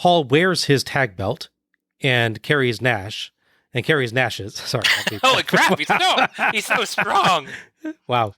Hall wears his tag belt and carries Nash's. Sorry. Holy crap, he's so strong. Wow.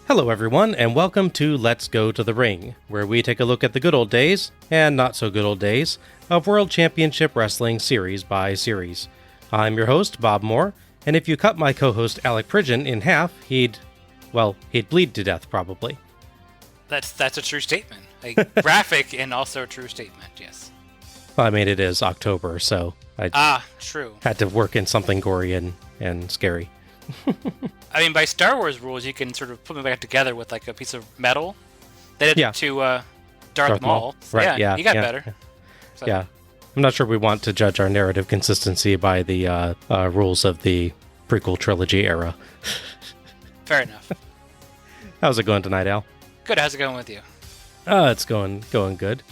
Hello everyone, and welcome to Let's Go to the Ring, where we take a look at the good old days, and not so good old days, of World Championship Wrestling series by series. I'm your host, Bob Moore, and if you cut my co-host Alec Pridgeon in half, he'd bleed to death, probably. That's a true statement. A graphic and also a true statement, yes. Well, I mean, it is October, so I true. had to work in something gory and scary. I mean, by Star Wars rules, you can sort of put them back together with like a piece of metal. They did it to Darth Maul. So, right, yeah. He got better. So. Yeah. I'm not sure we want to judge our narrative consistency by the rules of the prequel trilogy era. Fair enough. How's it going tonight, Al? Good, how's it going with you? It's going good.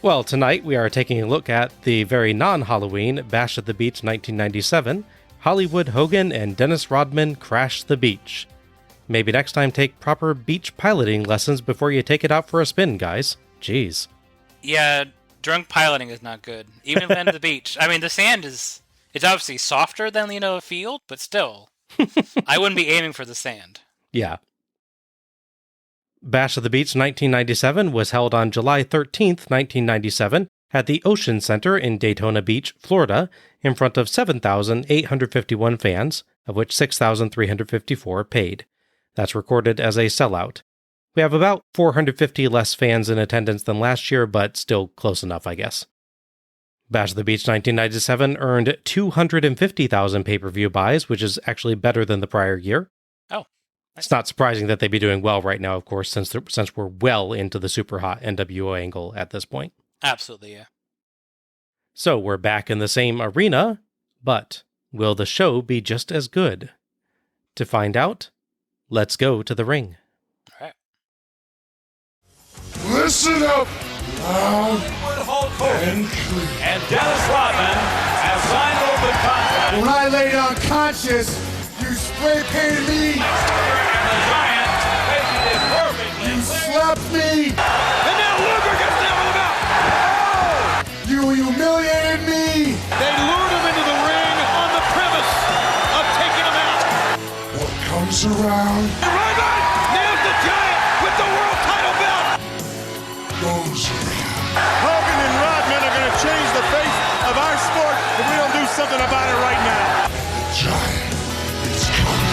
Well, tonight we are taking a look at the very non-Halloween Bash at the Beach 1997, Hollywood Hogan and Dennis Rodman Crash the Beach. Maybe next time take proper beach piloting lessons before you take it out for a spin, guys. Jeez. Yeah, drunk piloting is not good. Even at the end of the beach. I mean, the sand it's obviously softer than, a field, but still. I wouldn't be aiming for the sand. Yeah. Bash of the Beach 1997 was held on July 13th, 1997, at the Ocean Center in Daytona Beach, Florida, in front of 7,851 fans, of which 6,354 paid. That's recorded as a sellout. We have about 450 less fans in attendance than last year, but still close enough, I guess. Bash of the Beach 1997 earned 250,000 pay-per-view buys, which is actually better than the prior year. Oh. It's not surprising that they'd be doing well right now, of course, since we're well into the super hot NWO angle at this point. Absolutely, yeah. So we're back in the same arena, but will the show be just as good? To find out, let's go to the ring. All right. Listen up, loud Hulk Hogan and Dennis Rodman have signed over the contract. When I laid unconscious, you spray painted me. And the Giant making it perfectly You clear. slapped me. And now Luger gets down with the belt. You humiliated me. They lured him into the ring on the premise of taking him out. What comes around And Rodman nails the Giant with the world title belt. goes around. Hogan and Rodman are going to change the face of our sport if we don't do something about it right now. The giant is coming.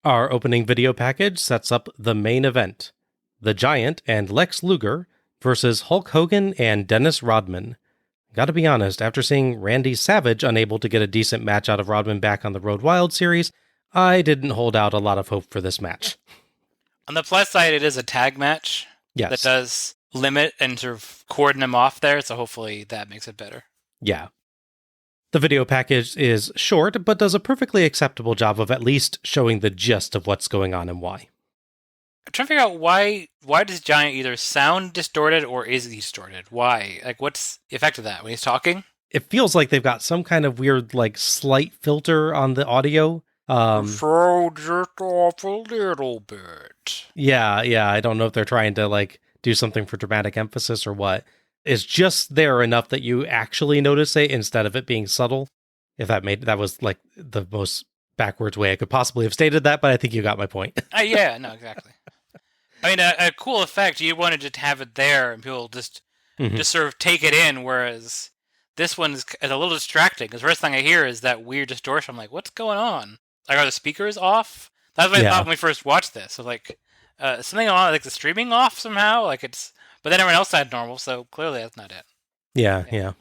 Our opening video package sets up the main event, The Giant and Lex Luger versus Hulk Hogan and Dennis Rodman. Gotta be honest, after seeing Randy Savage unable to get a decent match out of Rodman back on the Road Wild series, I didn't hold out a lot of hope for this match. On the plus side, it is a tag match. Yes. That does limit and sort of cordon him off there, so hopefully that makes it better. Yeah. The video package is short, but does a perfectly acceptable job of at least showing the gist of what's going on and why. I'm trying to figure out why does Giant either sound distorted or is he distorted? Why? Like, what's the effect of that when he's talking? It feels like they've got some kind of weird, slight filter on the audio. So just off a little bit. Yeah, I don't know if they're trying to, do something for dramatic emphasis or what. It's just there enough that you actually notice it instead of it being subtle. If that was the most backwards way I could possibly have stated that, but I think you got my point. Yeah, no, exactly. I mean, a cool effect, you wanted to have it there and people just sort of take it in, whereas this one is a little distracting, because the first thing I hear is that weird distortion. I'm like, what's going on? Like, are the speakers off? That's what I thought when we first watched this. So, something on, the streaming off somehow? But then everyone else had normal, so clearly that's not it. Yeah.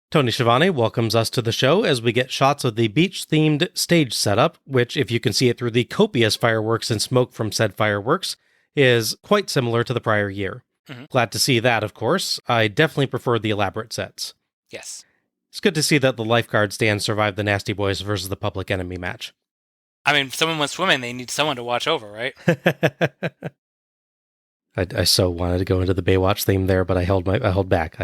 Tony Schiavone welcomes us to the show as we get shots of the beach-themed stage setup, which, if you can see it through the copious fireworks and smoke from said fireworks, is quite similar to the prior year. Mm-hmm. Glad to see that, of course. I definitely prefer the elaborate sets. Yes. It's good to see that the lifeguard stand survived the Nasty Boys versus the Public Enemy match. I mean, if someone went swimming, they need someone to watch over, right? I so wanted to go into the Baywatch theme there, but I held back.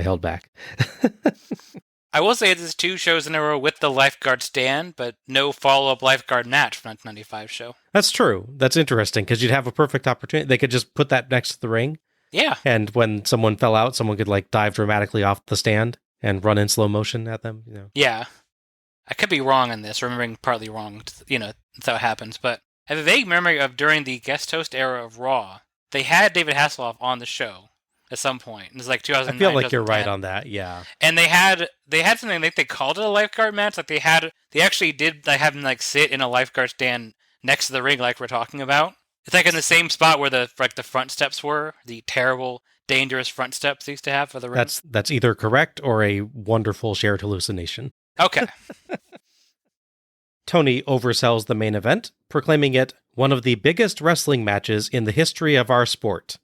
I will say this is 2 shows in a row with the lifeguard stand, but no follow-up lifeguard match from 1995 show. That's true. That's interesting, because you'd have a perfect opportunity. They could just put that next to the ring. Yeah. And when someone fell out, someone could dive dramatically off the stand and run in slow motion at them. Yeah. I could be wrong on this, remembering partly wrong, that's how it happens, but I have a vague memory of during the guest host era of Raw, they had David Hasselhoff on the show at some point. It was 2009. I feel like you're right on that, yeah. And they had something, they called it a lifeguard match. They actually did have him sit in a lifeguard stand next to the ring like we're talking about. It's in the same spot where the front steps were, the terrible, dangerous front steps they used to have for the ring. That's either correct or a wonderful shared hallucination. Okay. Tony oversells the main event, proclaiming it one of the biggest wrestling matches in the history of our sport.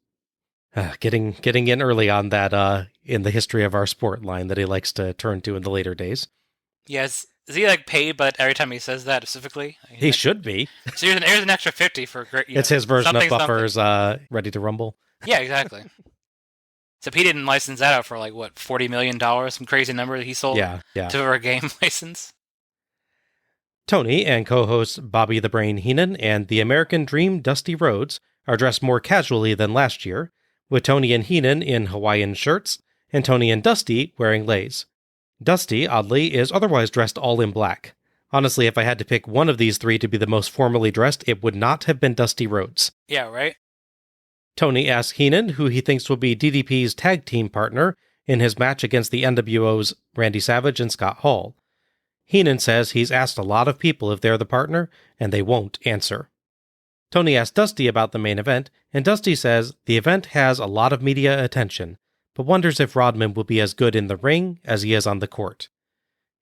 Getting in early on that in the history of our sport line that he likes to turn to in the later days. Yes. Is he paid, but every time he says that specifically? He should be. So here's an extra 50 for great. It's his version of Buffer's Ready to Rumble. Yeah, exactly. Except he didn't license that out for $40 million, some crazy number that he sold to a game license. Tony and co-hosts Bobby the Brain Heenan and the American Dream Dusty Rhodes are dressed more casually than last year, with Tony and Heenan in Hawaiian shirts and Tony and Dusty wearing leis. Dusty, oddly, is otherwise dressed all in black. Honestly, if I had to pick one of these 3 to be the most formally dressed, it would not have been Dusty Rhodes. Yeah, right? Tony asks Heenan who he thinks will be DDP's tag team partner in his match against the NWO's Randy Savage and Scott Hall. Heenan says he's asked a lot of people if they're the partner, and they won't answer. Tony asks Dusty about the main event, and Dusty says the event has a lot of media attention, but wonders if Rodman will be as good in the ring as he is on the court.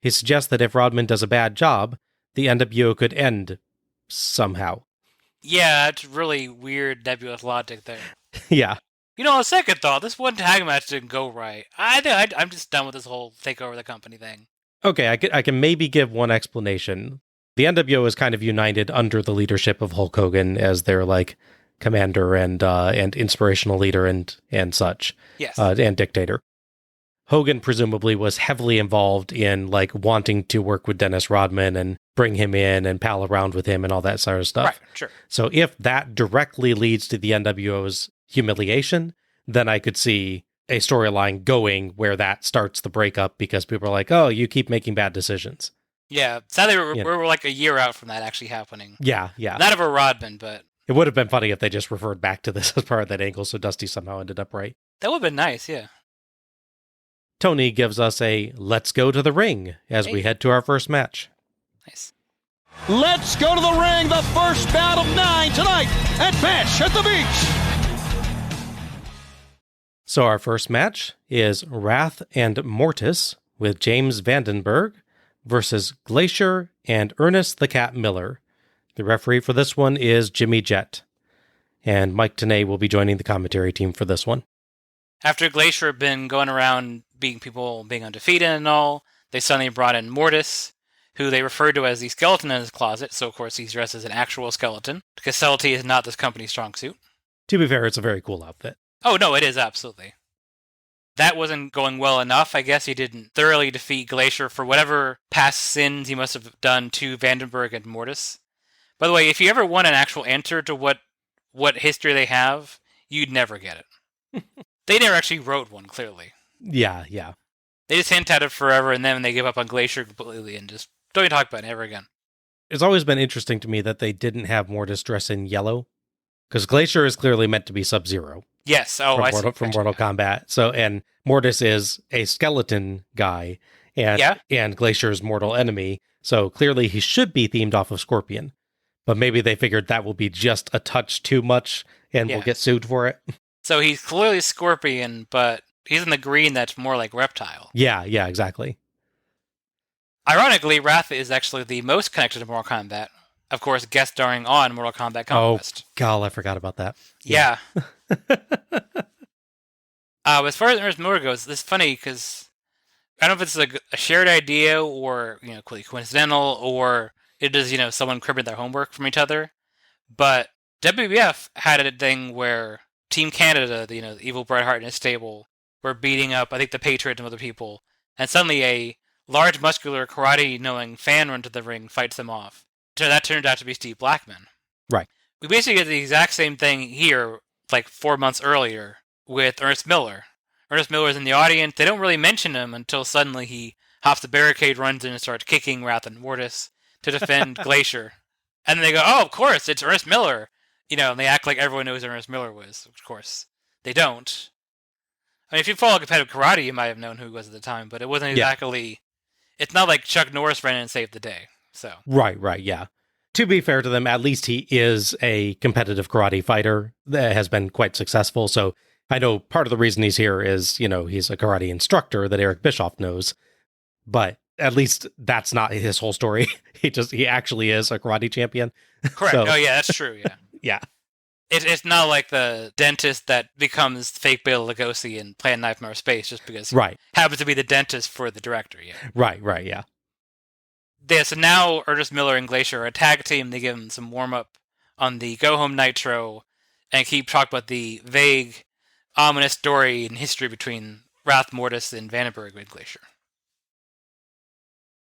He suggests that if Rodman does a bad job, the NWO could end somehow. Yeah, it's really weird nebulous logic there. Yeah. On second thought, this one tag match didn't go right. I'm just done with this whole take over the company thing. Okay, I can maybe give one explanation. The NWO is kind of united under the leadership of Hulk Hogan as their commander and inspirational leader and such. Yes. And dictator. Hogan presumably was heavily involved in wanting to work with Dennis Rodman and bring him in and pal around with him and all that sort of stuff. Right, sure. So if that directly leads to the NWO's humiliation, then I could see a storyline going where that starts the breakup because people are like, oh, you keep making bad decisions. Yeah, sadly, we're a year out from that actually happening. Yeah. Not of a Rodman, but... It would have been funny if they just referred back to this as part of that angle, so Dusty somehow ended up right. That would have been nice, yeah. Tony gives us a let's go to the ring as we head to our first match. Nice. Let's go to the ring, the first bout of 9 tonight at Bash at the Beach. So our first match is Wrath and Mortis with James Vandenberg versus Glacier and Ernest the Cat Miller. The referee for this one is Jimmy Jett. And Mike Tenay will be joining the commentary team for this one. After Glacier had been going around being undefeated and all, they suddenly brought in Mortis, who they referred to as the skeleton in his closet, so of course he's dressed as an actual skeleton, because subtlety is not this company's strong suit. To be fair, it's a very cool outfit. Oh, no, it is, absolutely. That wasn't going well enough. I guess he didn't thoroughly defeat Glacier for whatever past sins he must have done to Vandenberg and Mortis. By the way, if you ever want an actual answer to what history they have, you'd never get it. They never actually wrote one, clearly. Yeah. They just hint at it forever, and then they give up on Glacier completely and just don't even talk about it ever again. It's always been interesting to me that they didn't have Mortis dress in yellow, because Glacier is clearly meant to be Sub-Zero. Yes, from Mortal Kombat. So, and Mortis is a skeleton guy, and Glacier's mortal enemy. So clearly he should be themed off of Scorpion, but maybe they figured that will be just a touch too much, and we'll get sued for it. So he's clearly Scorpion, but he's in the green that's more like Reptile. Yeah, exactly. Ironically, Wrath is actually the most connected to Mortal Kombat, of course, guest starring on Mortal Kombat Conquest. Oh, God, I forgot about that. Yeah. As far as Ernest Miller goes, it's funny because I don't know if it's a shared idea or coincidental or it is someone cribbing their homework from each other. But WWF had a thing where Team Canada, the evil Bret Hart and his stable, were beating up, I think, the Patriot and other people, and suddenly a large, muscular, karate-knowing fan runs to the ring, fights them off. So that turned out to be Steve Blackman. Right. We basically get the exact same thing here, like 4 months earlier, with Ernest Miller. Ernest Miller's in the audience. They don't really mention him until suddenly he hops the barricade, runs in, and starts kicking Wrath and Mortis to defend Glacier. And then they go, oh, of course, it's Ernest Miller. And they act like everyone knows who Ernest Miller was. Of course, they don't. I mean, if you follow competitive karate, you might have known who he was at the time, but it wasn't exactly... Yeah. It's not like Chuck Norris ran in and saved the day, so... Right, yeah. To be fair to them, at least he is a competitive karate fighter that has been quite successful, so I know part of the reason he's here is, he's a karate instructor that Eric Bischoff knows, but at least that's not his whole story. He actually is a karate champion. Correct. So... Oh, yeah, that's true, yeah. Yeah. It's not like the dentist that becomes fake Bela Lugosi in Plan 9 from Outer Space just because he happens to be the dentist for the director. Yeah. Right, yeah. Yeah, so now Ernest Miller and Glacier are a tag team. They give him some warm-up on the Go Home Nitro and keep talking about the vague, ominous story and history between Wrath, Mortis, and Vandenberg and Glacier.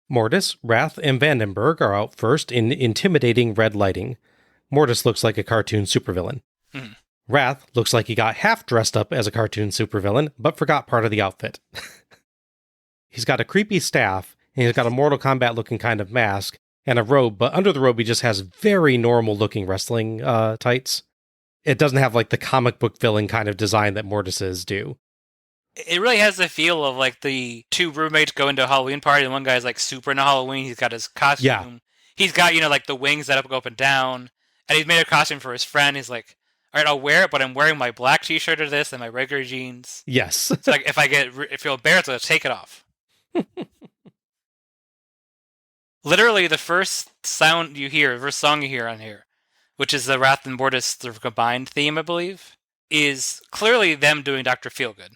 Mortis, Wrath, and Vandenberg are out first in intimidating red lighting. Mortis looks like a cartoon supervillain. Mm. Wrath looks like he got half dressed up as a cartoon supervillain, but forgot part of the outfit. He's got a creepy staff, and he's got a Mortal Kombat looking kind of mask, and a robe, but under the robe he just has very normal looking wrestling tights. It doesn't have like the comic book villain kind of design that Mortis's do. It really has the feel of like the two roommates go into a Halloween party, and one guy's like super into Halloween, he's got his costume. Yeah. He's got, like the wings that go up and down. And he's made a costume for his friend. He's like, all right, I'll wear it, but I'm wearing my black t-shirt of this and my regular jeans. Yes. So like, if I feel embarrassed, I'll take it off. Literally, the first song you hear on here, which is the Wrath and Mortis sort of combined theme, I believe, is clearly them doing Dr. Feelgood.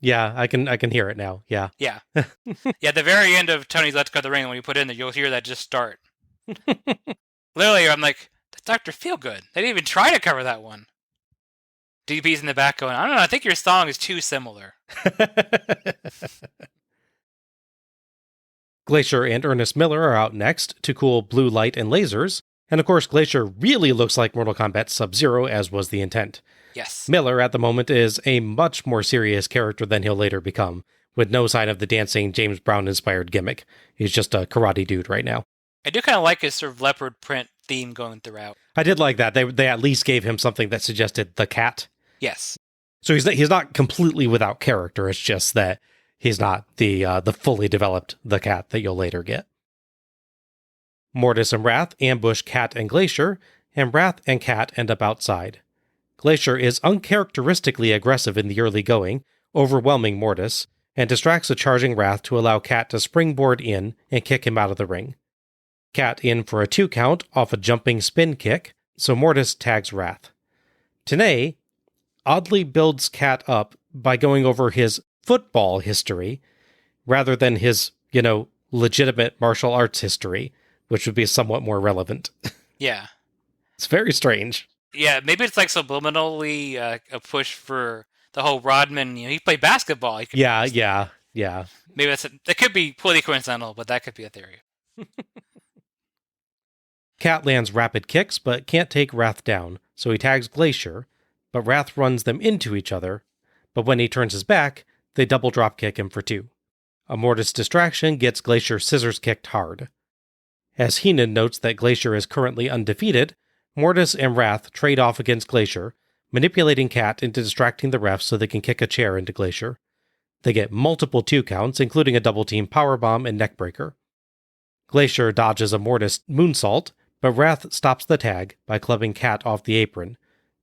Yeah, I can hear it now. Yeah. Yeah. Yeah, at the very end of Tony's Let's Go to the Ring, when you put it in there, you'll hear that just start. Literally, I'm like, Dr. Feelgood. They didn't even try to cover that one. DB's in the back going, I don't know, I think your song is too similar. Glacier and Ernest Miller are out next to cool blue light and lasers, and of course Glacier really looks like Mortal Kombat Sub-Zero, as was the intent. Yes. Miller at the moment is a much more serious character than he'll later become, with no sign of the dancing James Brown-inspired gimmick. He's just a karate dude right now. I do kind of like his sort of leopard print theme going throughout. I did like that. They at least gave him something that suggested the cat. Yes. So he's not completely without character. It's just that he's not the fully developed the cat that you'll later get. Mortis and Wrath ambush Cat and Glacier, and Wrath and Cat end up outside. Glacier is uncharacteristically aggressive in the early going, overwhelming Mortis, and distracts a charging Wrath to allow Cat to springboard in and kick him out of the ring. Cat in for a 2 count off a jumping spin kick, so Mortis tags Wrath. Tenay oddly builds Cat up by going over his football history rather than his, legitimate martial arts history, which would be somewhat more relevant. Yeah. It's very strange. Yeah, maybe it's like subliminally a push for the whole Rodman, he played basketball. Yeah. Maybe that could be fully coincidental, but that could be a theory. Cat lands rapid kicks, but can't take Wrath down, so he tags Glacier, but Wrath runs them into each other, but when he turns his back, they double drop kick him for 2. A Mortis distraction gets Glacier scissors kicked hard. As Heenan notes that Glacier is currently undefeated, Mortis and Wrath trade off against Glacier, manipulating Cat into distracting the refs so they can kick a chair into Glacier. They get multiple 2 counts, including a double-team powerbomb and neckbreaker. Glacier dodges a Mortis moonsault, but Wrath stops the tag by clubbing Cat off the apron,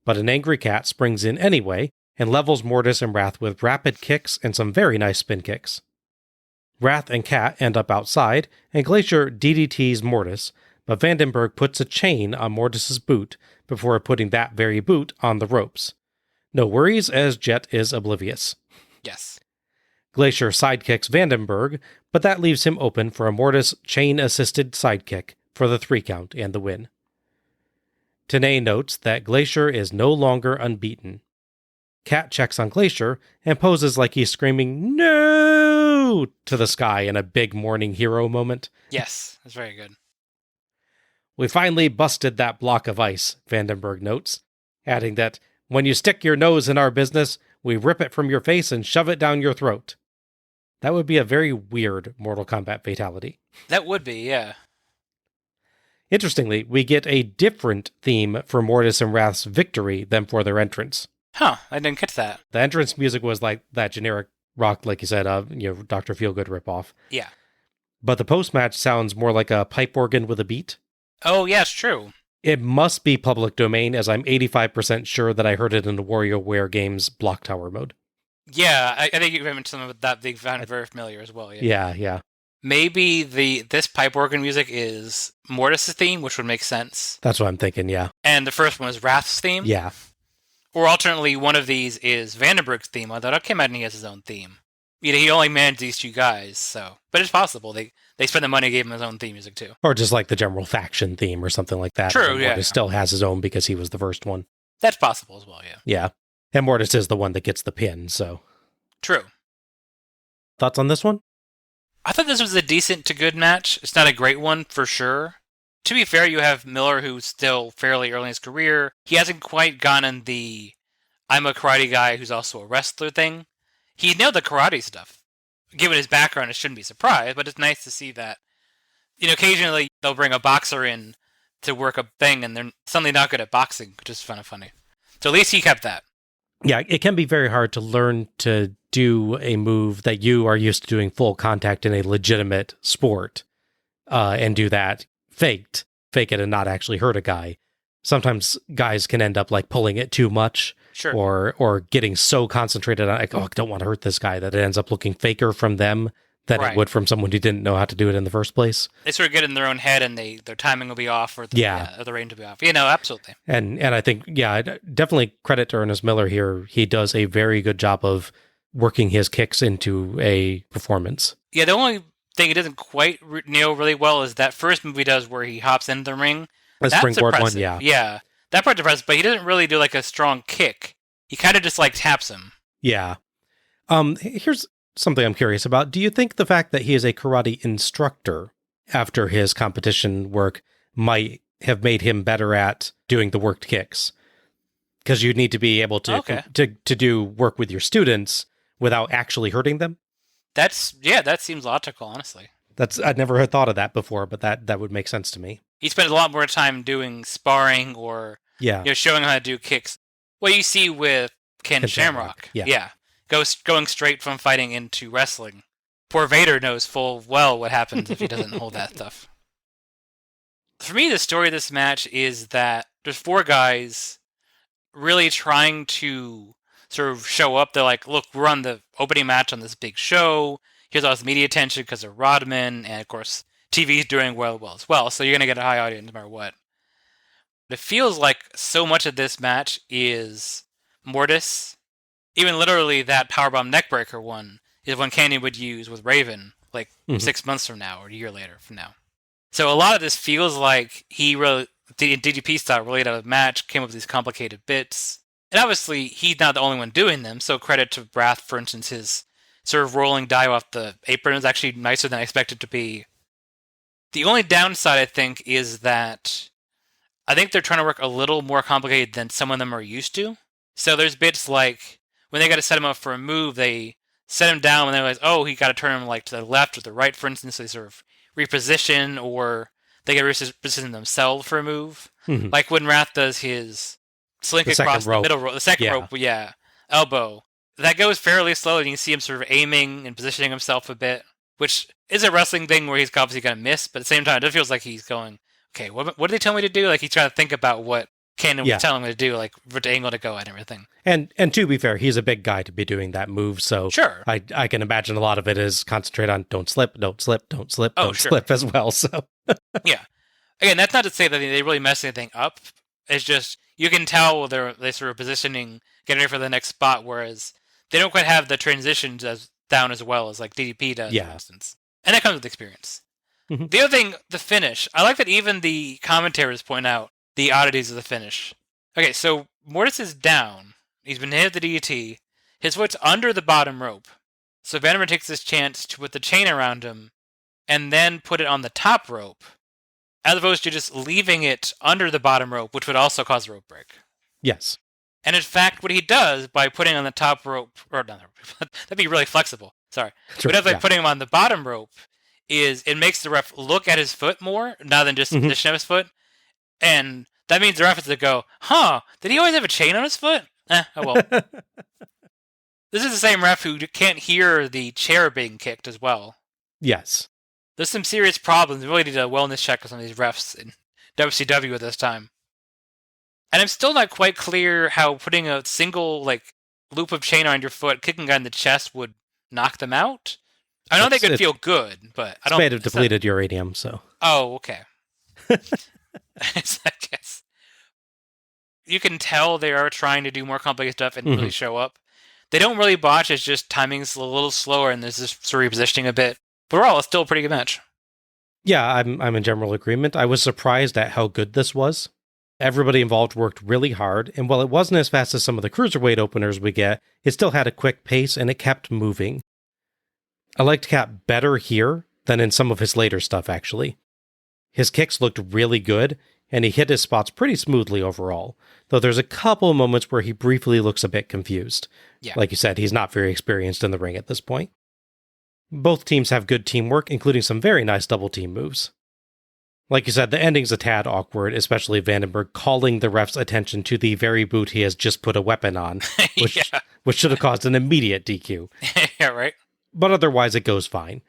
but an angry Cat springs in anyway and levels Mortis and Wrath with rapid kicks and some very nice spin kicks. Wrath and Cat end up outside, and Glacier DDTs Mortis, but Vandenberg puts a chain on Mortis's boot before putting that very boot on the ropes. No worries, as Jet is oblivious. Yes. Glacier sidekicks Vandenberg, but that leaves him open for a Mortis chain-assisted sidekick for the 3 count and the win. Tenay notes that Glacier is no longer unbeaten. Cat checks on Glacier and poses like he's screaming, "No!" to the sky in a big morning hero moment. Yes, that's very good. We finally busted that block of ice, Vandenberg notes, adding that, when you stick your nose in our business, we rip it from your face and shove it down your throat. That would be a very weird Mortal Kombat fatality. That would be, yeah. Interestingly, we get a different theme for Mortis and Wrath's victory than for their entrance. Huh, I didn't catch that. The entrance music was like that generic rock, like you said, Dr. Feelgood ripoff. Yeah. But the post-match sounds more like a pipe organ with a beat. Oh, yeah, it's true. It must be public domain, as I'm 85% sure that I heard it in the WarioWare game's Block Tower mode. Yeah, I think you mentioned something with that. They found it very familiar as well. Yeah. Maybe this pipe organ music is Mortis' theme, which would make sense. That's what I'm thinking, yeah. And the first one was Wrath's theme. Yeah. Or alternately, one of these is Vandenberg's theme. I thought, okay, imagine he has his own theme. He only managed these 2 guys, so... But it's possible. They spent the money and gave him his own theme music, too. Or just like the general faction theme or something like that. True, yeah. Mortis still has his own because he was the first one. That's possible as well, yeah. Yeah. And Mortis is the one that gets the pin, so... True. Thoughts on this one? I thought this was a decent to good match. It's not a great one, for sure. To be fair, you have Miller, who's still fairly early in his career. He hasn't quite gotten the I'm a karate guy who's also a wrestler thing. He nailed the karate stuff. Given his background, it shouldn't be surprised, but it's nice to see that. Occasionally they'll bring a boxer in to work a thing, and they're suddenly not good at boxing, which is kind of funny. So at least he kept that. Yeah, it can be very hard to learn to do a move that you are used to doing full contact in a legitimate sport, and do that fake it and not actually hurt a guy. Sometimes guys can end up like pulling it too much, sure, or getting so concentrated on, like, oh, I don't want to hurt this guy, that it ends up looking faker from them than it would from someone who didn't know how to do it in the first place. They sort of get in their own head, and their timing will be off, or the range will be off. Absolutely. And I think, definitely credit to Ernest Miller here. He does a very good job of working his kicks into a performance. Yeah, the only thing he doesn't quite nail really well is that first move he does where he hops into the ring. The springboard one, yeah. Yeah, that part's impressive, but he doesn't really do like a strong kick. He kind of just like taps him. Yeah. Here's something I'm curious about. Do you think the fact that he is a karate instructor after his competition work might have made him better at doing the worked kicks? Because you need to be able to to do work with your students without actually hurting them. That seems logical, honestly. I'd never had thought of that before, but that would make sense to me. He spent a lot more time doing sparring or showing how to do kicks. What you see with Ken Shamrock. Yeah. Going straight from fighting into wrestling. Poor Vader knows full well what happens if he doesn't hold that stuff. For me, the story of this match is that there's 4 guys really trying to sort of show up. They're like, look, we're on the opening match on this big show. Here's all this media attention because of Rodman. And of course, TV's doing well as well. So you're going to get a high audience no matter what. But it feels like so much of this match is Mortis. Even literally that powerbomb neckbreaker one is one Canyon would use with Raven, like 6 months from now or a year later from now. So a lot of this feels like he really, DDP style, really out of the match, came up with these complicated bits. And obviously, he's not the only one doing them, so credit to Wrath, for instance, his sort of rolling dive off the apron is actually nicer than I expected to be. The only downside, I think, is that I think they're trying to work a little more complicated than some of them are used to. So there's bits like, when they got to set him up for a move, they set him down and they realize, oh, he got to turn him like to the left or the right, for instance, so they sort of reposition, or they get reposition themselves for a move. Mm-hmm. Like when Wrath does his slink across the middle rope, the second rope, elbow. That goes fairly slow, and you can see him sort of aiming and positioning himself a bit, which is a wrestling thing where he's obviously going to miss, but at the same time, it feels like he's going, okay, what did they tell me to do? Like, he's trying to think about what Cannon was telling him to do, like, what angle to go at and everything. And to be fair, he's a big guy to be doing that move, so sure. I can imagine a lot of it is concentrate on don't slip as well, so. Yeah. Again, that's not to say that they really mess anything up. It's just, you can tell they sort of positioning, getting ready for the next spot, whereas they don't quite have the transitions down as well as like DDP does, for instance. And that comes with experience. Mm-hmm. The other thing, the finish. I like that even the commentators point out the oddities of the finish. Okay, so Mortis is down. He's been hit with the DDT. His foot's under the bottom rope. So Vanderman takes this chance to put the chain around him and then put it on the top rope, as opposed to just leaving it under the bottom rope, which would also cause a rope break. Yes. And in fact, what he does by putting on the top rope, or no, that'd be really flexible. Sorry. Sure, But by putting him on the bottom rope, is it makes the ref look at his foot more, rather than just the position of his foot. And that means the ref has to go, did he always have a chain on his foot? Oh well. This is the same ref who can't hear the chair being kicked as well. Yes. There's some serious problems. We really need a wellness check on some of these refs in WCW at this time. And I'm still not quite clear how putting a single loop of chain on your foot, kicking a guy in the chest would knock them out. I know they could feel good, but I don't. It's made of depleted uranium, so. Oh, okay. I guess you can tell they are trying to do more complicated stuff and really show up. They don't really botch. It's just timing's a little slower, and there's this sort of repositioning a bit. But overall, it's still a pretty good match. Yeah, I'm in general agreement. I was surprised at how good this was. Everybody involved worked really hard, and while it wasn't as fast as some of the cruiserweight openers we get, it still had a quick pace, and it kept moving. I liked Cap better here than in some of his later stuff, actually. His kicks looked really good, and he hit his spots pretty smoothly overall, though there's a couple moments where he briefly looks a bit confused. Yeah. Like you said, he's not very experienced in the ring at this point. Both teams have good teamwork, including some very nice double-team moves. Like you said, the ending's a tad awkward, especially Vandenberg calling the ref's attention to the very boot he has just put a weapon on, which should have caused an immediate DQ. Yeah, right. But otherwise, it goes fine.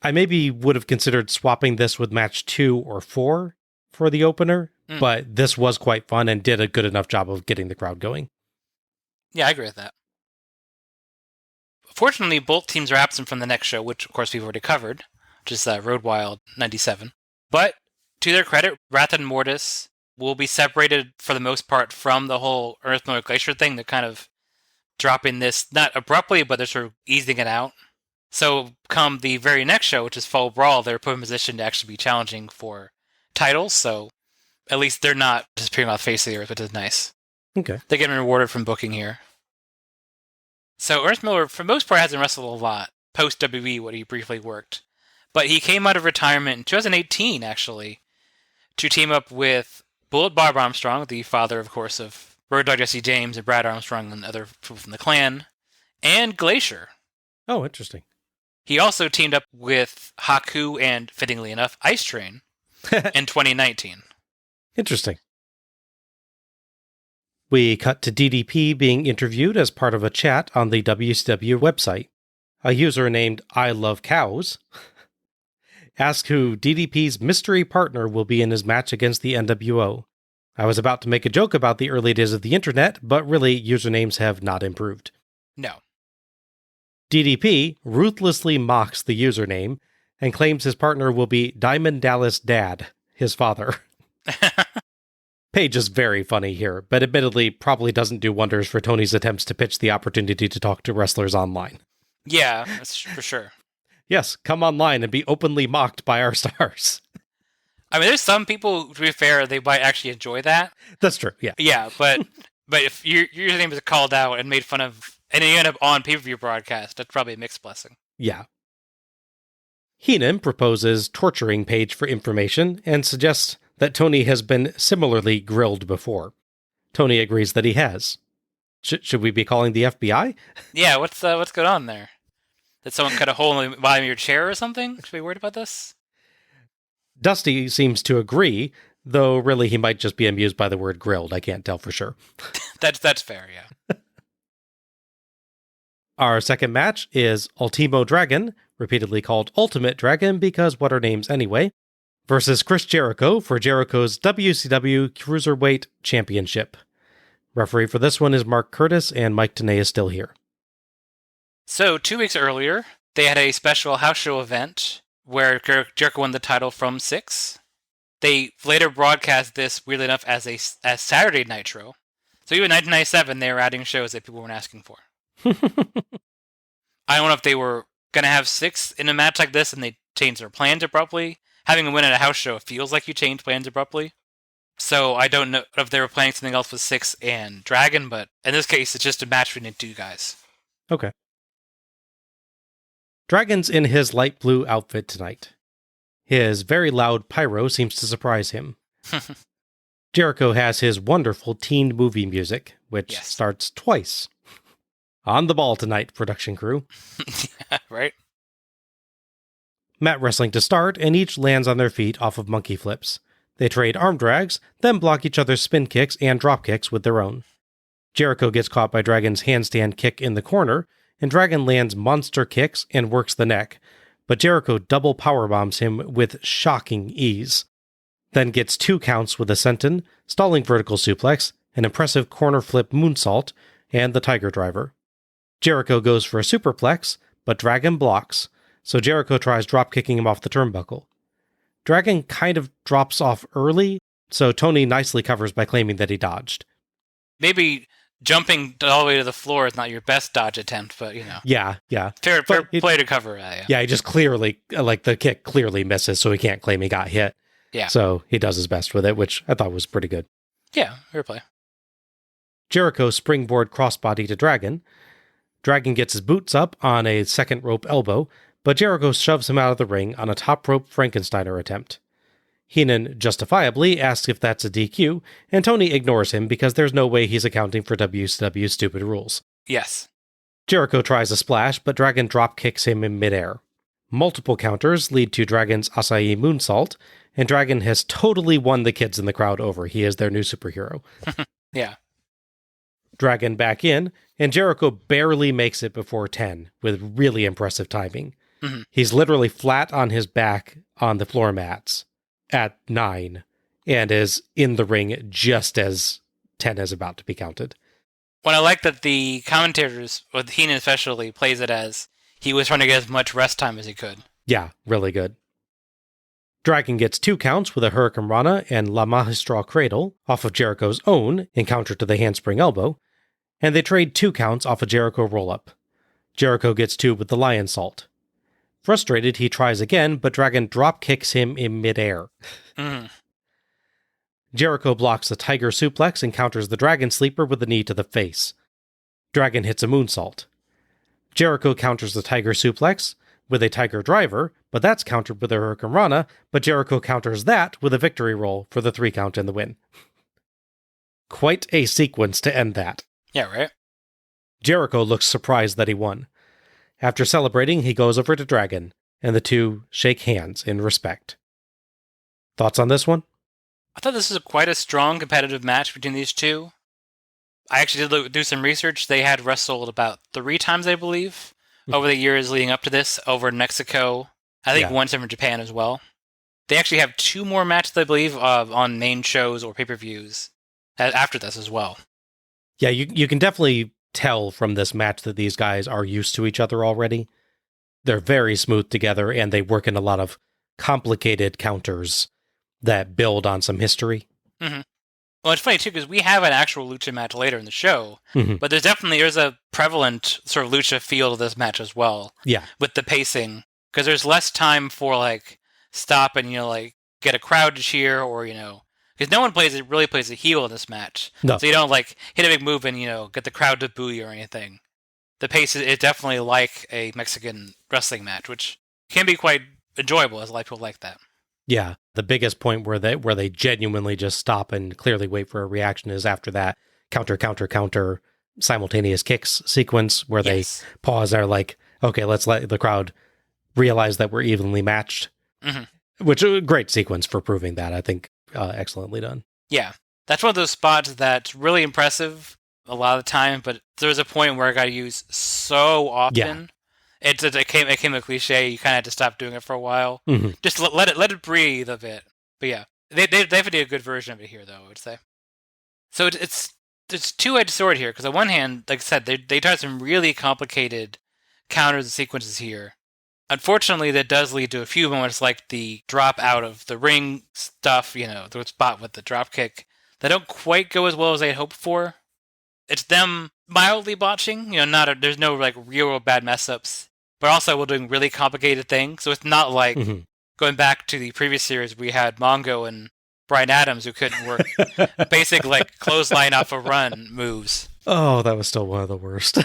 I maybe would have considered swapping this with match 2 or 4 for the opener, but this was quite fun and did a good enough job of getting the crowd going. Yeah, I agree with that. Fortunately, both teams are absent from the next show, which of course we've already covered, which is Road Wild 97. But to their credit, Wrath and Mortis will be separated for the most part from the whole Earth Miller Glacier thing. They're kind of dropping this, not abruptly, but they're sort of easing it out. So come the very next show, which is Fall Brawl, they're put in position to actually be challenging for titles. So at least they're not disappearing off the face of the earth, which is nice. Okay. They're getting rewarded from booking here. So Earth Miller, for the most part, hasn't wrestled a lot post-WWE, what he briefly worked. But he came out of retirement in 2018, actually, to team up with Bullet Bob Armstrong, the father, of course, of Road Dogg Jesse James and Brad Armstrong and other people from the clan, and Glacier. Oh, interesting. He also teamed up with Haku and, fittingly enough, Ice Train in 2019. Interesting. We cut to DDP being interviewed as part of a chat on the WCW website. A user named I Love Cows asks who DDP's mystery partner will be in his match against the NWO. I was about to make a joke about the early days of the internet, but really, usernames have not improved. No. DDP ruthlessly mocks the username and claims his partner will be Diamond Dallas Dad, his father. Page is very funny here, but admittedly probably doesn't do wonders for Tony's attempts to pitch the opportunity to talk to wrestlers online. Yeah, that's for sure. Yes, come online and be openly mocked by our stars. I mean, there's some people, to be fair, they might actually enjoy that. That's true, yeah. Yeah, but if your username is called out and made fun of, and you end up on pay-per-view broadcast, that's probably a mixed blessing. Yeah. Heenan proposes torturing Page for information and suggests that Tony has been similarly grilled before. Tony agrees that he has. Should we be calling the FBI? Yeah, what's going on there? Did someone cut a hole in the bottom of your chair or something? Should we be worried about this? Dusty seems to agree, though really he might just be amused by the word grilled. I can't tell for sure. That's fair, yeah. Our second match is Ultimo Dragon, repeatedly called Ultimate Dragon because what are names anyway, versus Chris Jericho for Jericho's WCW Cruiserweight Championship. Referee for this one is Mark Curtis, and Mike Tenay is still here. So, 2 weeks earlier, they had a special house show event where Jericho won the title from Six. they later broadcast this, weirdly enough, as Saturday Nitro. So even 1997, they were adding shows that people weren't asking for. I don't know if they were going to have 6 in a match like this and they changed their plans abruptly. Having a win at a house show feels like you change plans abruptly. So I don't know if they were planning something else with 6 and Dragon, but in this case, it's just a match between the 2 guys. Okay. Dragon's in his light blue outfit tonight. His very loud pyro seems to surprise him. Jericho has his wonderful teen movie music, which starts twice. On the ball tonight, production crew. Right? Mat wrestling to start, and each lands on their feet off of monkey flips. They trade arm drags, then block each other's spin kicks and drop kicks with their own. Jericho gets caught by Dragon's handstand kick in the corner, and Dragon lands monster kicks and works the neck, but Jericho double powerbombs him with shocking ease. Then gets 2 counts with a senton, stalling vertical suplex, an impressive corner flip moonsault, and the Tiger Driver. Jericho goes for a superplex, but Dragon blocks, so Jericho tries drop-kicking him off the turnbuckle. Dragon kind of drops off early, so Tony nicely covers by claiming that he dodged. Maybe jumping all the way to the floor is not your best dodge attempt, but, you know. Yeah. Fair play to cover that, Yeah, he just clearly, the kick clearly misses, so he can't claim he got hit. Yeah. So he does his best with it, which I thought was pretty good. Yeah, fair play. Jericho springboard crossbody to Dragon. Dragon gets his boots up on a second rope elbow, but Jericho shoves him out of the ring on a top rope Frankensteiner attempt. Heenan justifiably asks if that's a DQ, and Tony ignores him because there's no way he's accounting for WCW's stupid rules. Yes. Jericho tries a splash, but Dragon drop kicks him in midair. Multiple counters lead to Dragon's acai moonsault, and Dragon has totally won the kids in the crowd over. He is their new superhero. Yeah. Dragon back in, and Jericho barely makes it before 10, with really impressive timing. Mm-hmm. He's literally flat on his back on the floor mats at 9, and is in the ring just as 10 is about to be counted. When I like that the commentators, with Heenan especially, plays it as he was trying to get as much rest time as he could. Yeah, really good. Dragon gets 2 counts with a Hurricane Rana and La Magistral Cradle off of Jericho's own in counter to the handspring elbow, and they trade 2 counts off a Jericho roll-up. Jericho gets 2 with the Lion Salt. Frustrated, he tries again, but Dragon drop kicks him in midair. Mm. Jericho blocks the Tiger Suplex and counters the Dragon Sleeper with a knee to the face. Dragon hits a moonsault. Jericho counters the Tiger Suplex with a Tiger Driver, but that's countered with a Hurricane Rana, but Jericho counters that with a victory roll for the 3 count and the win. Quite a sequence to end that. Yeah, right? Jericho looks surprised that he won. After celebrating, he goes over to Dragon, and the two shake hands in respect. Thoughts on this one? I thought this was quite a strong competitive match between these two. I actually did do some research. They had wrestled about 3 times, I believe, over the years leading up to this, over in Mexico. I think once over in Japan as well. They actually have 2 more matches, I believe, on main shows or pay-per-views after this as well. Yeah, you can definitely tell from this match that these guys are used to each other already. They're very smooth together, and they work in a lot of complicated counters that build on some history. Mm-hmm. Well, it's funny, too, because we have an actual lucha match later in the show, but there's a prevalent sort of lucha feel to this match as well. Yeah. With the pacing, because there's less time for, stop and, get a crowd to cheer or, because no one really plays a heel in this match. No. So you don't, hit a big move and, get the crowd to boo you or anything. The pace is definitely like a Mexican wrestling match, which can be quite enjoyable, as a lot of people like that. Yeah, the biggest point where they genuinely just stop and clearly wait for a reaction is after that counter simultaneous kicks sequence where they pause and are like, okay, let's let the crowd realize that we're evenly matched. Mm-hmm. Which is a great sequence for proving that, I think. Excellently done. Yeah. That's one of those spots that's really impressive a lot of the time, but there's a point where I got to use so often. Yeah. It became a cliche. You kind of had to stop doing it for a while. Mm-hmm. Just let it breathe a bit. But yeah, they definitely did a good version of it here, though, I would say. So it's two-edged sword here, because on one hand, like I said, they tried some really complicated counters and sequences here. Unfortunately, that does lead to a few moments like the drop out of the ring stuff, the spot with the drop kick, that don't quite go as well as they had hoped for. It's them mildly botching, there's no like real bad mess ups, but also we're doing really complicated things. So it's not like going back to the previous series, we had Mongo and Bryan Adams who couldn't work basic like clothesline off a run moves. Oh, that was still one of the worst.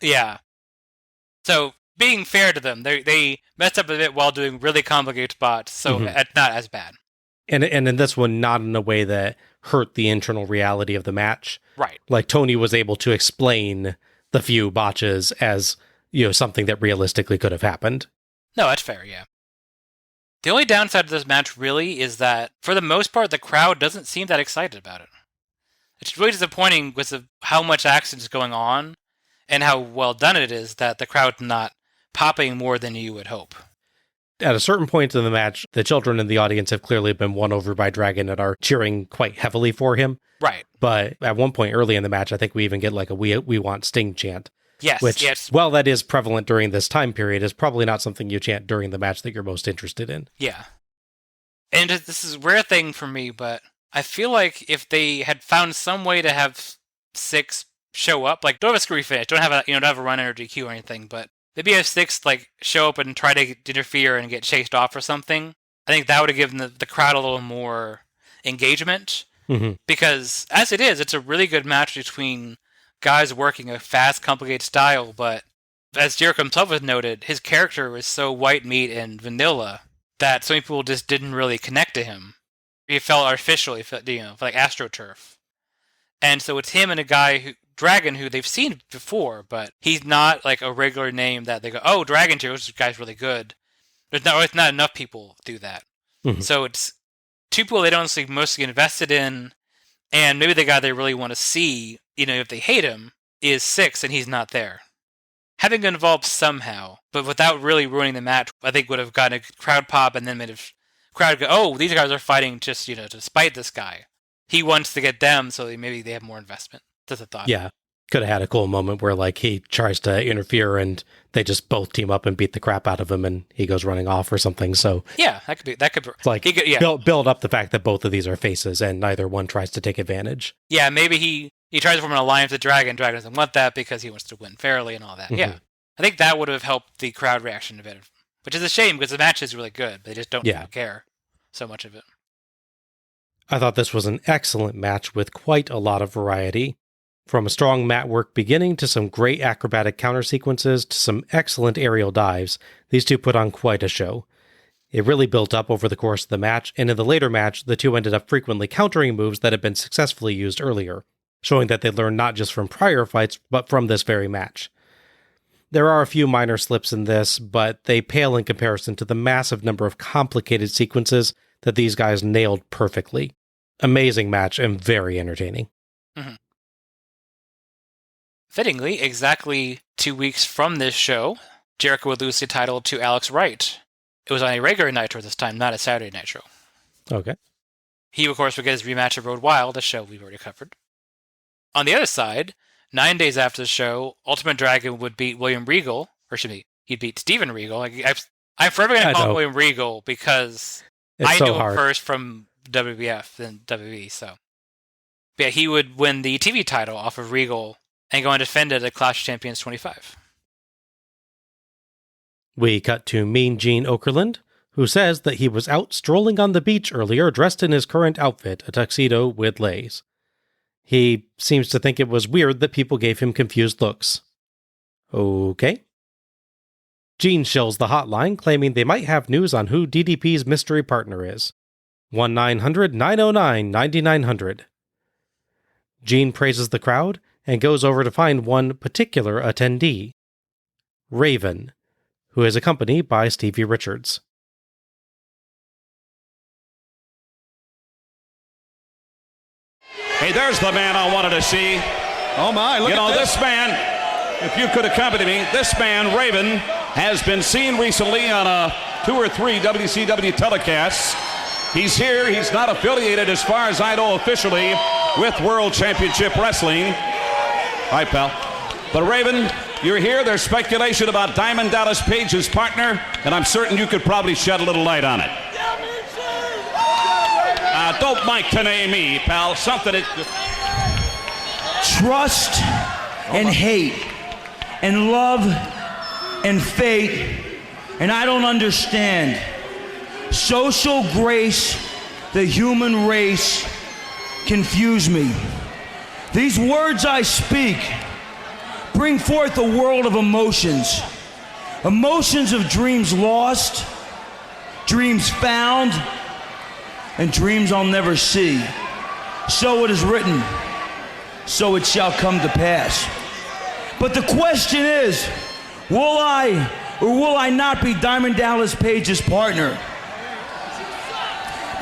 Yeah. So being fair to them, they messed up a bit while doing really complicated spots, so it's not as bad. And in this one, not in a way that hurt the internal reality of the match. Right. Like Tony was able to explain the few botches as, something that realistically could have happened. No, that's fair, yeah. The only downside of this match really is that, for the most part, the crowd doesn't seem that excited about it. It's really disappointing with how much action is going on and how well done it is that the crowd's not popping more than you would hope. At a certain point in the match, the children in the audience have clearly been won over by Dragon and are cheering quite heavily for him. Right. But at one point early in the match, I think we even get like a We Want Sting chant. Yes, which, yes. While that is prevalent during this time period, is probably not something you chant during the match that you're most interested in. Yeah. And this is a rare thing for me, but I feel like if they had found some way to have Six show up, like don't have a screwy finish, don't have a run or DQ or anything, but maybe have Six like show up and try to interfere and get chased off or something. I think that would have given the crowd a little more engagement. Because as it is, it's a really good match between guys working a fast, complicated style, but as Jericho himself has noted, his character was so white meat and vanilla that some people just didn't really connect to him. He felt artificial, he felt, like AstroTurf. And so it's him and a guy, Dragon, who they've seen before, but he's not like a regular name that they go, oh, Dragon here, this guy's really good. It's not enough people do that. So it's two people they don't seem mostly invested in, and maybe the guy they really want to see, if they hate him, is Six, and he's not there. Having been involved somehow, but without really ruining the match, I think would have gotten a crowd pop and then made a crowd go, oh, these guys are fighting just, to spite this guy. He wants to get them, so maybe they have more investment. That's a thought. Yeah. Could have had a cool moment where like he tries to interfere and they just both team up and beat the crap out of him and he goes running off or something. So yeah, that could be like build up the fact that both of these are faces and neither one tries to take advantage. Yeah, maybe he tries to form an alliance with Dragon. Dragon doesn't want that because he wants to win fairly and all that. Yeah. I think that would have helped the crowd reaction a bit, which is a shame because the match is really good. They just don't care so much of it. I thought this was an excellent match with quite a lot of variety. From a strong mat work beginning to some great acrobatic counter sequences to some excellent aerial dives, these two put on quite a show. It really built up over the course of the match, and in the later match, the two ended up frequently countering moves that had been successfully used earlier, showing that they learned not just from prior fights, but from this very match. There are a few minor slips in this, but they pale in comparison to the massive number of complicated sequences that these guys nailed perfectly. Amazing match and very entertaining. Fittingly, exactly 2 weeks from this show, Jericho would lose the title to Alex Wright. It was on a regular Nitro this time, not a Saturday Nitro. Okay. He, of course, would get his rematch of Road Wild, a show we've already covered. On the other side, 9 days after the show, Ultimate Dragon would beat William Regal, or excuse me, he'd beat Steven Regal. I'm forever going to call him William Regal because I knew him first from WWF than WWE, so. But yeah, he would win the TV title off of Regal and go and defend it at Clash of Champions 25. We cut to Mean Gene Okerlund, who says that he was out strolling on the beach earlier dressed in his current outfit, a tuxedo with lace. He seems to think it was weird that people gave him confused looks. Okay. Gene shills the hotline, claiming they might have news on who DDP's mystery partner is. 1-900-909-9900. Gene praises the crowd and goes over to find one particular attendee, Raven, who is accompanied by Stevie Richards. Hey, there's the man I wanted to see. Oh my, look at this. This man, if you could accompany me, this man, Raven, has been seen recently on 2 or 3 WCW telecasts. He's here. He's not affiliated, as far as I know, officially with World Championship Wrestling. Hi, pal. But Raven, you're here. There's speculation about Diamond Dallas Page's partner, and I'm certain you could probably shed a little light on it. Don't Mike Tenay me, pal. Something is... Trust and hate and love and fate, and I don't understand. Social grace, the human race, confuse me. These words I speak bring forth a world of emotions. Emotions of dreams lost, dreams found, and dreams I'll never see. So it is written, so it shall come to pass. But the question is, will I or will I not be Diamond Dallas Page's partner?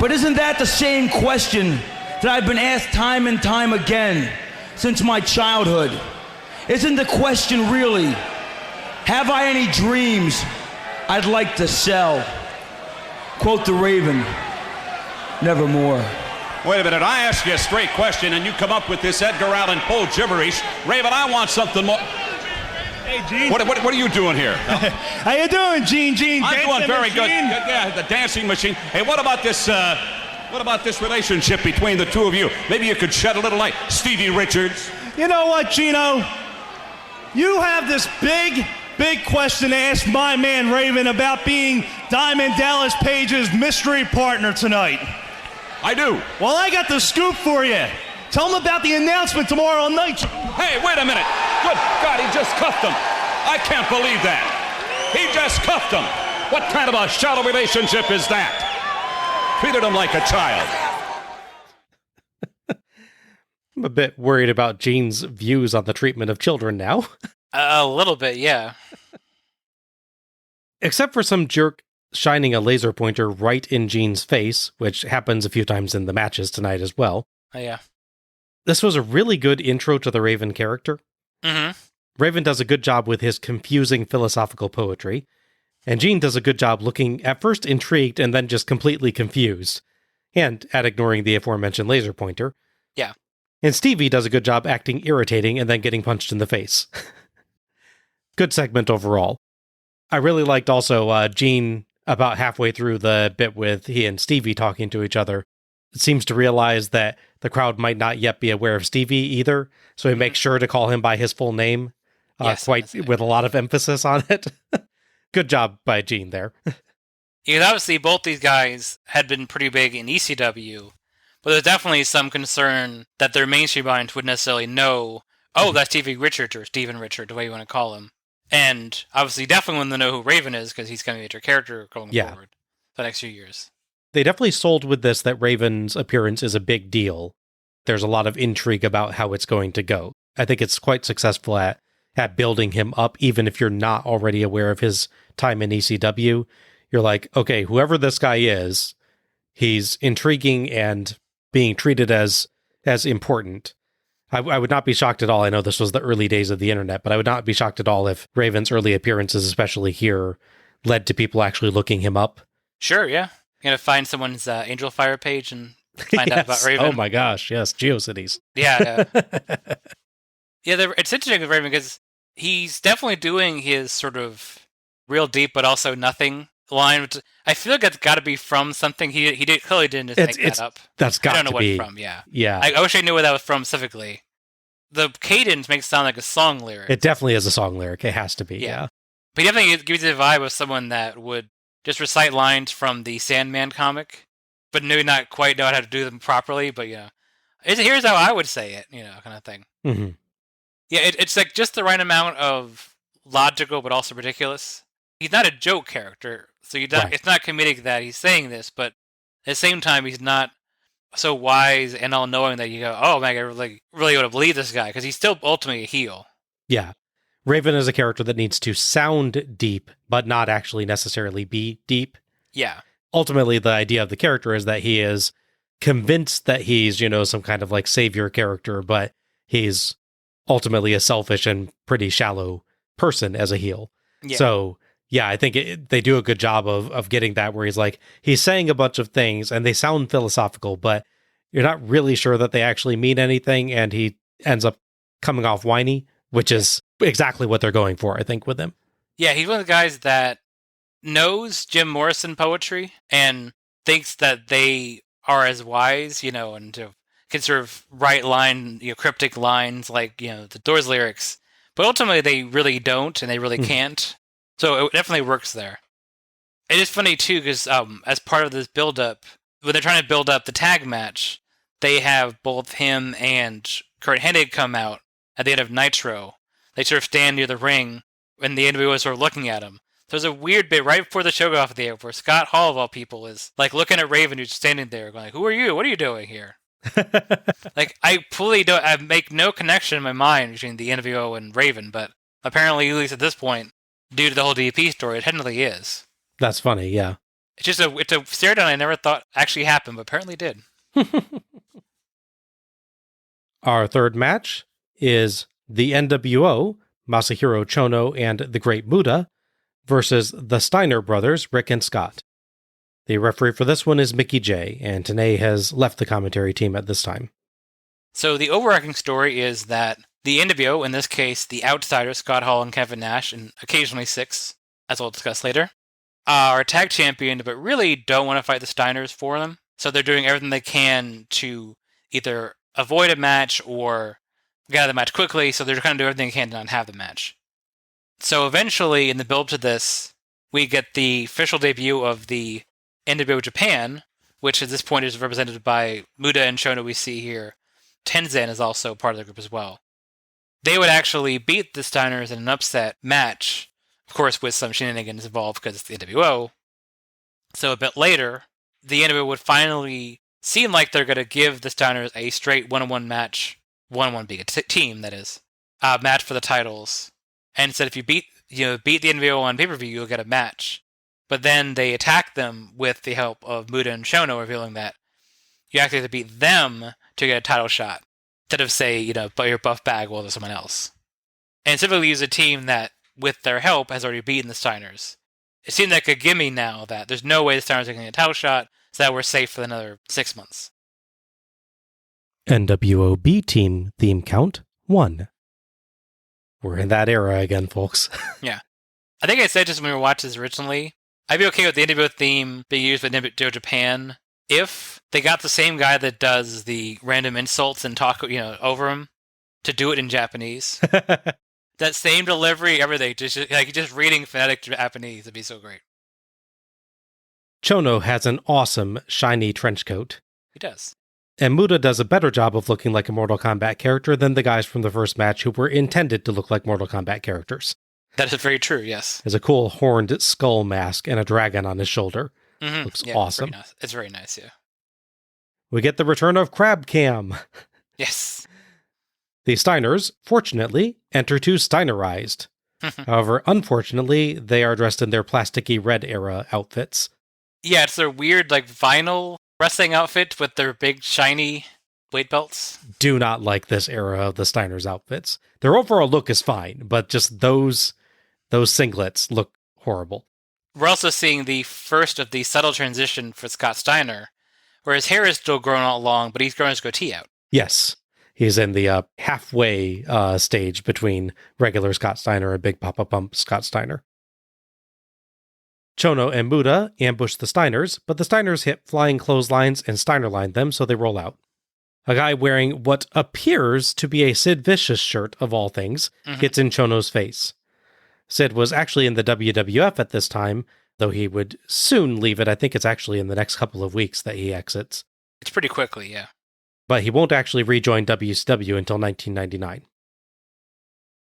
But isn't that the same question that I've been asked time and time again since my childhood? Isn't the question really, have I any dreams I'd like to sell? Quote the Raven, nevermore. Wait a minute, I ask you a straight question and you come up with this Edgar Allan Poe gibberish. Raven, I want something more. Hey, Gene. What are you doing here? How you doing, Gene? I'm doing very machine? good. Yeah, the dancing machine. Hey, what about this relationship between the two of you? Maybe you could shed a little light. Stevie Richards. You know what, Gino? You have this big question to ask my man Raven about being Diamond Dallas Page's mystery partner tonight. I do. Well, I got the scoop for you. Tell him about the announcement tomorrow night. Hey, wait a minute. Good God, he just cuffed him. I can't believe that. He just cuffed him. What kind of a shallow relationship is that? Treated him like a child. I'm a bit worried about Gene's views on the treatment of children now. A little bit, yeah. Except for some jerk shining a laser pointer right in Gene's face, which happens a few times in the matches tonight as well. Oh, yeah. This was a really good intro to the Raven character. Mm-hmm. Raven does a good job with his confusing philosophical poetry, and Gene does a good job looking at first intrigued and then just completely confused, and at ignoring the aforementioned laser pointer. Yeah. And Stevie does a good job acting irritating and then getting punched in the face. Good segment overall. I really liked also Gene, about halfway through the bit with he and Stevie talking to each other, seems to realize that the crowd might not yet be aware of Stevie either, so he makes sure to call him by his full name, with a lot of emphasis on it. Good job by Gene there. Because obviously both these guys had been pretty big in ECW, but there's definitely some concern that their mainstream audience wouldn't necessarily know, oh, that's Stevie Richards or Steven Richards, the way you want to call him. And obviously definitely want to know who Raven is, because he's going to be a major character going forward for the next few years. They definitely sold with this that Raven's appearance is a big deal. There's a lot of intrigue about how it's going to go. I think it's quite successful at building him up, even if you're not already aware of his time in ECW. You're like, okay, whoever this guy is, he's intriguing and being treated as important. I would not be shocked at all. I know this was the early days of the internet, but I would not be shocked at all if Raven's early appearances, especially here, led to people actually looking him up. Sure, yeah. You're going to find someone's Angel Fire page and find out about Raven. Oh my gosh, yes, GeoCities. Yeah. It's interesting with Raven because he's definitely doing his sort of real deep but also nothing line. Which I feel like it's got to be from something. He clearly didn't just make that up. That's got to be. I don't know what it's from, yeah. Yeah. I wish I knew where that was from specifically. The cadence makes it sound like a song lyric. It definitely is a song lyric. It has to be, yeah. But definitely it gives you the vibe of someone that would just recite lines from the Sandman comic, but maybe not quite know how to do them properly, but, here's how I would say it, kind of thing. Mm-hmm. Yeah, it's like just the right amount of logical, but also ridiculous. He's not a joke character, so it's not comedic that he's saying this, but at the same time, he's not so wise and all-knowing that you go, oh, man, I really want to believe this guy, because he's still ultimately a heel. Yeah. Raven is a character that needs to sound deep, but not actually necessarily be deep. Yeah. Ultimately, the idea of the character is that he is convinced that he's, some kind of like savior character, but he's ultimately a selfish and pretty shallow person as a heel. Yeah. So, yeah, I think they do a good job of getting that where he's saying a bunch of things and they sound philosophical, but you're not really sure that they actually mean anything. And he ends up coming off whiny, which is exactly what they're going for, I think, with him. Yeah, he's one of the guys that knows Jim Morrison poetry and thinks that they are as wise, and can sort of write cryptic lines like, the Doors lyrics. But ultimately, they really don't, and they really can't. So it definitely works there. It is funny, too, because as part of this build-up, when they're trying to build up the tag match, they have both him and Kurt Hennig come out at the end of Nitro. They sort of stand near the ring, and the NWO is sort of looking at him. So there's a weird bit right before the show goes off the air where Scott Hall, of all people, is looking at Raven, who's standing there, going, "Who are you? What are you doing here?" I make no connection in my mind between the NWO and Raven, but apparently, at least at this point, due to the whole DDP story, it technically is. That's funny, yeah. It's a stare down I never thought actually happened, but apparently did. Our third match is the NWO, Masahiro Chono and the Great Muta, versus the Steiner brothers, Rick and Scott. The referee for this one is Mickey J, and Tenay has left the commentary team at this time. So the overarching story is that the NWO, in this case, the Outsiders, Scott Hall and Kevin Nash, and occasionally Six, as we'll discuss later, are tag champion, but really don't want to fight the Steiners for them. So they're doing everything they can to either avoid a match or get out of the match quickly, so they're trying to do everything they can to not have the match. So eventually, in the build to this, we get the official debut of the NWO Japan, which at this point is represented by Muta and Chono we see here. Tenzan is also part of the group as well. They would actually beat the Steiners in an upset match, of course with some shenanigans involved because it's the NWO. So a bit later, the NWO would finally seem like they're going to give the Steiners a straight one-on-one match, one-on-one being a team, that is, match for the titles. And said if you beat the NWO on pay-per-view, you'll get a match. But then they attack them with the help of Muta and Chono, revealing that you actually have to beat them to get a title shot, instead of, say, your Buff Bagwell or someone else. And typically use a team that, with their help, has already beaten the Steiners. It seems like a gimme now that there's no way the Steiners are going to get a title shot, so that we're safe for another 6 months. NWO B team theme count 1. We're in that era again, folks. Yeah. I think I said just when we were watching this originally, I'd be okay with the NWO theme being used by NWO Japan if they got the same guy that does the random insults and talk, over him to do it in Japanese. That same delivery, everything, just reading phonetic Japanese, it'd be so great. Chono has an awesome, shiny trench coat. He does. And Muta does a better job of looking like a Mortal Kombat character than the guys from the first match who were intended to look like Mortal Kombat characters. That is very true, yes. There's a cool horned skull mask and a dragon on his shoulder. Mm-hmm. Looks awesome. Very nice. It's very nice, yeah. We get the return of Crab Cam. Yes. The Steiners, fortunately, enter to Steinerized. However, unfortunately, they are dressed in their plasticky red era outfits. Yeah, it's their weird, vinyl wrestling outfit with their big, shiny weight belts. Do not like this era of the Steiners outfits. Their overall look is fine, but just those singlets look horrible. We're also seeing the first of the subtle transition for Scott Steiner, where his hair is still growing out long, but he's growing his goatee out. Yes. He's in the halfway stage between regular Scott Steiner and Big Papa Pump Scott Steiner. Chono and Muta ambush the Steiners, but the Steiners hit flying clotheslines and Steiner-lined them, so they roll out. A guy wearing what appears to be a Sid Vicious shirt, of all things, hits in Chono's face. Sid was actually in the WWF at this time, though he would soon leave it. I think it's actually in the next couple of weeks that he exits. It's pretty quickly, yeah. But he won't actually rejoin WCW until 1999.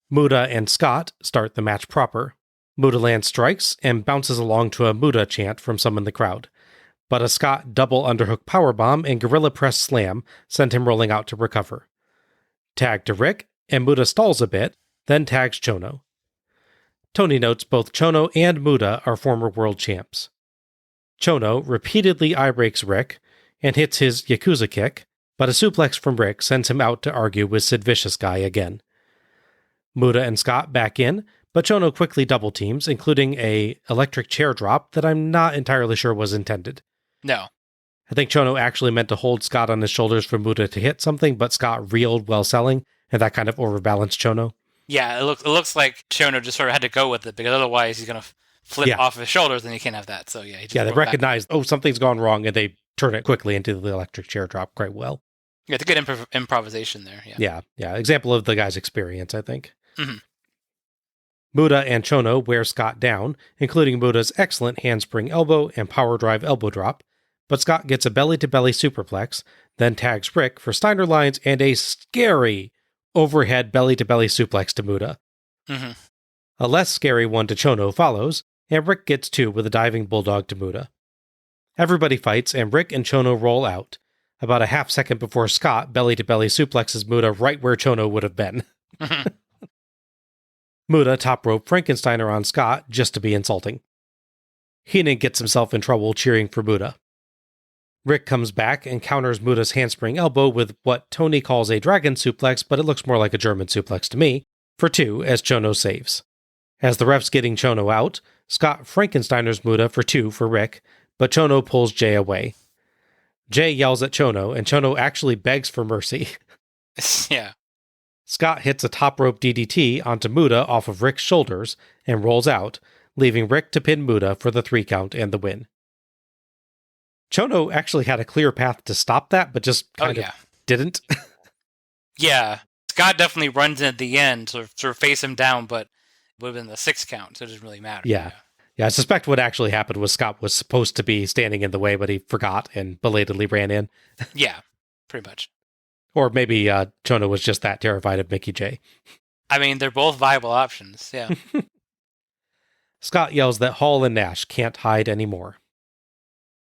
Muta and Scott start the match proper. Muta lands strikes and bounces along to a Muta chant from some in the crowd. But a Scott double underhook powerbomb and gorilla press slam sent him rolling out to recover. Tag to Rick, and Muta stalls a bit, then tags Chono. Tony notes both Chono and Muta are former world champs. Chono repeatedly eye-breaks Rick and hits his Yakuza kick, but a suplex from Rick sends him out to argue with Sid Vicious Guy again. Muta and Scott back in, but Chono quickly double teams, including a electric chair drop that I'm not entirely sure was intended. No. I think Chono actually meant to hold Scott on his shoulders for Muta to hit something, but Scott reeled while selling, and that kind of overbalanced Chono. Yeah, it looks like Chono just sort of had to go with it, because otherwise he's going to flip off his shoulders and he can't have that. So yeah, they recognize, something's gone wrong, and they turn it quickly into the electric chair drop quite well. Yeah, it's a good improvisation there. Yeah. Example of the guy's experience, I think. Mm-hmm. Muta and Chono wear Scott down, including Muta's excellent handspring elbow and power drive elbow drop, but Scott gets a belly-to-belly superplex, then tags Rick for Steiner lines and a scary overhead belly-to-belly suplex to Muta. Mm-hmm. A less scary one to Chono follows, and Rick gets 2 with a diving bulldog to Muta. Everybody fights, and Rick and Chono roll out, about a half second before Scott belly-to-belly suplexes Muta right where Chono would have been. Mm-hmm. Muta top rope Frankensteiner on Scott just to be insulting. Heenan gets himself in trouble cheering for Muta. Rick comes back and counters Muta's handspring elbow with what Tony calls a dragon suplex, but it looks more like a German suplex to me, for 2 as Chono saves. As the ref's getting Chono out, Scott Frankensteiners Muta for 2 for Rick, but Chono pulls Jay away. Jay yells at Chono, and Chono actually begs for mercy. Yeah. Scott hits a top rope DDT onto Muta off of Rick's shoulders and rolls out, leaving Rick to pin Muta for the 3 count and the win. Chono actually had a clear path to stop that, but just kind of didn't. Yeah. Scott definitely runs in at the end, sort of face him down, but it would have been the 6 count, so it doesn't really matter. Yeah, I suspect what actually happened was Scott was supposed to be standing in the way, but he forgot and belatedly ran in. Yeah, pretty much. Or maybe Chono was just that terrified of Mickey J. I mean, they're both viable options, yeah. Scott yells that Hall and Nash can't hide anymore.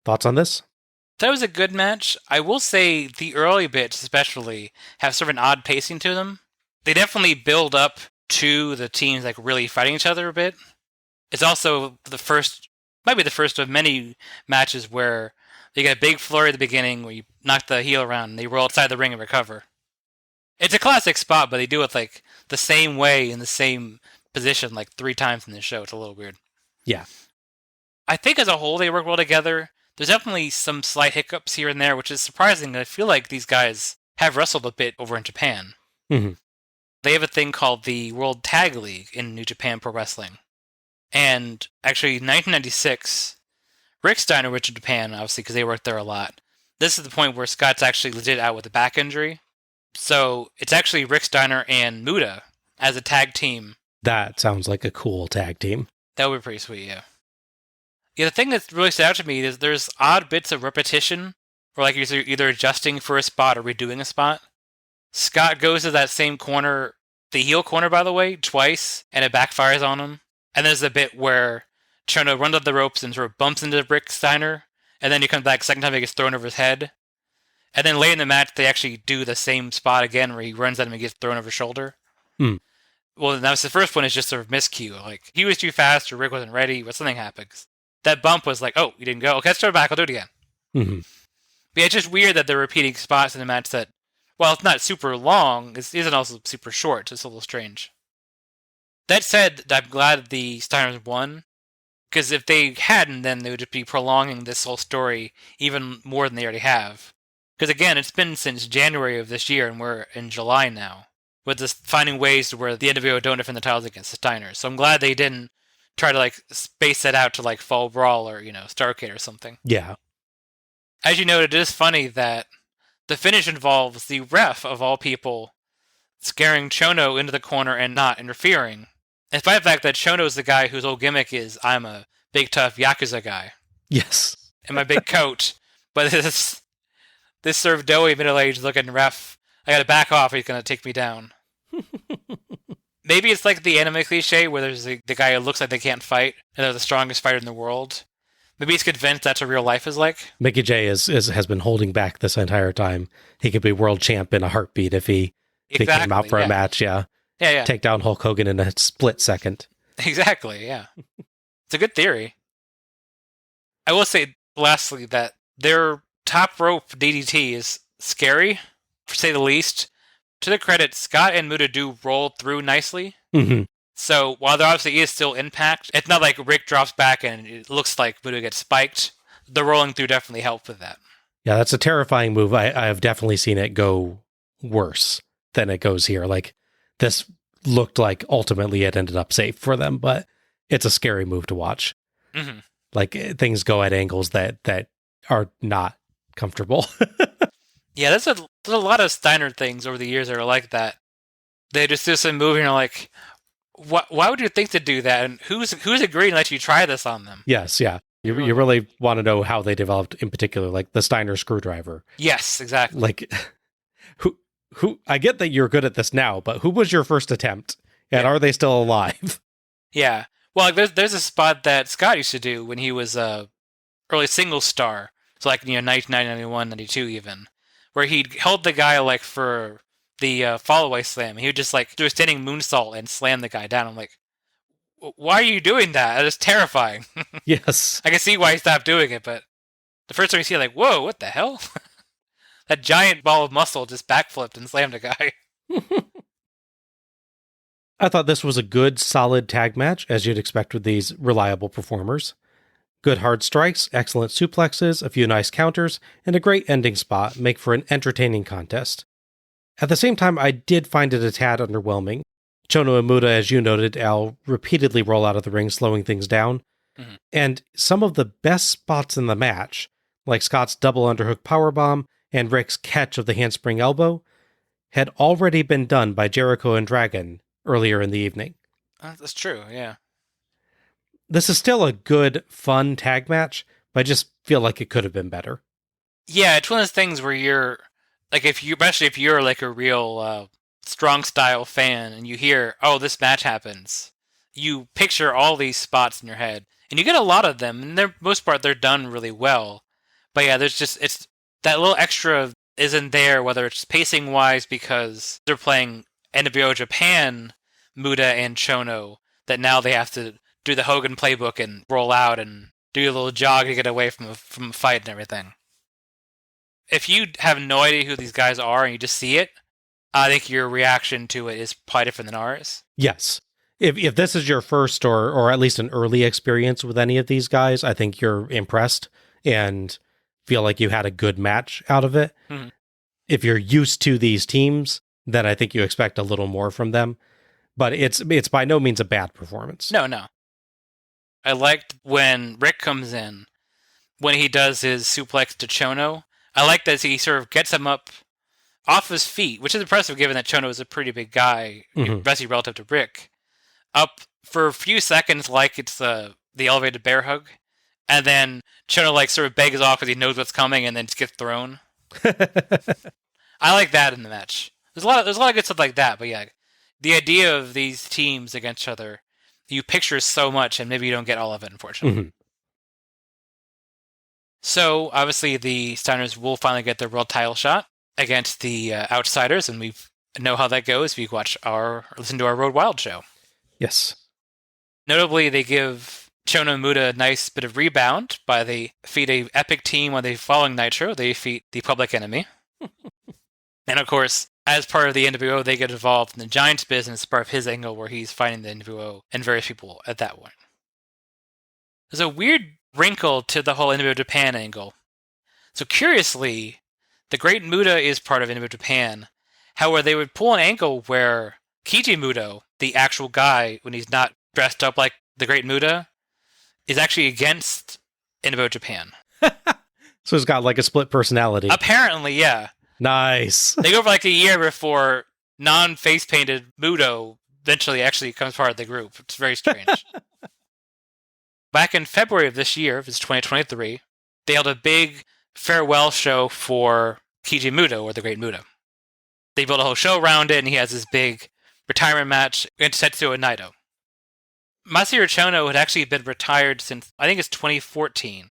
Thoughts on this? That was a good match. I will say the early bits especially have sort of an odd pacing to them. They definitely build up to the teams like really fighting each other a bit. It's also might be the first of many matches where you get a big flurry at the beginning where you knock the heel around and they roll outside the ring and recover. It's a classic spot, but they do it like the same way in the same position like 3 times in the show. It's a little weird. Yeah. I think as a whole they work well together. There's definitely some slight hiccups here and there, which is surprising. I feel like these guys have wrestled a bit over in Japan. Mm-hmm. They have a thing called the World Tag League in New Japan Pro Wrestling. And actually, 1996, Rick Steiner went to Japan, obviously, because they worked there a lot. This is the point where Scott's actually legit out with a back injury. So it's actually Rick Steiner and Muta as a tag team. That sounds like a cool tag team. That would be pretty sweet, yeah. Yeah, the thing that's really stood out to me is there's odd bits of repetition, where like you're either adjusting for a spot or redoing a spot. Scott goes to that same corner, the heel corner, by the way, twice, and it backfires on him. And there's a bit where Chono runs up the ropes and sort of bumps into Rick Steiner, and then he comes back second time he gets thrown over his head. And then later in the match, they actually do the same spot again where he runs at him and gets thrown over his shoulder. Well, that was the first one is just sort of miscue. Like, he was too fast or Rick wasn't ready, but something happens. That bump was like, oh, you didn't go. Okay, let's throw it back. I'll do it again. Mm-hmm. But yeah, it's just weird that they're repeating spots in a match that, while it's not super long, it isn't also super short. It's just a little strange. That said, I'm glad the Steiners won, because if they hadn't, then they would just be prolonging this whole story even more than they already have. Because again, it's been since January of this year, and we're in July now, with just finding ways to where the NWO don't defend the titles against the Steiners. So I'm glad they didn't try to like space that out to like Fall Brawl or, Starrcade or something. Yeah. As you noted, it is funny that the finish involves the ref, of all people, scaring Chono into the corner and not interfering. Despite the fact that Chono's the guy whose whole gimmick is, I'm a big tough Yakuza guy. Yes. And my big coat. But this sort of doughy middle-aged looking ref, I gotta back off or he's gonna take me down. Maybe it's like the anime cliche where there's the guy who looks like they can't fight, and they're the strongest fighter in the world. Maybe he's convinced that's what real life is like. Mickey J has been holding back this entire time. He could be world champ in a heartbeat if he came out for a match, yeah. Yeah. Take down Hulk Hogan in a split second. Exactly, yeah. It's a good theory. I will say, lastly, that their top rope DDT is scary, to say the least. To their credit, Scott and Muta do roll through nicely. Mm-hmm. So while there obviously is still impact, it's not like Rick drops back and it looks like Muta gets spiked. The rolling through definitely helped with that. Yeah, that's a terrifying move. I have definitely seen it go worse than it goes here. Like, this looked like ultimately it ended up safe for them, but it's a scary move to watch. Mm-hmm. Like things go at angles that are not comfortable. Yeah, there's a lot of Steiner things over the years that are like that. They just do some movie and are like, why would you think to do that? And who's agreeing to let you try this on them? Yes, yeah. You really want to know how they developed, in particular, like the Steiner screwdriver. Yes, exactly. Like, who? I get that you're good at this now, but who was your first attempt, and are they still alive? Yeah. Well, like, there's a spot that Scott used to do when he was early single star, so like 1990, 91, 92 even, where he held the guy like for the follow-away slam. He would just like do a standing moonsault and slam the guy down. I'm like, why are you doing that? That is terrifying. Yes. I can see why he stopped doing it, but the first time you see it, like, whoa, what the hell? That giant ball of muscle just backflipped and slammed a guy. I thought this was a good, solid tag match, as you'd expect with these reliable performers. Good hard strikes, excellent suplexes, a few nice counters, and a great ending spot make for an entertaining contest. At the same time, I did find it a tad underwhelming. Chono and Muta, as you noted, Al, repeatedly roll out of the ring, slowing things down. Mm-hmm. And some of the best spots in the match, like Scott's double underhook powerbomb and Rick's catch of the handspring elbow, had already been done by Jericho and Dragon earlier in the evening. That's true, yeah. This is still a good, fun tag match, but I just feel like it could have been better. Yeah, it's one of those things where you're, like, especially if you're like a real strong style fan and you hear, oh, this match happens, you picture all these spots in your head, and you get a lot of them, and they're most part they're done really well. But yeah, it's that little extra isn't there, whether it's pacing wise because they're playing NWO Japan, Muta and Chono, that now they have to do the Hogan playbook and roll out and do a little jog to get away from a fight and everything. If you have no idea who these guys are and you just see it, I think your reaction to it is probably different than ours. Yes. If this is your first or at least an early experience with any of these guys, I think you're impressed and feel like you had a good match out of it. Mm-hmm. If you're used to these teams, then I think you expect a little more from them. But it's by no means a bad performance. No. I liked when Rick comes in, when he does his suplex to Chono. I like that he sort of gets him up off his feet, which is impressive given that Chono is a pretty big guy, especially relative to Rick. Up for a few seconds like it's the elevated bear hug, and then Chono like sort of begs off because he knows what's coming and then just gets thrown. I like that in the match. There's a lot of good stuff like that, but yeah, the idea of these teams against each other, you picture so much and maybe you don't get all of it, unfortunately. Mm-hmm. So, obviously, the Steiners will finally get their world title shot against the Outsiders, and we know how that goes if you listen to our Road Wild show. Yes. Notably, they give Chono and Muta a nice bit of rebound by they defeat a epic team on the following Nitro. They defeat the Public Enemy. And, of course, as part of the NWO, they get involved in the Giants business, part of his angle where he's fighting the NWO and various people at that point. There's a weird wrinkle to the whole NWO Japan angle. So curiously, the Great Muta is part of NWO Japan. However, they would pull an angle where Keiji Muto, the actual guy, when he's not dressed up like the Great Muta, is actually against NWO Japan. So he's got like a split personality. Apparently, yeah. Nice. They go for like a year before non-face painted Muto eventually actually becomes part of the group. It's very strange. Back in February of this year, it's 2023, they held a big farewell show for Keiji Muto, or the Great Muta. They built a whole show around it, and he has this big retirement match against Tetsuo Naito. Masahiro Chono had actually been retired since, I think it's 2014.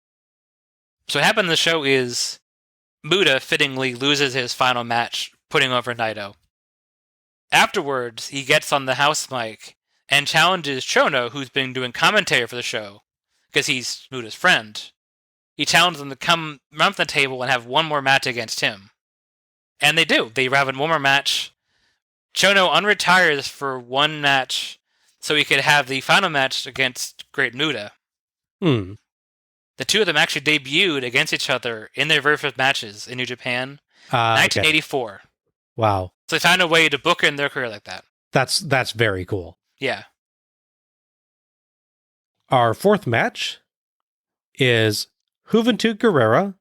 So what happened in the show is Muta fittingly loses his final match, putting over Naito. Afterwards, he gets on the house mic and challenges Chono, who's been doing commentary for the show, because he's Muta's friend. He challenges them to come around the table and have one more match against him. And they do. They have one more match. Chono unretires for one match so he could have the final match against Great Muta. Hmm. The two of them actually debuted against each other in their very first matches in New Japan, 1984. Okay. Wow. So they found a way to book in their career like that. That's very cool. Yeah. Our fourth match is Juventud Guerrera,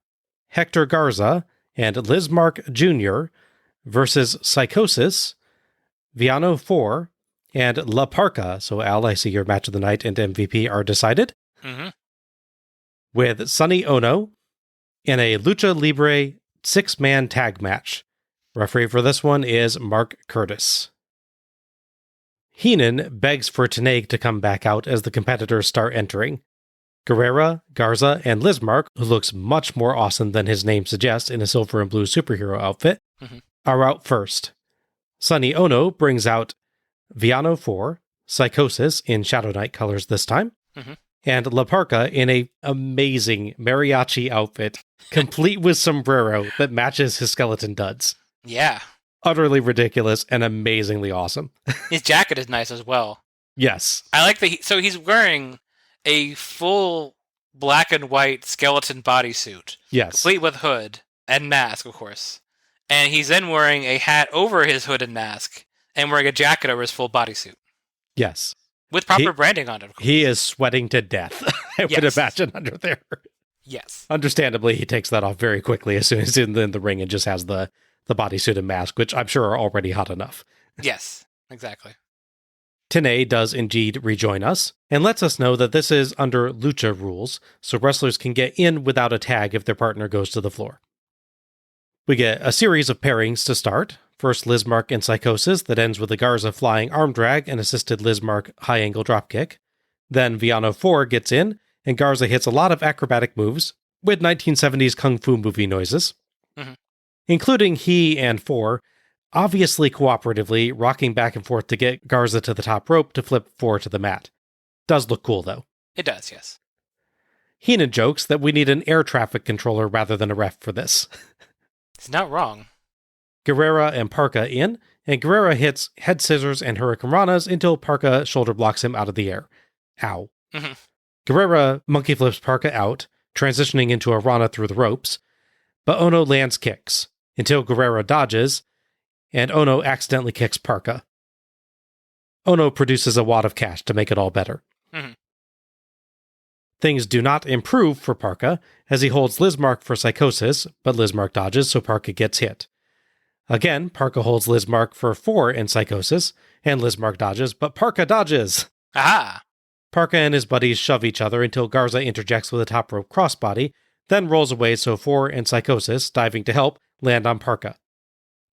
Hector Garza, and Lismark Jr. versus Psychosis, Viano 4, and La Parca. So, Al, I see your match of the night and MVP are decided. Mm-hmm. With Sonny Ono in a Lucha Libre 6-man tag match. Referee for this one is Mark Curtis. Heenan begs for Tenay to come back out as the competitors start entering. Guerrera, Garza, and Lismark, who looks much more awesome than his name suggests in a silver and blue superhero outfit, are out first. Sonny Ono brings out Viano 4, Psychosis in Shadow Knight colors this time, and La Parca in a amazing mariachi outfit, complete with sombrero that matches his skeleton duds. Yeah. Utterly ridiculous and amazingly awesome. His jacket is nice as well. Yes. I like so he's wearing a full black and white skeleton bodysuit. Yes. Complete with hood and mask, of course. And he's then wearing a hat over his hood and mask and wearing a jacket over his full bodysuit. Yes. With proper branding on it, of course. He is sweating to death, I would imagine, under there. Yes. Understandably, he takes that off very quickly as soon as he's in the ring and just has the bodysuit and mask, which I'm sure are already hot enough. Yes, exactly. Tenay does indeed rejoin us, and lets us know that this is under lucha rules, so wrestlers can get in without a tag if their partner goes to the floor. We get a series of pairings to start. First, Lismark and Psychosis, that ends with a Garza flying arm drag and assisted Lismark high-angle dropkick. Then Viano 4 gets in, and Garza hits a lot of acrobatic moves, with 1970s kung fu movie noises. Including he and 4, obviously cooperatively rocking back and forth to get Garza to the top rope to flip 4 to the mat. Does look cool, though. It does, yes. Heenan jokes that we need an air traffic controller rather than a ref for this. He's not wrong. Guerrera and Parca in, and Guerrera hits head scissors and hurricanranas until Parca shoulder blocks him out of the air. Ow. Guerrera monkey flips Parca out, transitioning into a Rana through the ropes, but Ono lands kicks until Guerrera dodges, and Ono accidentally kicks Parca. Ono produces a wad of cash to make it all better. Things do not improve for Parca, as he holds Lismark for Psychosis, but Lismark dodges, so Parca gets hit. Again, Parca holds Lismark for 4 in Psychosis, and Lismark dodges, but Parca dodges! Aha! Parca and his buddies shove each other until Garza interjects with a top rope crossbody, then rolls away so 4 and Psychosis, diving to help, land on Parca.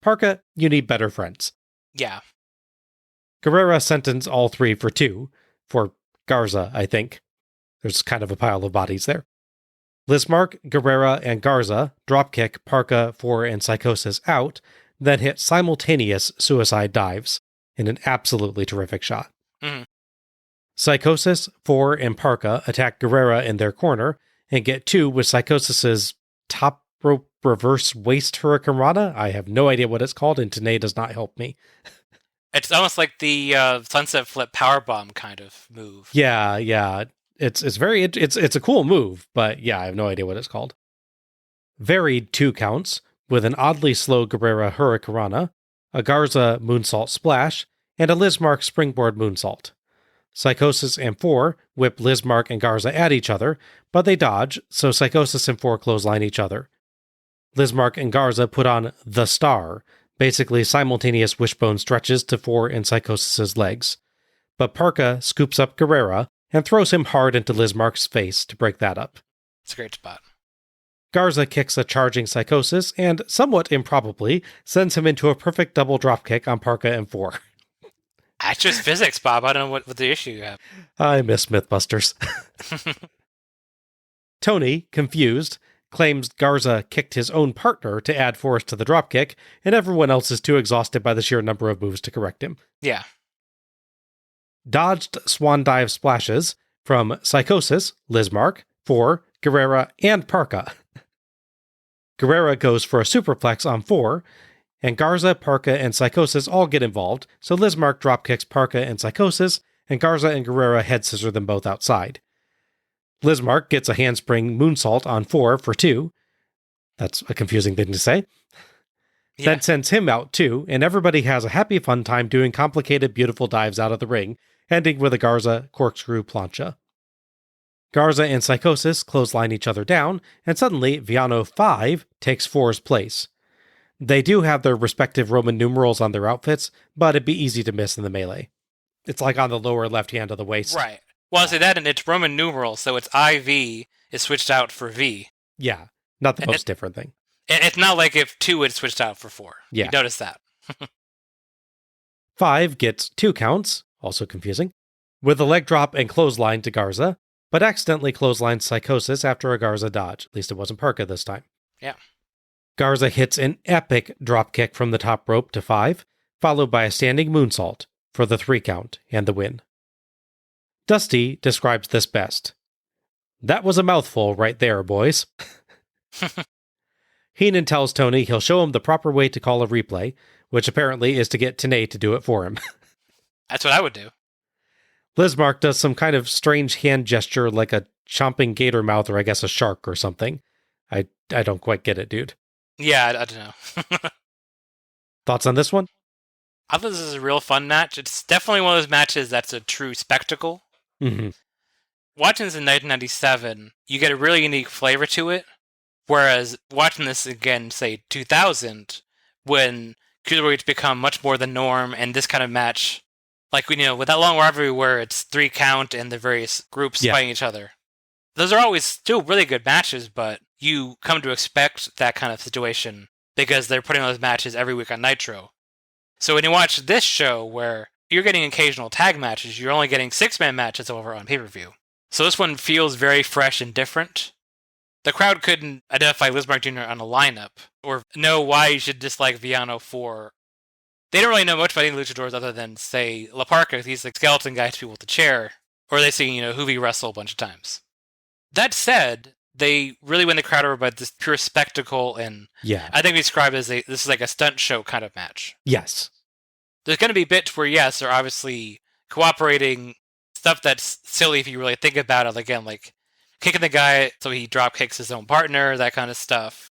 Parca, you need better friends. Yeah. Guerrera sentenced all 3 for 2, for Garza, I think. There's kind of a pile of bodies there. Lismark, Guerrera, and Garza dropkick Parca, 4, and Psychosis out, then hit simultaneous suicide dives in an absolutely terrific shot. Psychosis, 4, and Parca attack Guerrera in their corner and get 2 with Psychosis's top rope reverse waist hurricanrana. I have no idea what it's called, and Tenay does not help me. It's almost like the sunset flip powerbomb kind of move. Yeah. It's a cool move, but yeah, I have no idea what it's called. Varied 2 counts with an oddly slow Guerrera hurricanrana, a Garza moonsault splash, and a Lismark springboard moonsault. Psychosis and 4 whip Lismark and Garza at each other, but they dodge, so Psychosis and 4 clothesline each other. Lismark and Garza put on the Star, basically simultaneous wishbone stretches to 4 and Psychosis's legs. But Parca scoops up Guerrera and throws him hard into Lismark's face to break that up. It's a great spot. Garza kicks a charging Psychosis and, somewhat improbably, sends him into a perfect double dropkick on Parca and 4. That's just physics, Bob. I don't know what the issue you have. I miss Mythbusters. Tony, confused, claims Garza kicked his own partner to add force to the dropkick, and everyone else is too exhausted by the sheer number of moves to correct him. Yeah. Dodged swan dive splashes from Psychosis, Lismark, 4, Guerrera, and Parca. Guerrera goes for a superplex on 4, and Garza, Parca, and Psychosis all get involved, so Lismark dropkicks Parca and Psychosis, and Garza and Guerrera head scissor them both outside. Lismark gets a handspring moonsault on 4 for 2. That's a confusing thing to say. then sends him out too, and everybody has a happy fun time doing complicated, beautiful dives out of the ring, ending with a Garza corkscrew plancha. Garza and Psychosis clothesline each other down, and suddenly Viano 5 takes 4's place. They do have their respective Roman numerals on their outfits, but it'd be easy to miss in the melee. It's like on the lower left hand of the waist. Right. Well, I say that, and it's Roman numerals, so it's IV is switched out for V. Yeah, not the most different thing. It's not like if 2 had switched out for 4. Yeah. You notice that. 5 gets 2 counts, also confusing, with a leg drop and clothesline to Garza, but accidentally clotheslined Psychosis after a Garza dodge. At least it wasn't Perka this time. Yeah. Garza hits an epic dropkick from the top rope to 5, followed by a standing moonsault for the 3 count and the win. Dusty describes this best. That was a mouthful right there, boys. Heenan tells Tony he'll show him the proper way to call a replay, which apparently is to get Tenay to do it for him. That's what I would do. Lismark does some kind of strange hand gesture like a chomping gator mouth or I guess a shark or something. I don't quite get it, dude. Yeah, I don't know. Thoughts on this one? I thought this is a real fun match. It's definitely one of those matches that's a true spectacle. Mm-hmm. Watching this in 1997, you get a really unique flavor to it. Whereas watching this again, say 2000, when cruiserweights become much more the norm, and this kind of match, like with that long rivalry where it's 3 count and the various groups fighting each other, those are always still really good matches. But you come to expect that kind of situation because they're putting those matches every week on Nitro. So when you watch this show, where you're getting occasional tag matches, you're only getting 6-man matches over on pay-per-view. So this one feels very fresh and different. The crowd couldn't identify Lismark Jr. on a lineup, or know why you should dislike Viano for. They don't really know much about any luchadors other than, say, La Parka. He's the skeleton guy to people with the chair, or they see, Hoovy wrestle a bunch of times. That said, they really win the crowd over by this pure spectacle, and I think we describe it as this is like a stunt show kind of match. Yes. There's going to be bits where, yes, they're obviously cooperating, stuff that's silly if you really think about it, again, like kicking the guy so he drop kicks his own partner, that kind of stuff.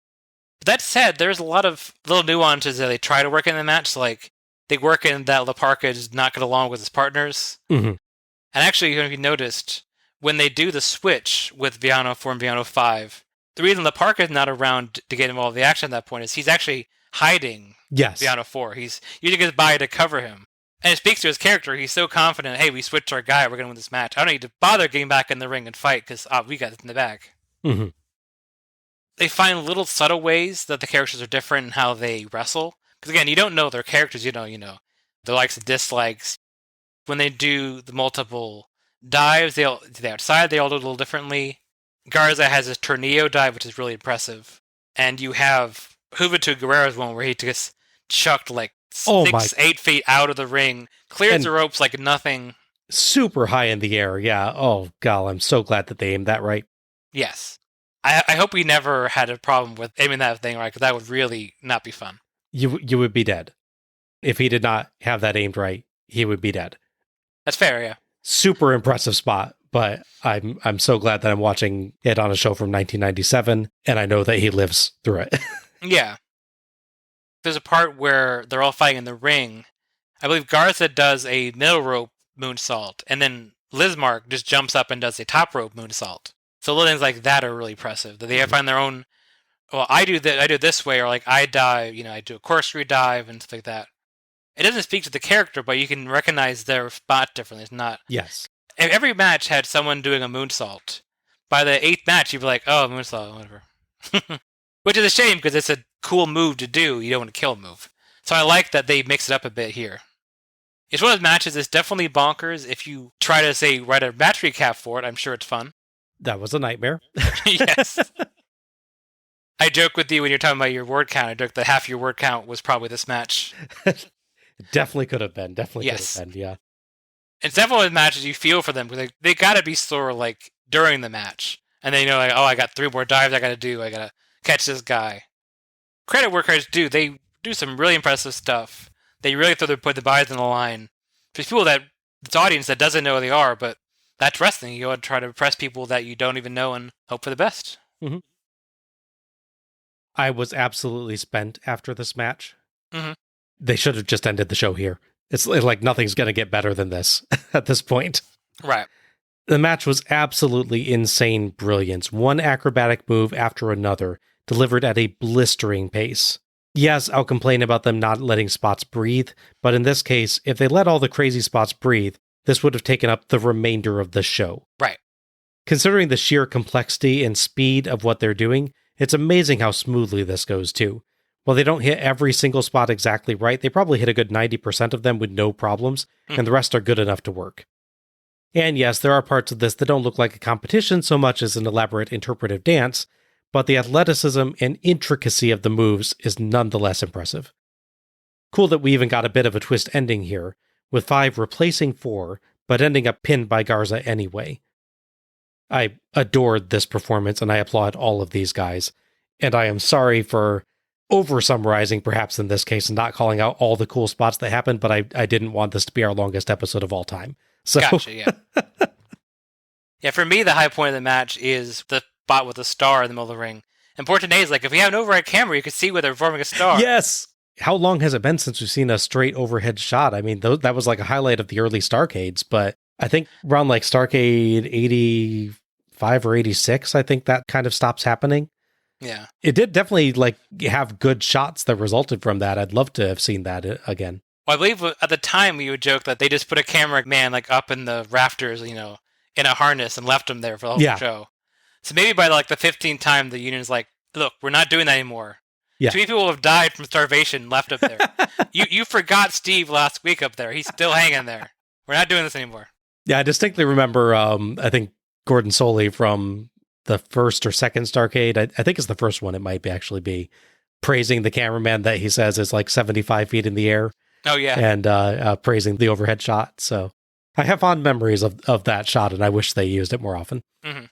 But that said, there's a lot of little nuances that they try to work in the match, like they work in that La Parka does not get along with his partners. Mm-hmm. And actually, if you noticed, when they do the switch with Viano 4 and Viano 5, the reason La Parka is not around to get involved in the action at that point is he's actually hiding Viano 4. He's using his body to cover him. And it speaks to his character. He's so confident, hey, we switched our guy, we're going to win this match. I don't need to bother getting back in the ring and fight because we got it in the bag. Mm-hmm. They find little subtle ways that the characters are different in how they wrestle. Because again, you don't know their characters, their likes and dislikes. When they do the multiple dives, they outside, they all do it a little differently. Garza has his Tornillo dive, which is really impressive. And you have Juventud Guerrero's one where he just chucked like 6-8 feet out of the ring, clears the ropes like nothing. Super high in the air, yeah. Oh, God, I'm so glad that they aimed that right. Yes. I hope we never had a problem with aiming that thing right, because that would really not be fun. You would be dead. If he did not have that aimed right, he would be dead. That's fair, yeah. Super impressive spot, but I'm so glad that I'm watching it on a show from 1997, and I know that he lives through it. Yeah. There's a part where they're all fighting in the ring. I believe Garza does a middle rope moonsault, and then Lismark just jumps up and does a top rope moonsault. So little things like that are really impressive. That they find their own. Well, I do it this way, or like I dive. I do a corkscrew dive and stuff like that. It doesn't speak to the character, but you can recognize their spot differently. It's not. Yes. If every match had someone doing a moonsault, by the 8th match, you'd be like, "Oh, moonsault, whatever." Which is a shame because it's a cool move to do. You don't want to kill a move. So I like that they mix it up a bit here. It's one of those matches that's definitely bonkers. If you try to, say, write a match recap for it, I'm sure it's fun. That was a nightmare. Yes. I joke with you when you're talking about your word count. I joke that half your word count was probably this match. Definitely could have been. Could have been, yeah. It's definitely one of the matches you feel for them, because they got to be sore, like, during the match. And they know, like, oh, I got 3 more dives I got to do. I got to catch this guy. Credit where credit's due. They do some really impressive stuff. They really put the bodies on the line. There's people this audience that doesn't know who they are, but that's wrestling. You go and try to impress people that you don't even know and hope for the best. Mm-hmm. I was absolutely spent after this match. Mm-hmm. They should have just ended the show here. It's like nothing's going to get better than this at this point. Right. The match was absolutely insane brilliance. One acrobatic move after another, delivered at a blistering pace. Yes, I'll complain about them not letting spots breathe, but in this case, if they let all the crazy spots breathe, this would have taken up the remainder of the show. Right. Considering the sheer complexity and speed of what they're doing, it's amazing how smoothly this goes too. While they don't hit every single spot exactly right, they probably hit a good 90% of them with no problems, and the rest are good enough to work. And yes, there are parts of this that don't look like a competition so much as an elaborate interpretive dance, but the athleticism and intricacy of the moves is nonetheless impressive. Cool that we even got a bit of a twist ending here, with 5 replacing 4, but ending up pinned by Garza anyway. I adored this performance, and I applaud all of these guys, and I am sorry for over-summarizing perhaps in this case and not calling out all the cool spots that happened, but I didn't want this to be our longest episode of all time. So. Gotcha, yeah. Yeah, for me, the high point of the match is the spot with a star in the middle of the ring. And poor Tenay's like, if we have an overhead camera, you could see where they're forming a star. Yes! How long has it been since we've seen a straight overhead shot? I mean, that was like a highlight of the early Starcades, but I think around like Starcade 85 or 86, I think that kind of stops happening. Yeah. It did definitely like have good shots that resulted from that. I'd love to have seen that again. Well, I believe at the time we would joke that they just put a cameraman like up in the rafters, in a harness and left him there for the whole show. So maybe by like the 15th time, the union's like, look, we're not doing that anymore. Yeah. Too many people have died from starvation left up there. You forgot Steve last week up there. He's still hanging there. We're not doing this anymore. Yeah, I distinctly remember, I think Gordon Soley from the first or second Starcade, I think it's the first one, it might actually be, praising the cameraman that he says is like 75 feet in the air. Oh, yeah. And praising the overhead shot. So I have fond memories of that shot, and I wish they used it more often. Mm-hmm.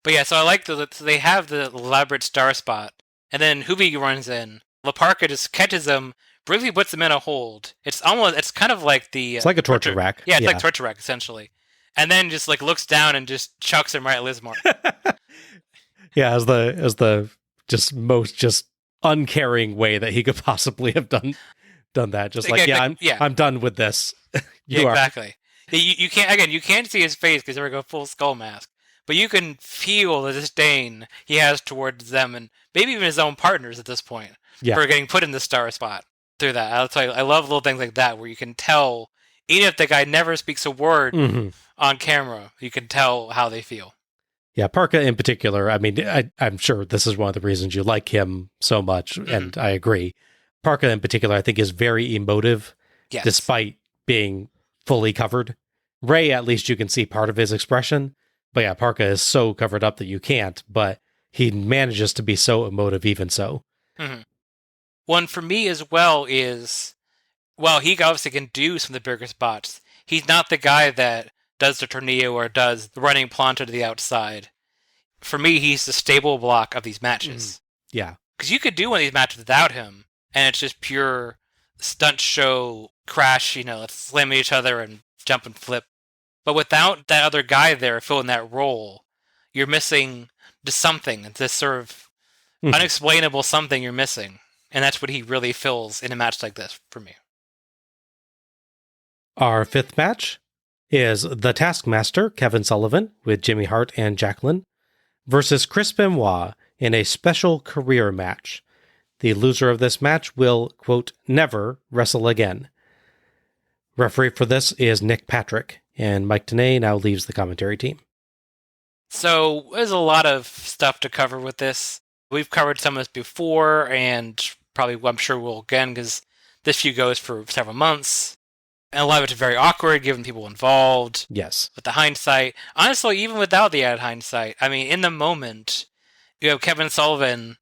But yeah, so I like so they have the elaborate star spot, and then Hubi runs in. La Parka just catches him, briefly puts him in a hold. It's kind of like the... It's like a torture rack. Yeah, it's like torture rack, essentially. And then just like looks down and just chucks him right at Liz Martin. Yeah, as the just most just uncaring way that he could possibly have done that. Just like, I'm done with this. Exactly. You can't see his face because they're going full skull mask. But you can feel the disdain he has towards them and maybe even his own partners at this point for getting put in the star spot through that. I'll tell you, I love little things like that where you can tell, even if the guy never speaks a word on camera, you can tell how they feel. Yeah, Parka in particular, I mean, I'm sure this is one of the reasons you like him so much, and I agree. Parka in particular, I think, is very emotive, despite being fully covered. Ray, at least you can see part of his expression. But yeah, Parka is so covered up that you can't, but he manages to be so emotive even so. Mm-hmm. One for me as well is, while he obviously can do some of the bigger spots, he's not the guy that does the tornillo or does the running plancha to the outside. For me, he's the stable block of these matches. Yeah. Because you could do one of these matches without him, and it's just pure stunt show crash, let's slam at each other and jump and flip. But without that other guy there filling that role, you're missing just something. This sort of unexplainable something you're missing. And that's what he really fills in a match like this for me. Our fifth match is the Taskmaster, Kevin Sullivan, with Jimmy Hart and Jacqueline, versus Chris Benoit in a special career match. The loser of this match will, quote, never wrestle again. Referee for this is Nick Patrick, and Mike Tenay now leaves the commentary team. So there's a lot of stuff to cover with this. We've covered some of this before, and probably I'm sure we'll again, because this feud goes for several months. And a lot of it's very awkward, given people involved. Yes. With the hindsight. Honestly, even without the added hindsight, I mean, in the moment, you have Kevin Sullivan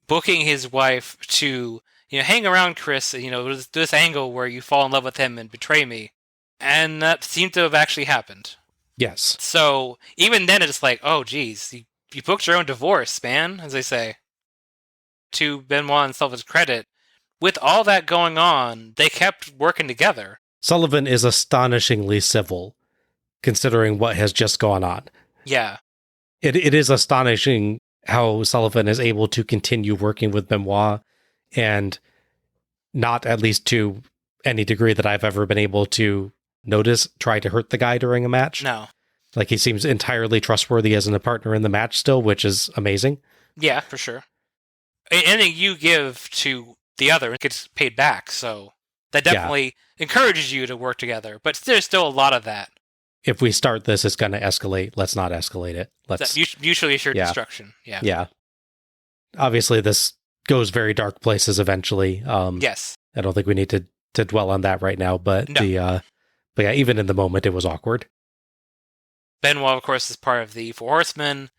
booking his wife to, hang around Chris, this angle where you fall in love with him and betray me. And that seemed to have actually happened. Yes. So, even then, it's like, oh, geez, you booked your own divorce, man, as they say. To Benoit and Sullivan's credit, with all that going on, they kept working together. Sullivan is astonishingly civil, considering what has just gone on. Yeah. It is astonishing how Sullivan is able to continue working with Benoit and not, at least to any degree that I've ever been able to notice, try to hurt the guy during a match. No. Like, he seems entirely trustworthy as a partner in the match still, which is amazing. Yeah, for sure. Anything you give to the other gets paid back, so that definitely encourages you to work together. But there's still a lot of that. If we start this, it's going to escalate. Let's not escalate it. That mutually assured destruction. Yeah. Yeah. Obviously, this goes very dark places eventually. Yes. I don't think we need to dwell on that right now, but No. but yeah, even in the moment, it was awkward. Benoit, of course, is part of the Four Horsemen,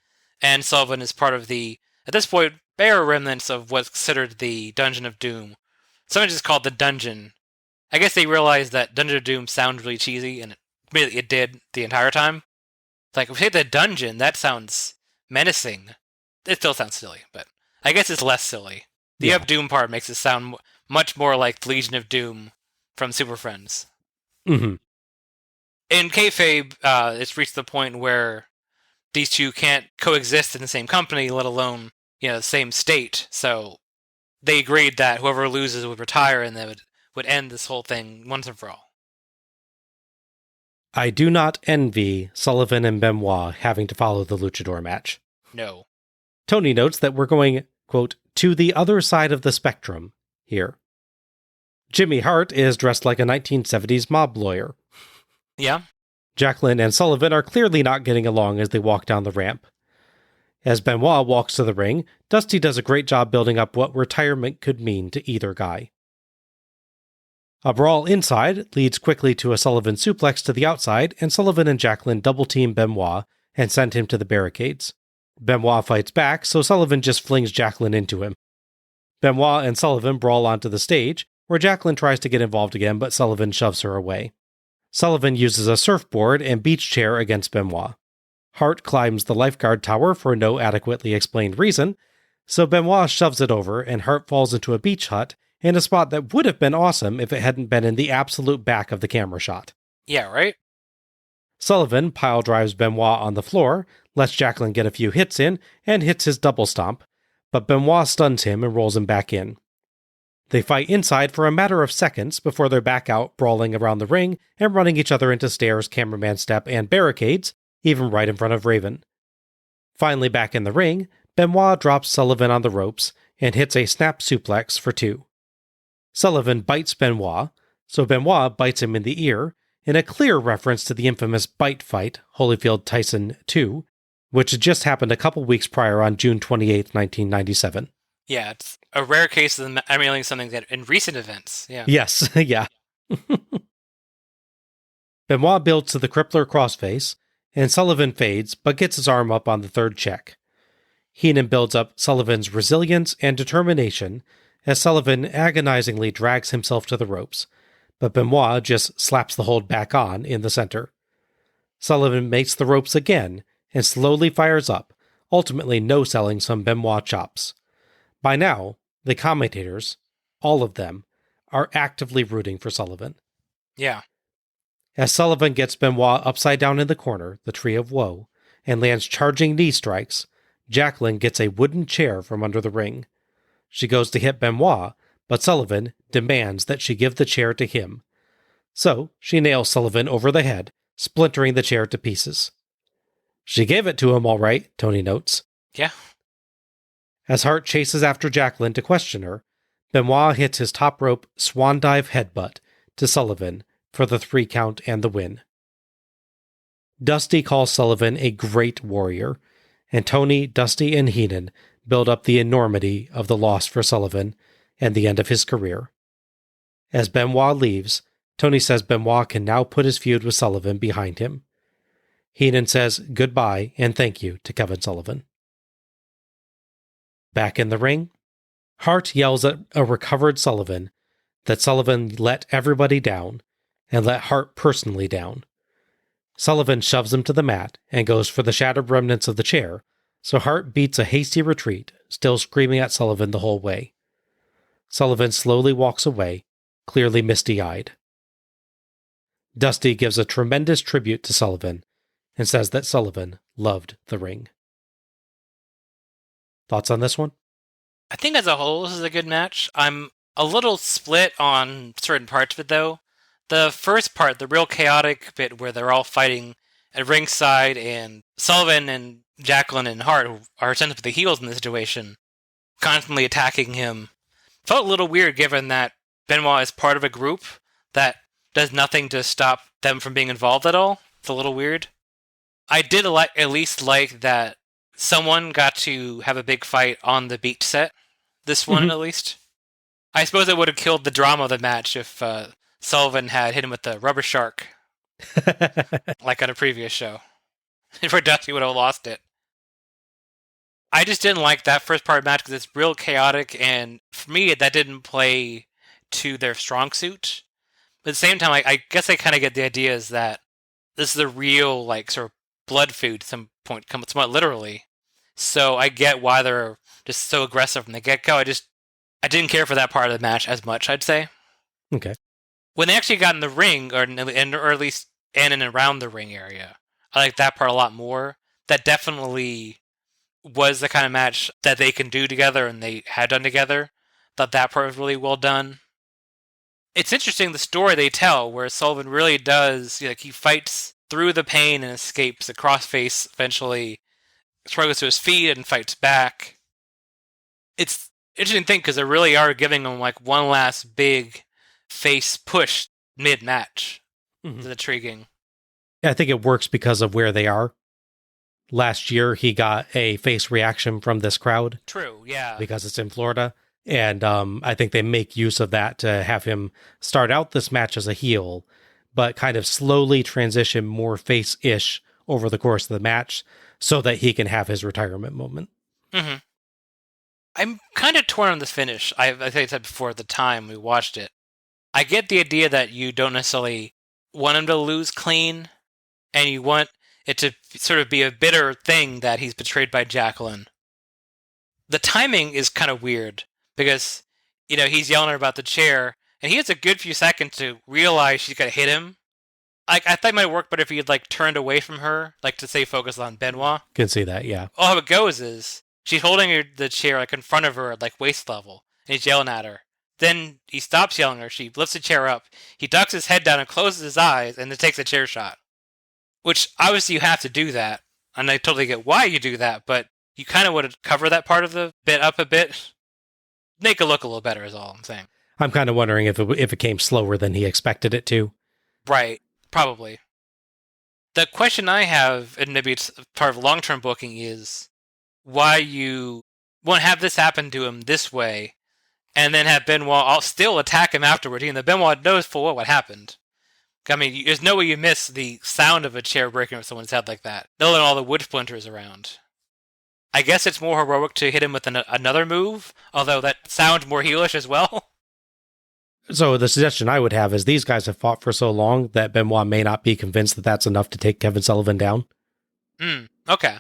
and Sullivan is part of the, at this point, bare remnants of what's considered the Dungeon of Doom. Someone just called the Dungeon. I guess they realized that Dungeon of Doom sounds really cheesy, and it did the entire time. Like, if we say the Dungeon, that sounds menacing. It still sounds silly, but I guess it's less silly. The of Doom part makes it sound much more like the Legion of Doom from Super Friends. Mm-hmm. In kayfabe, it's reached the point where these two can't coexist in the same company, let alone, the same state. So they agreed that whoever loses would retire, and they would end this whole thing once and for all. I do not envy Sullivan and Benoit having to follow the luchador match. No. Tony notes that we're going, quote, to the other side of the spectrum here. Jimmy Hart is dressed like a 1970s mob lawyer. Yeah. Jacqueline and Sullivan are clearly not getting along as they walk down the ramp. As Benoit walks to the ring, Dusty does a great job building up what retirement could mean to either guy. A brawl inside leads quickly to a Sullivan suplex to the outside, and Sullivan and Jacqueline double-team Benoit and send him to the barricades. Benoit fights back, so Sullivan just flings Jacqueline into him. Benoit and Sullivan brawl onto the stage, where Jacqueline tries to get involved again, but Sullivan shoves her away. Sullivan uses a surfboard and beach chair against Benoit. Hart climbs the lifeguard tower for no adequately explained reason, so Benoit shoves it over, and Hart falls into a beach hut in a spot that would have been awesome if it hadn't been in the absolute back of the camera shot. Yeah, right? Sullivan pile drives Benoit on the floor, lets Jacqueline get a few hits in, and hits his double stomp, but Benoit stuns him and rolls him back in. They fight inside for a matter of seconds before they're back out brawling around the ring and running each other into stairs, cameraman step, and barricades, even right in front of Raven. Finally back in the ring, Benoit drops Sullivan on the ropes and hits a snap suplex for 2. Sullivan bites Benoit, so Benoit bites him in the ear, in a clear reference to the infamous bite fight, Holyfield-Tyson 2, which had just happened a couple weeks prior on June 28, 1997. Yeah, it's a rare case of them emulating something that in recent events. Yeah. Yes, yeah. Benoit builds to the crippler crossface, and Sullivan fades, but gets his arm up on the third check. Heenan builds up Sullivan's resilience and determination, as Sullivan agonizingly drags himself to the ropes, but Benoit just slaps the hold back on in the center. Sullivan makes the ropes again, and slowly fires up, ultimately no-selling some Benoit chops. By now, the commentators, all of them, are actively rooting for Sullivan. Yeah. As Sullivan gets Benoit upside down in the corner, the Tree of Woe, and lands charging knee strikes, Jacqueline gets a wooden chair from under the ring. She goes to hit Benoit, but Sullivan demands that she give the chair to him. So she nails Sullivan over the head, splintering the chair to pieces. She gave it to him all right, Tony notes. Yeah. As Hart chases after Jacqueline to question her, Benoit hits his top rope swan dive headbutt to Sullivan for the 3 count and the win. Dusty calls Sullivan a great warrior, and Tony, Dusty, and Heenan build up the enormity of the loss for Sullivan and the end of his career. As Benoit leaves, Tony says Benoit can now put his feud with Sullivan behind him. Heenan says goodbye and thank you to Kevin Sullivan. Back in the ring, Hart yells at a recovered Sullivan that Sullivan let everybody down and let Hart personally down. Sullivan shoves him to the mat and goes for the shattered remnants of the chair, so Hart beats a hasty retreat, still screaming at Sullivan the whole way. Sullivan slowly walks away, clearly misty-eyed. Dusty gives a tremendous tribute to Sullivan and says that Sullivan loved the ring. Thoughts on this one? I think as a whole, this is a good match. I'm a little split on certain parts of it, though. The first part, the real chaotic bit where they're all fighting at ringside, and Sullivan and Jacqueline and Hart, who are essentially the heels in this situation, constantly attacking him, felt a little weird given that Benoit is part of a group that does nothing to stop them from being involved at all. It's a little weird. I did at least like that someone got to have a big fight on the beach set. This one, at least. I suppose it would have killed the drama of the match if Sullivan had hit him with the rubber shark, like on a previous show. If Dusty would have lost it. I just didn't like that first part of the match because it's real chaotic, and for me, that didn't play to their strong suit. But at the same time, I guess I kind of get the idea is that this is a real, like, sort of blood feud at some point, somewhat literally. So I get why they're just so aggressive from the get-go. I didn't care for that part of the match as much, I'd say. Okay. When they actually got in the ring, or at least in and around the ring area, I like that part a lot more. That definitely was the kind of match that they can do together and they had done together. Thought that part was really well done. It's interesting the story they tell, where Sullivan really does, he fights through the pain and escapes the crossface, eventually struggles to his feet and fights back. It's an interesting thing because they really are giving him like one last big face push mid-match. It's intriguing. Yeah, I think it works because of where they are. Last year, he got a face reaction from this crowd. True, yeah. Because it's in Florida. And I think they make use of that to have him start out this match as a heel, but kind of slowly transition more face-ish over the course of the match so that he can have his retirement moment. Mm-hmm. I'm kind of torn on this finish. I think I said before at the time we watched it. I get the idea that you don't necessarily want him to lose clean, and you want it to sort of be a bitter thing that he's betrayed by Jacqueline. The timing is kind of weird, because, he's yelling at her about the chair, and he has a good few seconds to realize she's going to hit him. I thought it might work better if he had, turned away from her, to stay focused on Benoit. Can see that, yeah. All how it goes is, she's holding the chair, in front of her at, waist level, and he's yelling at her. Then he stops yelling at her, she lifts the chair up, he ducks his head down and closes his eyes, and then takes a chair shot. Which, obviously you have to do that, and I totally get why you do that, but you kind of would cover that part of the bit up a bit. Make it look a little better is all I'm saying. I'm kind of wondering if it came slower than he expected it to. Right, probably. The question I have, and maybe it's part of long-term booking, is why you want to have this happen to him this way, and then have Benoit still attack him afterward. Benoit knows full well what happened. I mean, there's no way you miss the sound of a chair breaking over someone's head like that. No, and all the wood splinters around. I guess it's more heroic to hit him with another move, although that sounds more heelish as well. So the suggestion I would have is these guys have fought for so long that Benoit may not be convinced that that's enough to take Kevin Sullivan down. Okay.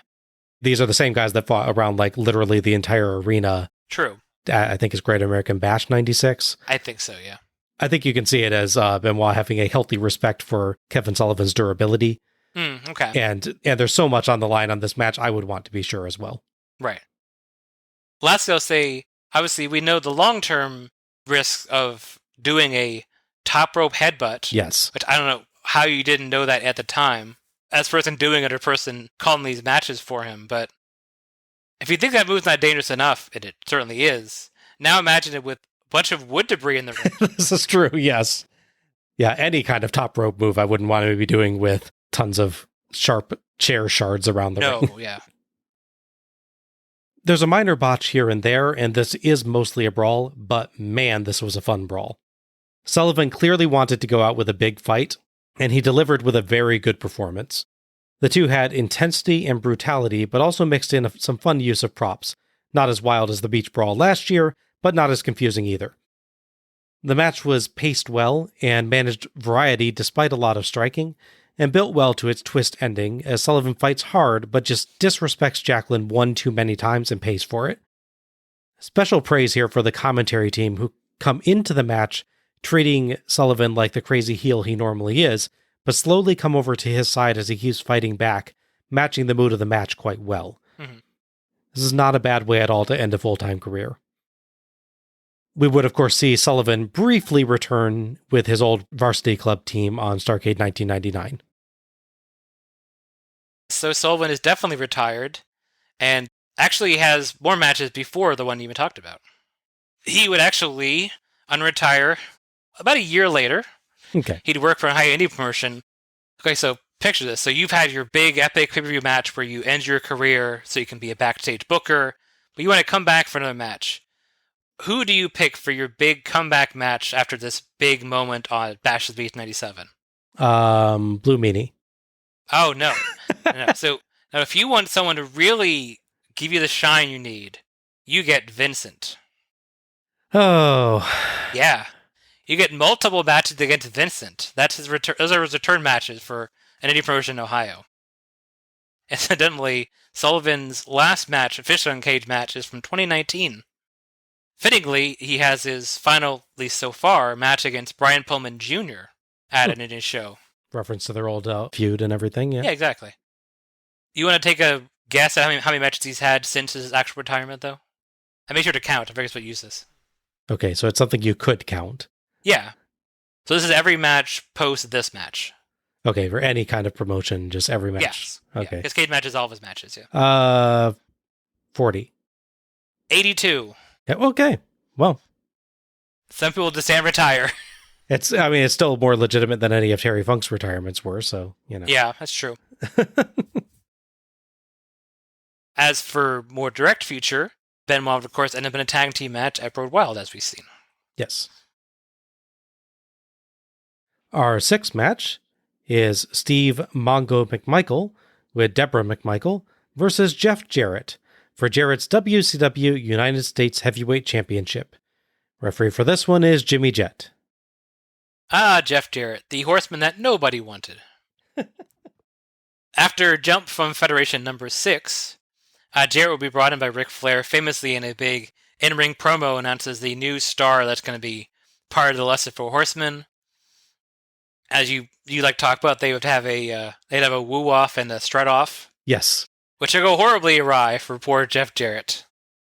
These are the same guys that fought around literally the entire arena. True. I think it's Great American Bash 96. I think so, yeah. I think you can see it as Benoit having a healthy respect for Kevin Sullivan's durability. Okay. And there's so much on the line on this match, I would want to be sure as well. Right. Lastly, I'll say, obviously, we know the long-term risks of doing a top rope headbutt. Yes. Which I don't know how you didn't know that at the time, as a person doing it or person calling these matches for him, but if you think that move's not dangerous enough, and it certainly is, now imagine it with a bunch of wood debris in the ring. This is true, yes. Yeah, any kind of top rope move I wouldn't want to be doing with tons of sharp chair shards around the ring. No, yeah. There's a minor botch here and there, and this is mostly a brawl, but man, this was a fun brawl. Sullivan clearly wanted to go out with a big fight, and he delivered with a very good performance. The two had intensity and brutality, but also mixed in some fun use of props. Not as wild as the beach brawl last year, but not as confusing either. The match was paced well and managed variety despite a lot of striking, and built well to its twist ending, as Sullivan fights hard but just disrespects Jacqueline one too many times and pays for it. Special praise here for the commentary team, who come into the match treating Sullivan like the crazy heel he normally is, but slowly come over to his side as he keeps fighting back, matching the mood of the match quite well. This is not a bad way at all to end a full-time career. We would, of course, see Sullivan briefly return with his old varsity club team on Starrcade 1999. So Sullivan is definitely retired, and actually has more matches before the one you even talked about. He would actually unretire about a year later. Okay. He'd work for a high indie promotion. Okay, so picture this. So you've had your big epic pay-per-view match where you end your career so you can be a backstage booker, but you want to come back for another match. Who do you pick for your big comeback match after this big moment on Bash of the Beast 97? Blue Meanie. Oh, no. No. So now if you want someone to really give you the shine you need, you get Vincent. Oh. Yeah. You get multiple matches against Vincent. That's his return. Those are his return matches for an indie promotion in Ohio. Incidentally, Sullivan's last match, official on Cage match, is from 2019. Fittingly, he has his final, at least so far, match against Brian Pillman Jr. at an indie show. Reference to their old feud and everything, yeah. Yeah, exactly. You want to take a guess at how many matches he's had since his actual retirement, though? I made sure to count. I forget what use this. Okay, so it's something you could count. Yeah. So this is every match post this match. Okay, for any kind of promotion, just every match. Yes. Okay. Because Cage matches all of his matches, yeah. 40. 82. Yeah, okay. Well. Some people just say retire. It's still more legitimate than any of Terry Funk's retirements were, so, you know. Yeah, that's true. As for more direct future, Benoit would, of course, end up in a tag team match at Road Wild, as we've seen. Yes. Our sixth match is Steve Mongo McMichael with Deborah McMichael versus Jeff Jarrett for Jarrett's WCW United States Heavyweight Championship. Referee for this one is Jimmy Jett. Ah, Jeff Jarrett, the horseman that nobody wanted. After jump from Federation number 6, Jarrett will be brought in by Ric Flair, famously in a big in-ring promo announces the new star that's going to be part of the Lesser Four Horsemen. As you like talk about, they would have they'd have a woo off and a strut off. Yes. Which will go horribly awry for poor Jeff Jarrett.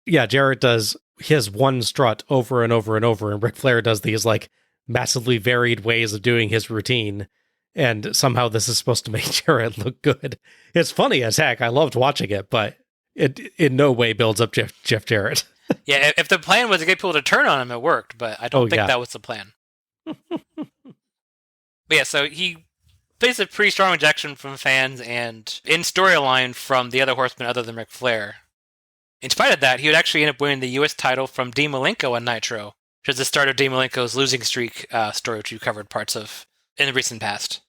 Yeah, Jarrett does his one strut over and over and over, and Ric Flair does these like massively varied ways of doing his routine, and somehow this is supposed to make Jarrett look good. It's funny as heck. I loved watching it, but it in no way builds up Jeff Jarrett. Yeah, if the plan was to get people to turn on him, it worked, but I don't think that was the plan. But yeah, so he faced a pretty strong rejection from fans and in storyline from the other horsemen other than Ric Flair. In spite of that, he would actually end up winning the U.S. title from Dean Malenko on Nitro, which is the start of Dean Malenko's losing streak story, which you covered parts of in the recent past.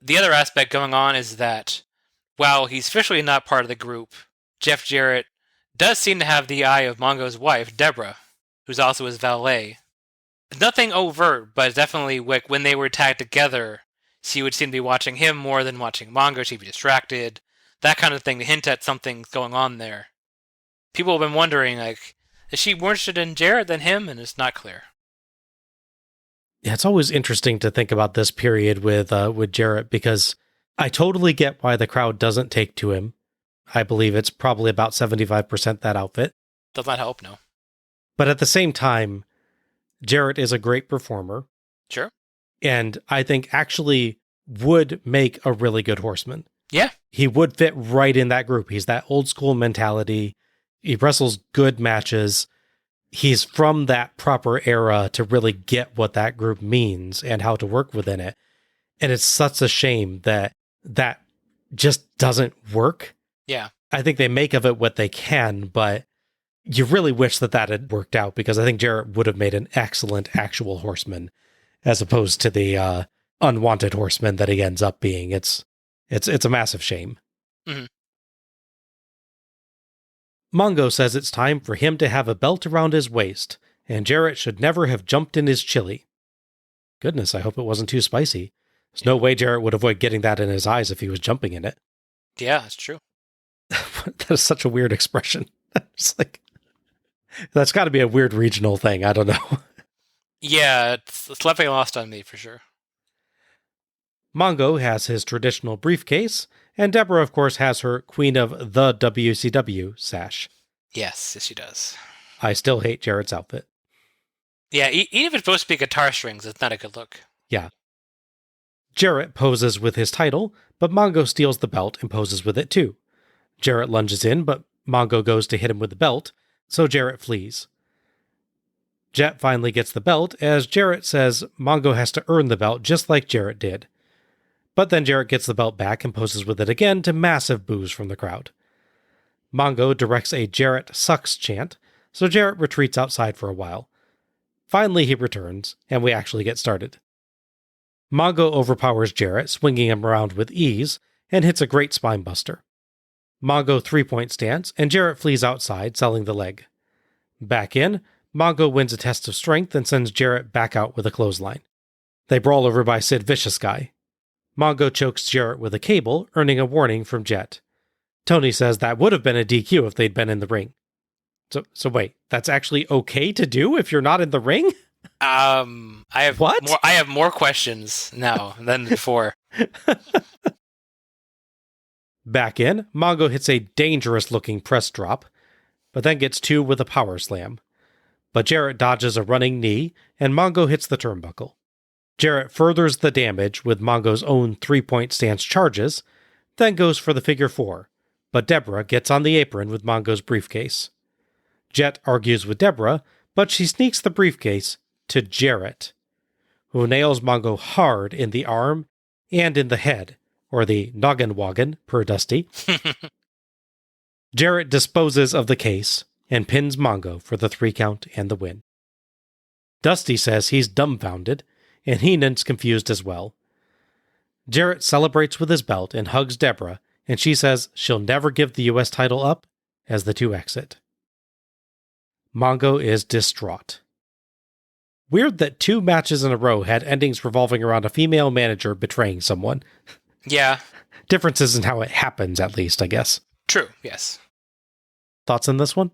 The other aspect going on is that while he's officially not part of the group, Jeff Jarrett does seem to have the eye of Mongo's wife, Deborah, who's also his valet. Nothing overt, but definitely when they were tagged together, she would seem to be watching him more than watching Mongo. She'd be distracted, that kind of thing, to hint at something going on there. People have been wondering, like, is she more interested in Jarrett than him? And it's not clear. Yeah, it's always interesting to think about this period with Jarrett, because I totally get why the crowd doesn't take to him. I believe it's probably about 75% that outfit. Does not help, no. But at the same time, Jarrett is a great performer. Sure. And I think actually would make a really good horseman. Yeah. He would fit right in that group. He's that old school mentality. He wrestles good matches. He's from that proper era to really get what that group means and how to work within it. And it's such a shame that that just doesn't work. Yeah. I think they make of it what they can, but you really wish that had worked out, because I think Jarrett would have made an excellent actual horseman as opposed to the unwanted horseman that he ends up being. It's a massive shame. Mm-hmm. Mongo says it's time for him to have a belt around his waist, and Jarrett should never have jumped in his chili. Goodness, I hope it wasn't too spicy. There's no way Jarrett would avoid getting that in his eyes if he was jumping in it. Yeah, that's true. That is such a weird expression. It's like, that's got to be a weird regional thing. I don't know. Yeah, it's definitely lost on me for sure. Mongo has his traditional briefcase And Deborah, of course, has her Queen of the WCW sash. Yes, she does. I still hate Jarrett's outfit. Yeah, even if it's supposed to be guitar strings, it's not a good look. Yeah. Jarrett poses with his title, but Mongo steals the belt and poses with it too. Jarrett lunges in, but Mongo goes to hit him with the belt, so Jarrett flees. Jet finally gets the belt, as Jarrett says Mongo has to earn the belt just like Jarrett did. But then Jarrett gets the belt back and poses with it again to massive boos from the crowd. Mongo directs a Jarrett sucks chant, so Jarrett retreats outside for a while. Finally he returns, and we actually get started. Mongo overpowers Jarrett, swinging him around with ease, and hits a great spinebuster. Mongo 3-point stance, and Jarrett flees outside, selling the leg. Back in, Mongo wins a test of strength and sends Jarrett back out with a clothesline. They brawl over by Sid Vicious Guy. Mongo chokes Jarrett with a cable, earning a warning from Jet. Tony says that would have been a DQ if they'd been in the ring. So wait, that's actually okay to do if you're not in the ring? I have what? I have more questions now than before. Back in, Mongo hits a dangerous-looking press drop, but then gets 2 with a power slam. But Jarrett dodges a running knee, and Mongo hits the turnbuckle. Jarrett furthers the damage with Mongo's own 3-point stance charges, then goes for the figure 4, but Deborah gets on the apron with Mongo's briefcase. Jet argues with Deborah, but she sneaks the briefcase to Jarrett, who nails Mongo hard in the arm and in the head, or the noggin wagon, per Dusty. Jarrett disposes of the case and pins Mongo for the 3 count and the win. Dusty says he's dumbfounded, and Heenan's confused as well. Jarrett celebrates with his belt and hugs Deborah, and she says she'll never give the U.S. title up as the 2 exit. Mongo is distraught. Weird that 2 matches in a row had endings revolving around a female manager betraying someone. Yeah. Differences in how it happens, at least, I guess. True, yes. Thoughts on this one?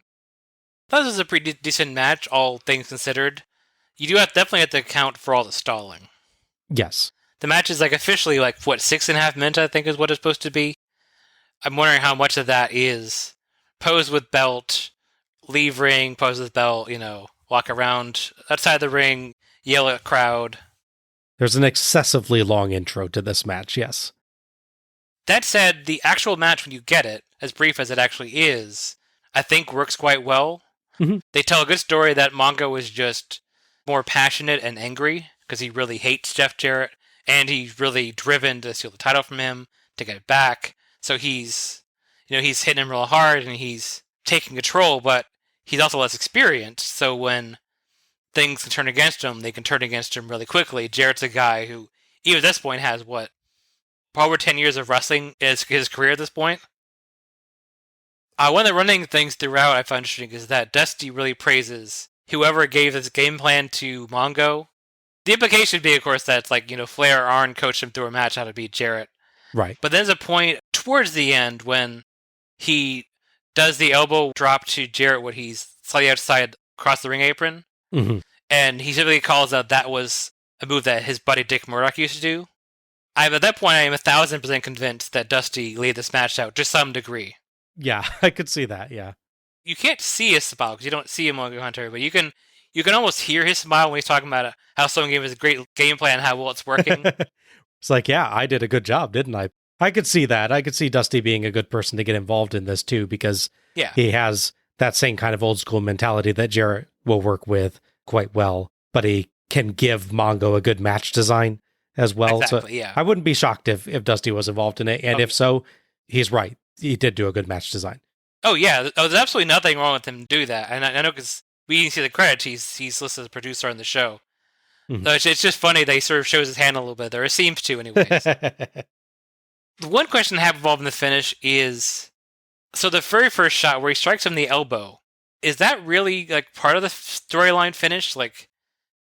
This is a pretty decent match, all things considered. You do definitely have to account for all the stalling. Yes. The match is officially 6.5 minutes, I think is what it's supposed to be. I'm wondering how much of that is pose with belt, leave ring, pose with belt, walk around outside the ring, yell at crowd. There's an excessively long intro to this match, yes. That said, the actual match, when you get it, as brief as it actually is, I think works quite well. Mm-hmm. They tell a good story that Mongo is just more passionate and angry because he really hates Jeff Jarrett, and he's really driven to steal the title from him, to get it back. So he's hitting him real hard and he's taking control, but he's also less experienced. So when things can turn against him, they can turn against him really quickly. Jarrett's a guy who, even at this point, has over 10 years of wrestling is his career at this point. One of the running things throughout I find interesting is that Dusty really praises whoever gave this game plan to Mongo. The implication being, of course, that it's Flair or Arn coached him through a match how to beat Jarrett. Right. But there's a point towards the end when he does the elbow drop to Jarrett when he's slightly outside across the ring apron. Mm-hmm. And he typically calls out that was a move that his buddy Dick Murdoch used to do. At that point, I am 1,000% convinced that Dusty laid this match out to some degree. Yeah, I could see that, yeah. You can't see his smile because you don't see him on commentary, but you can almost hear his smile when he's talking about how someone gave us a great game plan and how well it's working. It's yeah, I did a good job, didn't I? I could see that. I could see Dusty being a good person to get involved in this too, because he has that same kind of old school mentality that Jarrett will work with quite well, but he can give Mongo a good match design as well. Exactly, so yeah. I wouldn't be shocked if Dusty was involved in it, and if so, he's right. He did do a good match design. Oh yeah, there's absolutely nothing wrong with him to do that, and I know because we didn't see the credits, he's listed as a producer on the show. Mm-hmm. So it's just funny that he sort of shows his hand a little bit there. It seems to, anyways. The one question I have involved in the finish is, so the very first shot where he strikes him in the elbow, is that really part of the storyline finish? The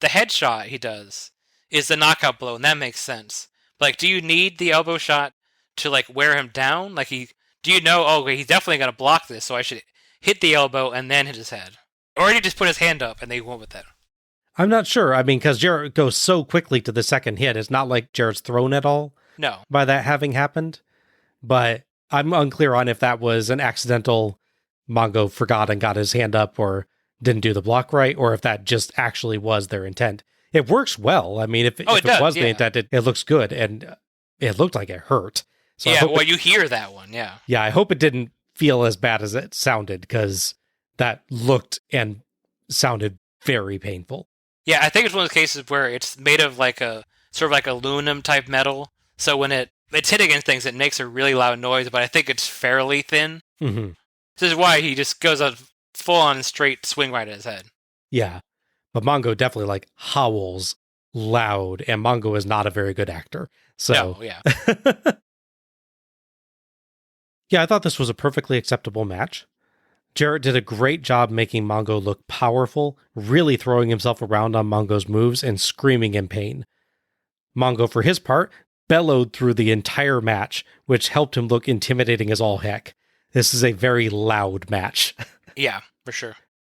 headshot he does is the knockout blow, and that makes sense. But do you need the elbow shot to wear him down? Do you know, he's definitely going to block this, so I should hit the elbow and then hit his head? Or did he just put his hand up and they went with it? I'm not sure. I mean, because Jarrett goes so quickly to the second hit, it's not like Jarrett's thrown at all. No. By that having happened. but I'm unclear on if that was an accidental Mongo forgot and got his hand up or didn't do the block right, or if that just actually was their intent. It works well. I mean, if it was the intent, it looks good, and it looked like it hurt. So you hear that one, yeah. Yeah, I hope it didn't feel as bad as it sounded, because that looked and sounded very painful. Yeah, I think it's one of those cases where it's made of like a sort of like aluminum type metal. So when it's hit against things, it makes a really loud noise, but I think it's fairly thin. Mm-hmm. This is why he just goes a full on straight swing right at his head. Yeah, but Mongo definitely like howls loud, and Mongo is not a very good actor. So no, yeah. Yeah, I thought this was a perfectly acceptable match. Jarrett did a great job making Mongo look powerful, really throwing himself around on Mongo's moves and screaming in pain. Mongo, for his part, bellowed through the entire match, which helped him look intimidating as all heck. This is a very loud match. Yeah, for sure.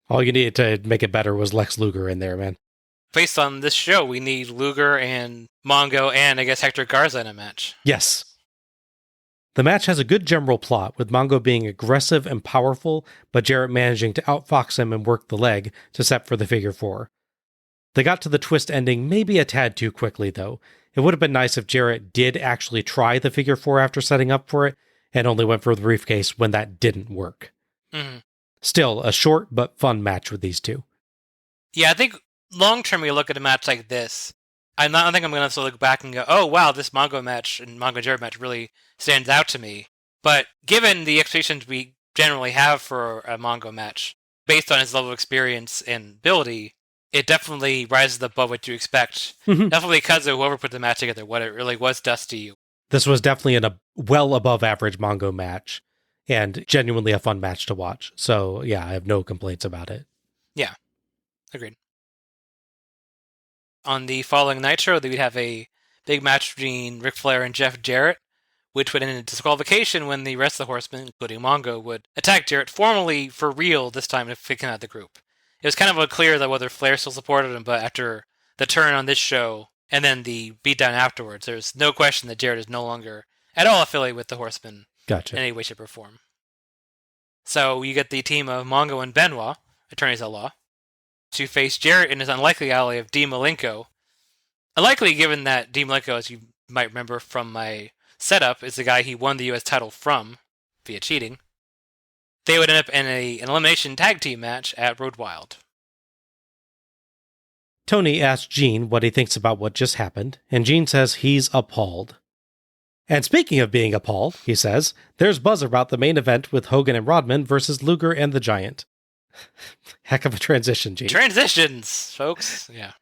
All you needed to make it better was Lex Luger in there, man. Based on this show, we need Luger and Mongo and, I guess, Hector Garza in a match. Yes. The match has a good general plot, with Mongo being aggressive and powerful, but Jarrett managing to outfox him and work the leg to set for the figure four. They got to the twist ending maybe a tad too quickly, though. It would have been nice if Jarrett did actually try the figure four after setting up for it, and only went for the briefcase when that didn't work. Mm-hmm. Still, a short but fun match with these two. Yeah, I think long-term we look at a match like this, I don't think I'm going to look back and go, oh, wow, this Mongo match and Mongo Jarrett match really stands out to me. But given the expectations we generally have for a Mongo match, based on his level of experience and ability, it definitely rises above what you expect. Mm-hmm. Definitely because of whoever put the match together, what it really was Dusty. This was definitely a well above average Mongo match, and genuinely a fun match to watch. So, yeah, I have no complaints about it. Yeah, agreed. On the following Nitro, we'd have a big match between Ric Flair and Jeff Jarrett, which would end in disqualification when the rest of the Horsemen, including Mongo, would attack Jarrett formally for real this time to kick him out of the group. It was kind of unclear that whether Flair still supported him, but after the turn on this show and then the beatdown afterwards, there's no question that Jarrett is no longer at all affiliated with the Horsemen in any way, shape, or form. So you get the team of Mongo and Benoit, attorneys at law, to face Jarrett in his unlikely ally of Dean Malenko. Unlikely given that Dean Malenko, as you might remember from my setup, is the guy he won the U.S. title from via cheating. They would end up in an elimination tag team match at Road Wild. Tony asks Gene what he thinks about what just happened, and Gene says he's appalled. And speaking of being appalled, he says, there's buzz about the main event with Hogan and Rodman versus Luger and the Giant. Heck of a transition, Gene. Transitions, folks. Yeah.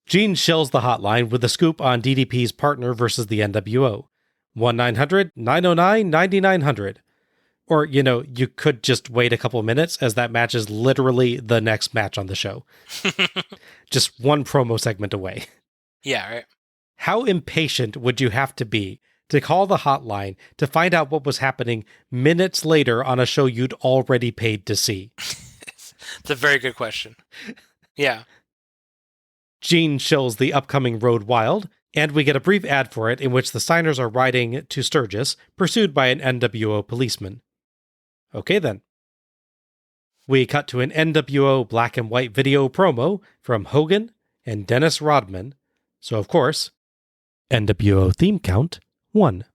Gene shills the hotline with a scoop on DDP's partner versus the NWO. 1-900-909-9900. Or, you could just wait a couple minutes, as that match is literally the next match on the show. Just one promo segment away. Yeah, right. How impatient would you have to be to call the hotline to find out what was happening minutes later on a show you'd already paid to see? It's a very good question. Yeah. Gene shows the upcoming Road Wild, and we get a brief ad for it in which the Steiners are riding to Sturgis, pursued by an NWO policeman. Okay then. We cut to an NWO black and white video promo from Hogan and Dennis Rodman. So, of course, NWO theme count 1.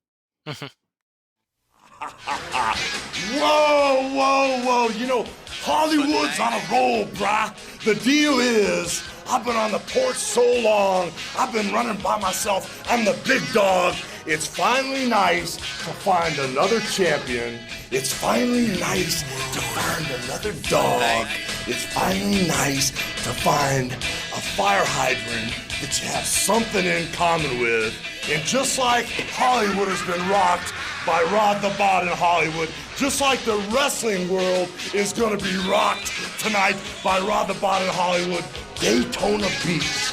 Whoa. Hollywood's on a roll, brah. The deal is, I've been on the porch so long, I've been running by myself. I'm the big dog. It's finally nice to find another champion. It's finally nice to find another dog. It's finally nice to find a fire hydrant that you have something in common with. And just like Hollywood has been rocked by Rod the Bod in Hollywood, just like the wrestling world is going to be rocked tonight by Rod the Bod in Hollywood, Daytona Beach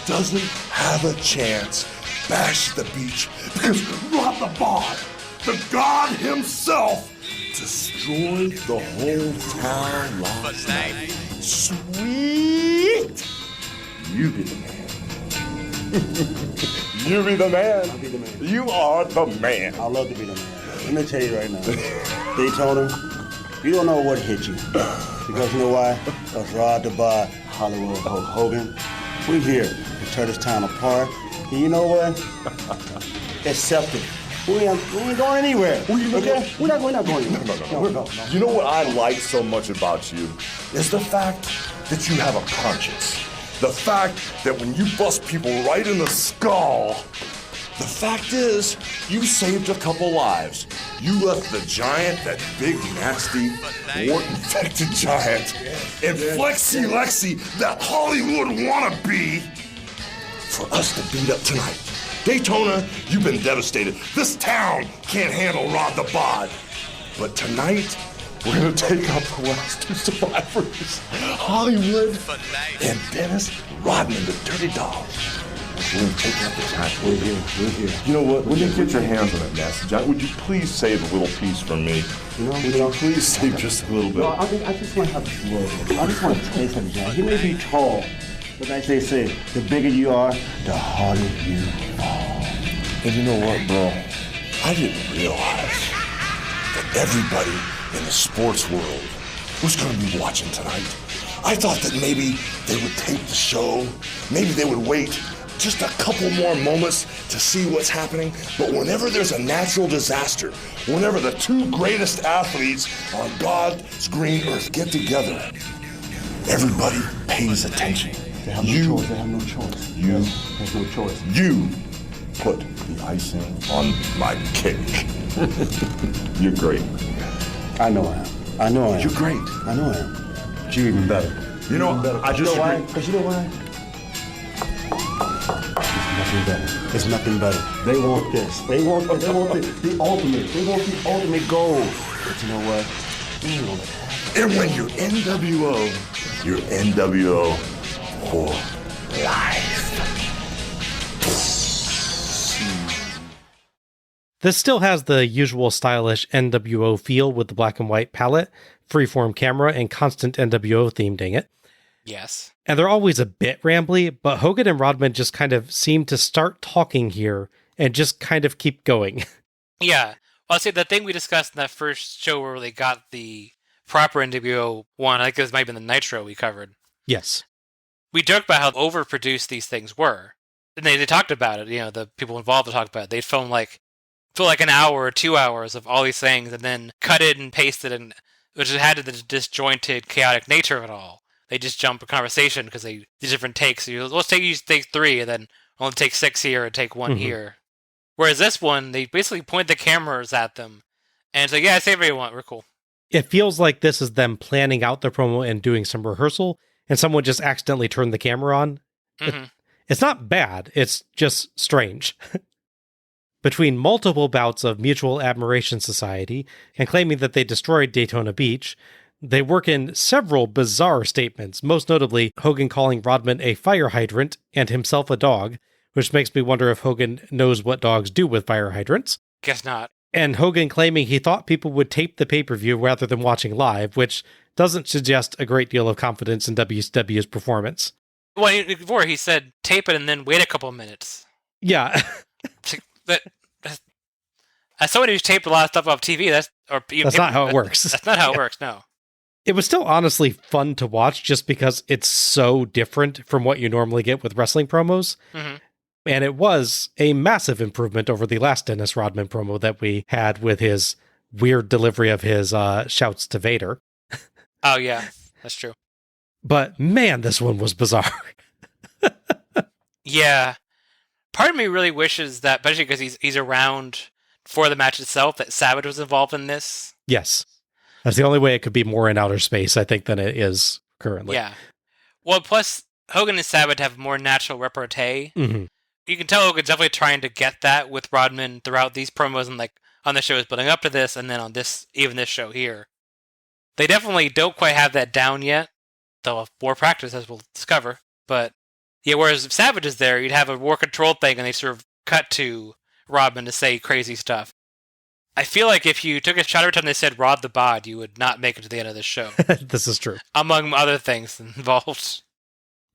doesn't have a chance. Bash the beach because Rod the Bod, the god himself, destroyed the whole town last night. Sweet! You be the man. You be the man. I'll be the man. You are the man. I love to be the man. Let me tell you right now. Daytona, you don't know what hit you. Because you know why? Because Rod the Bod, Hollywood, Hulk Hogan, we're here to tear this town apart. And you know what? Accept it. We ain't going anywhere. Okay? We're not going anywhere. No. You know what I like so much about you is the fact that you have a conscience. The fact that when you bust people right in the skull, the fact is, you saved a couple lives. You left the giant, that big, nasty, wart-infected giant, and Flexi Lexi, that Hollywood wannabe, for us to beat up tonight. Daytona, you've been devastated. This town can't handle Rod the Bod. But tonight, we're gonna take out the last two survivors, Hollywood and Dennis Rodman, the dirty dog. We're gonna take out the giant. We're here. You know what? When you get your hands on that nasty giant, would you please save a little piece for me? Would you please save just a little bit? No, I just want to have this little. I just want to taste him, John. He may be tall, but as they say, the bigger you are, the harder you fall. And you know what, bro? I didn't realize that everybody in the sports world was going to be watching tonight. I thought that maybe they would tape the show, maybe they would wait just a couple more moments to see what's happening. But whenever there's a natural disaster, whenever the two greatest athletes on God's green earth get together, everybody pays attention. They have no choice. There's no choice. You put the icing on my cake. You're great. I know I am. You're great. I know I am. But you're even better. You know, I just agree. Because you know why? It's nothing better. They want this. They want the ultimate. They want the ultimate goal. But you know what? We ain't gonna have it. And when you're NWO, you're NWO for life. This still has the usual stylish NWO feel with the black and white palette, freeform camera, and constant NWO theme, dang it. Yes. And they're always a bit rambly, but Hogan and Rodman just kind of seem to start talking here and just kind of keep going. Yeah. Well, I'll say the thing we discussed in that first show where they got the proper NWO one, I think this might have been the Nitro we covered. Yes. We joked about how overproduced these things were. And they talked about it, you know, the people involved talked about it. They'd film like an hour or 2 hours of all these things and then cut it and paste it, and which had the disjointed, chaotic nature of it all. They just jump a conversation because they do different takes. So let's take 3 and then only take 6 here and take 1 here. Whereas this one, they basically point the cameras at them and say, yeah, say whatever you want. We're cool. It feels like this is them planning out the promo and doing some rehearsal, and someone just accidentally turned the camera on. It's not bad. It's just strange. Between multiple bouts of Mutual Admiration Society and claiming that they destroyed Daytona Beach, they work in several bizarre statements, most notably Hogan calling Rodman a fire hydrant and himself a dog, which makes me wonder if Hogan knows what dogs do with fire hydrants. Guess not. And Hogan claiming he thought people would tape the pay-per-view rather than watching live, which doesn't suggest a great deal of confidence in WCW's performance. Well, before he said tape it and then wait a couple of minutes. Yeah. As someone who's taped a lot of stuff off TV, that's not how it works. That's not how it works, no. It was still honestly fun to watch just because it's so different from what you normally get with wrestling promos. And it was a massive improvement over the last Dennis Rodman promo that we had with his weird delivery of his shouts to Vader. Oh, yeah, that's true. But man, this one was bizarre. Yeah. Part of me really wishes that, especially because he's around for the match itself, that Savage was involved in this. Yes. That's the only way it could be more in outer space, I think, than it is currently. Yeah. Well, plus, Hogan and Savage have more natural repartee. You can tell Hogan's definitely trying to get that with Rodman throughout these promos and like on the shows building up to this, and then on this, even this show here. They definitely don't quite have that down yet. They'll have more practice, as we'll discover. But yeah, whereas if Savage is there, you'd have a more controlled thing, and they sort of cut to Rodman to say crazy stuff. I feel like if you took a shot every time they said Rod the Bod, you would not make it to the end of the show. This is true. Among other things involved.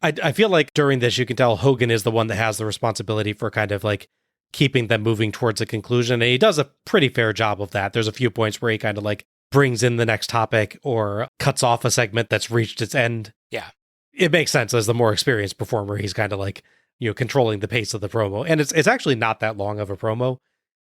I feel like during this, you can tell Hogan is the one that has the responsibility for kind of like keeping them moving towards a conclusion. And he does a pretty fair job of that. There's a few points where he kind of like brings in the next topic or cuts off a segment that's reached its end. Yeah. It makes sense as the more experienced performer. He's kind of like, controlling the pace of the promo. And it's actually not that long of a promo.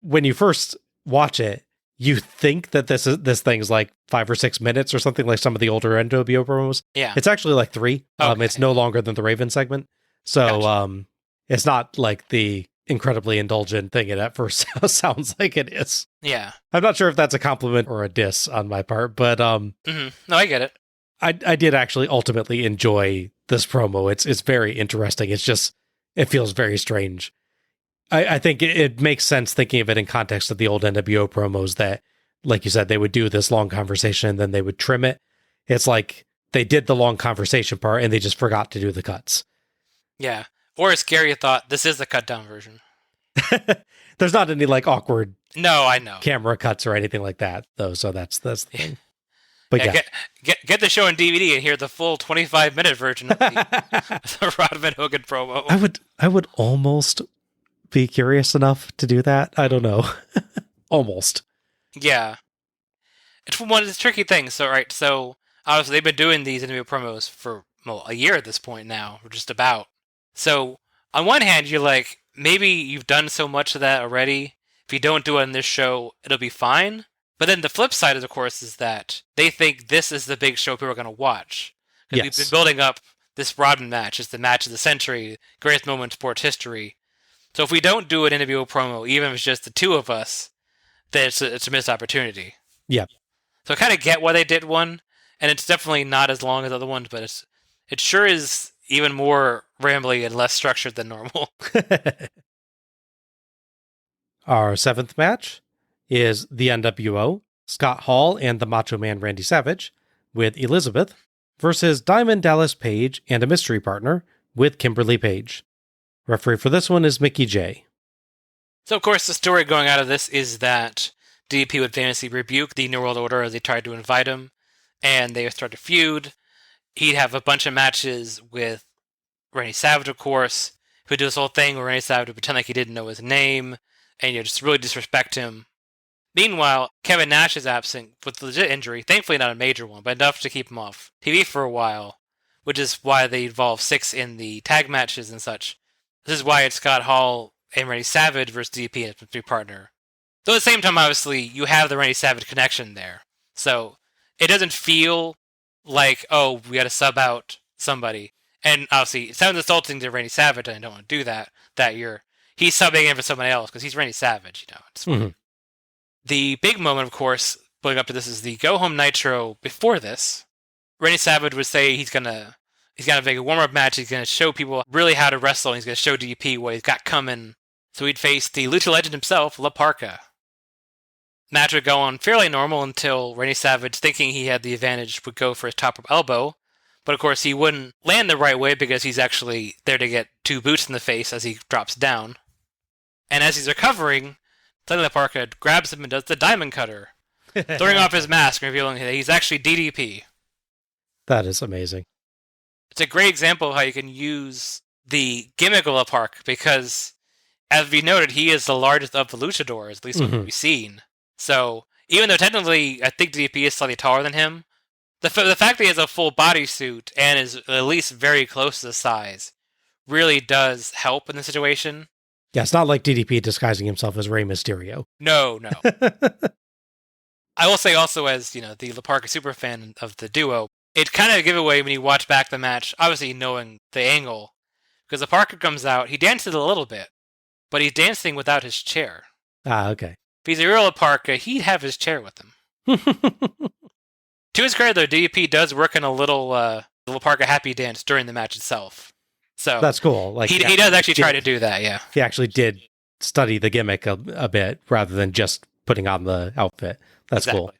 When you first watch it, you think that this thing's like 5 or 6 minutes or something like some of the older NWO promos. Yeah. It's actually like 3. Okay. It's no longer than the Raven segment. So Gotcha. It's not like the incredibly indulgent thing it at first sounds like it is. Yeah. I'm not sure if that's a compliment or a diss on my part, but No, I get it. I did actually ultimately enjoy this promo. It's very interesting. It's just, it feels very strange. I think it makes sense thinking of it in context of the old NWO promos that, like you said, they would do this long conversation and then they would trim it. It's like they did the long conversation part and they just forgot to do the cuts. Yeah. Or as Gary thought, this is the cut down version. There's not any like awkward No, I know. camera cuts or anything like that, though. So that's the thing. But yeah. Get the show on DVD and hear the full 25-minute version of the Rodman Hogan promo. I would almost be curious enough to do that. I don't know. Almost. Yeah. It's one of the tricky things. So obviously they've been doing these interview promos for a year at this point now, or just about. So on one hand, you're like, maybe you've done so much of that already. If you don't do it on this show, it'll be fine. But then the flip side, of course, is that they think this is the big show people are going to watch. Because we've been building up this Rodman match. It's the match of the century, greatest moment in sports history. So if we don't do an NWO promo, even if it's just the two of us, then it's a missed opportunity. Yeah. So I kind of get why they did one, and it's definitely not as long as other ones, but it sure is even more rambly and less structured than normal. Our 7th match is the NWO, Scott Hall and the Macho Man Randy Savage, with Elizabeth, versus Diamond Dallas Page and a mystery partner with Kimberly Page. Referee for this one is Mickey J. So, of course, the story going out of this is that DDP would famously rebuke the New World Order as they tried to invite him, and they would start a feud. He'd have a bunch of matches with Randy Savage, of course, who'd do this whole thing where Randy Savage would pretend like he didn't know his name, and just really disrespect him. Meanwhile, Kevin Nash is absent with legit injury, thankfully not a major one, but enough to keep him off TV for a while, which is why they involve 6 in the tag matches and such. This is why it's Scott Hall and Randy Savage versus DDP as a partner. Though at the same time, obviously, you have the Randy Savage connection there. So it doesn't feel like, oh, we got to sub out somebody. And obviously, it sounds insulting to Randy Savage, and I don't want to do that he's subbing in for somebody else, because he's Randy Savage, It's The big moment, of course, building up to this is the Go Home Nitro before this. Randy Savage would say he's gonna make a warm-up match, he's gonna show people really how to wrestle, and he's gonna show DDP what he's got coming. So he'd face the Lucha legend himself, La Parka. Match would go on fairly normal until Randy Savage, thinking he had the advantage, would go for his top rope elbow. But of course, he wouldn't land the right way because he's actually there to get 2 boots in the face as he drops down. And as he's recovering, suddenly La Parka grabs him and does the Diamond Cutter, throwing off his mask and revealing that he's actually DDP. That is amazing. It's a great example of how you can use the gimmick of La Parka, because, as we noted, he is the largest of the luchadores, at least what we've seen. So, even though technically I think DDP is slightly taller than him, the fact that he has a full bodysuit and is at least very close to the size really does help in the situation. Yeah, it's not like DDP disguising himself as Rey Mysterio. No. I will say also, as the La Parka superfan of the duo, it kind of a giveaway when you watch back the match, obviously knowing the angle, because La Parka comes out, he dances a little bit, but he's dancing without his chair. Ah, okay. If he's a real La Parka, he'd have his chair with him. To his credit, though, DDP does work in a little La Parka happy dance during the match itself. So that's cool. Like he does actually try to do that, yeah. He actually did study the gimmick a bit rather than just putting on the outfit. That's cool.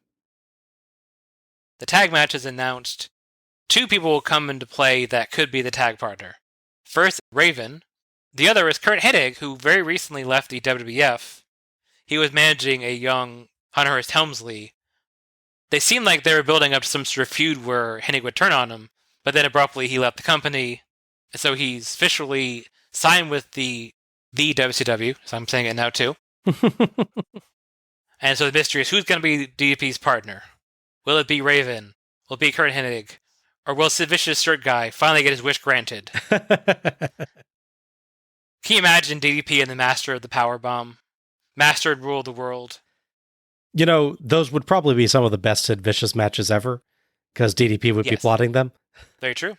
The tag match is announced. 2 people will come into play that could be the tag partner. First, Raven. The other is Kurt Hennig, who very recently left the WWF. He was managing a young Hunter Hearst Helmsley. They seemed like they were building up some sort of feud where Hennig would turn on him, but then abruptly he left the company. So he's officially signed with the the WCW, so I'm saying it now too. And so the mystery is, who's going to be DDP's partner? Will it be Raven? Will it be Kurt Hennig? Or will Sid Vicious shirt guy finally get his wish granted? Can you imagine DDP and the Master of the Powerbomb? Master and rule the world. You know, those would probably be some of the best Sid Vicious matches ever, because DDP would be plotting them. Very true.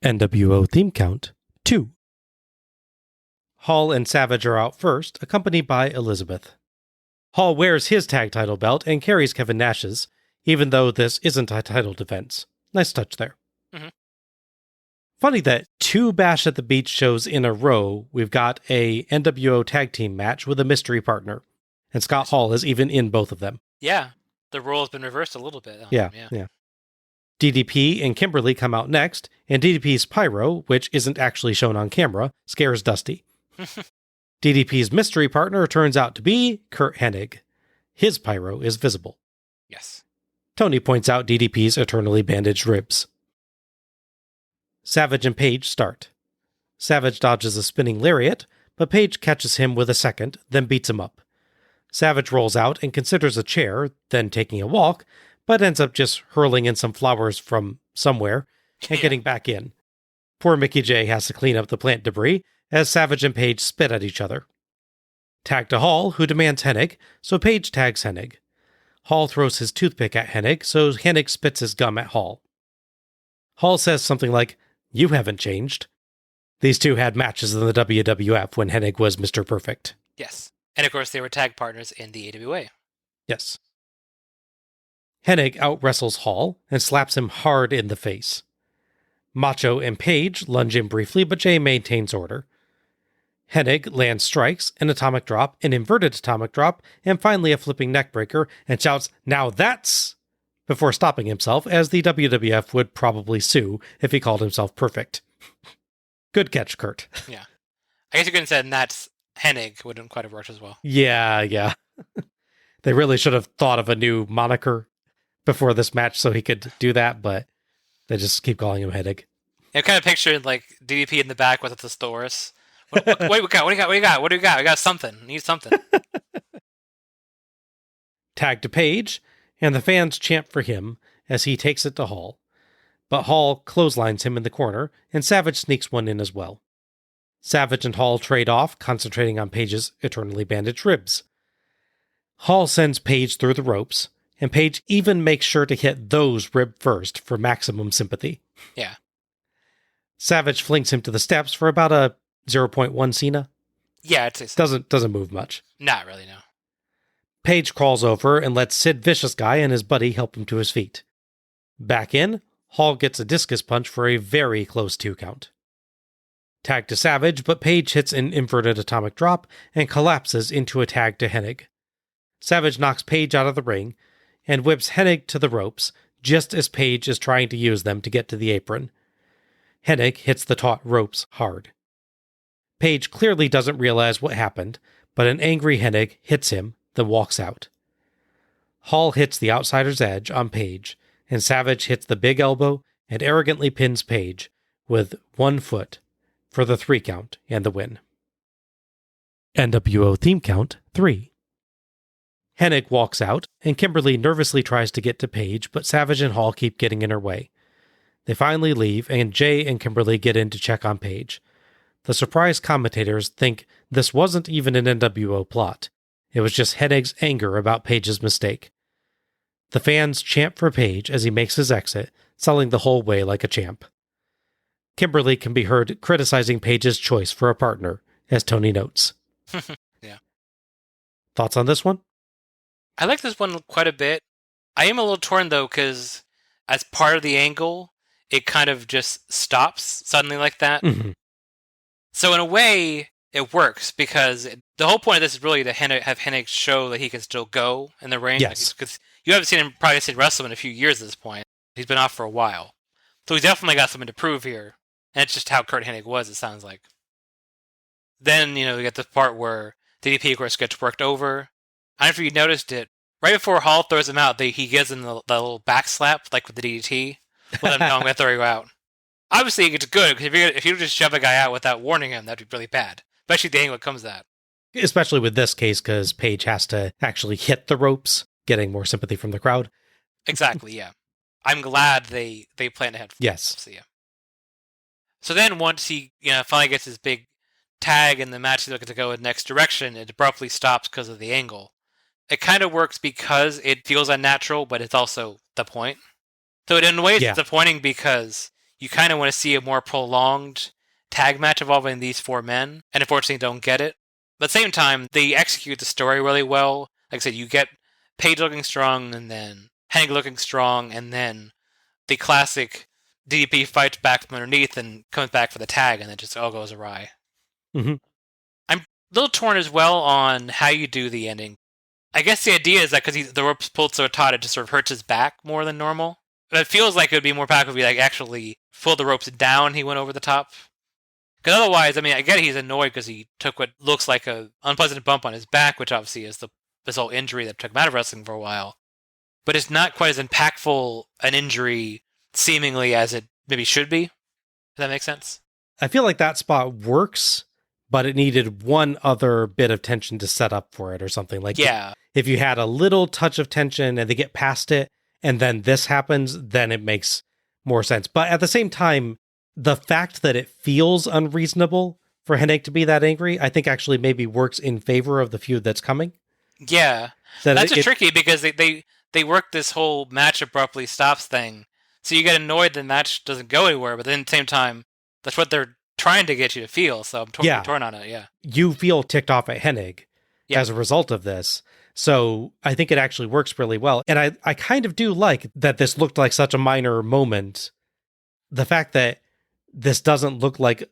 NWO theme count 2. Hall and Savage are out first, accompanied by Elizabeth. Hall wears his tag title belt and carries Kevin Nash's, even though this isn't a title defense. Nice touch there. Mm-hmm. Funny that 2 Bash at the Beach shows in a row, we've got a NWO tag team match with a mystery partner, and Scott Hall is even in both of them. Yeah, the role has been reversed a little bit. Yeah. DDP and Kimberly come out next, and DDP's pyro, which isn't actually shown on camera, scares Dusty. DDP's mystery partner turns out to be Kurt Hennig. His pyro is visible. Yes. Tony points out DDP's eternally bandaged ribs. Savage and Page start. Savage dodges a spinning lariat, but Page catches him with a second, then beats him up. Savage rolls out and considers a chair, then taking a walk, but ends up just hurling in some flowers from somewhere and getting back in. Poor Mickey J has to clean up the plant debris as Savage and Page spit at each other. Tag to Hall, who demands Hennig, so Page tags Hennig. Hall throws his toothpick at Hennig, so Hennig spits his gum at Hall. Hall says something like, "You haven't changed." These two had matches in the WWF when Hennig was Mr. Perfect. Yes. And of course, they were tag partners in the AWA. Yes. Hennig out-wrestles Hall and slaps him hard in the face. Macho and Page lunge in briefly, but Jay maintains order. Hennig lands strikes, an atomic drop, an inverted atomic drop, and finally a flipping neckbreaker, and shouts, "Now that's..." before stopping himself, as the WWF would probably sue if he called himself Perfect. Good catch, Kurt. Yeah. I guess you could have said, "And that's Hennig," wouldn't quite have worked as well. Yeah. They really should have thought of a new moniker before this match so he could do that, but they just keep calling him Hennig. I kind of pictured like DDP in the back with a thesaurus. What do we got? What do you got? We got something. Need something. Tag to Page, and the fans chant for him as he takes it to Hall. But Hall clotheslines him in the corner, and Savage sneaks one in as well. Savage and Hall trade off, concentrating on Page's eternally bandaged ribs. Hall sends Page through the ropes, and Page even makes sure to hit those rib first for maximum sympathy. Yeah. Savage flings him to the steps for about a 0.1 Cena. Yeah, it's so. Doesn't move much. Not really, no. Page crawls over and lets Sid Vicious Guy and his buddy help him to his feet. Back in, Hall gets a discus punch for a very close 2 count. Tag to Savage, but Page hits an inverted atomic drop and collapses into a tag to Hennig. Savage knocks Page out of the ring and whips Hennig to the ropes just as Page is trying to use them to get to the apron. Hennig hits the taut ropes hard. Page clearly doesn't realize what happened, but an angry Hennig hits him, then walks out. Hall hits the outsider's edge on Page, and Savage hits the big elbow and arrogantly pins Page with 1 foot for the 3 count and the win. NWO theme count 3. Hennig walks out, and Kimberly nervously tries to get to Page, but Savage and Hall keep getting in her way. They finally leave, and Jay and Kimberly get in to check on Page. The surprised commentators think this wasn't even an NWO plot. It was just Hennig's anger about Page's mistake. The fans chant for Page as he makes his exit, selling the whole way like a champ. Kimberly can be heard criticizing Page's choice for a partner, as Tony notes. Yeah. Thoughts on this one? I like this one quite a bit. I am a little torn, though, because as part of the angle, it kind of just stops suddenly like that. Mm-hmm. So in a way, it works, because the whole point of this is really to have Hennig show that he can still go in the ring. Yes. Because you haven't seen him probably seen wrestle in a few years at this point. He's been off for a while. So he's definitely got something to prove here. And it's just how Kurt Hennig was, it sounds like. Then, we get the part where DDP, of course, gets worked over. I don't know if you noticed it. Right before Hall throws him out, he gives him the little back slap, like with the DDT. Let him know I'm going to throw you out. Obviously, it's good, because if you just shove a guy out without warning him, that'd be really bad. Especially the angle it comes at. Especially with this case, because Paige has to actually hit the ropes, getting more sympathy from the crowd. Exactly, yeah. I'm glad they planned ahead for Yes. So, yeah. So then once he finally gets his big tag and the match is looking to go in the next direction, it abruptly stops because of the angle. It kind of works because it feels unnatural, but it's also the point. So in a way, it's disappointing because you kind of want to see a more prolonged tag match involving these four men, and unfortunately don't get it. But at the same time, they execute the story really well. Like I said, you get Paige looking strong, and then Hennig looking strong, and then the classic DDP fights back from underneath and comes back for the tag, and it just all goes awry. Mm-hmm. I'm a little torn as well on how you do the ending. I guess the idea is that because the rope's pulled so taut, it just sort of hurts his back more than normal. But it feels like it would be more practical if he actually pulled the ropes down, he went over the top. Because otherwise, I get he's annoyed because he took what looks like a unpleasant bump on his back, which obviously is this whole injury that took him out of wrestling for a while. But it's not quite as impactful an injury, seemingly, as it maybe should be. Does that make sense? I feel like that spot works, but it needed one other bit of tension to set up for it or something. Like, if you had a little touch of tension and they get past it, and then this happens, then it makes more sense. But at the same time, the fact that it feels unreasonable for Hennig to be that angry, I think actually maybe works in favor of the feud that's coming. Yeah. That's tricky because they work this whole match abruptly stops thing. So you get annoyed the match doesn't go anywhere, but then at the same time, that's what they're trying to get you to feel. So I'm totally torn on it, yeah. You feel ticked off at Hennig as a result of this. So I think it actually works really well. And I kind of do like that this looked like such a minor moment. The fact that this doesn't look like,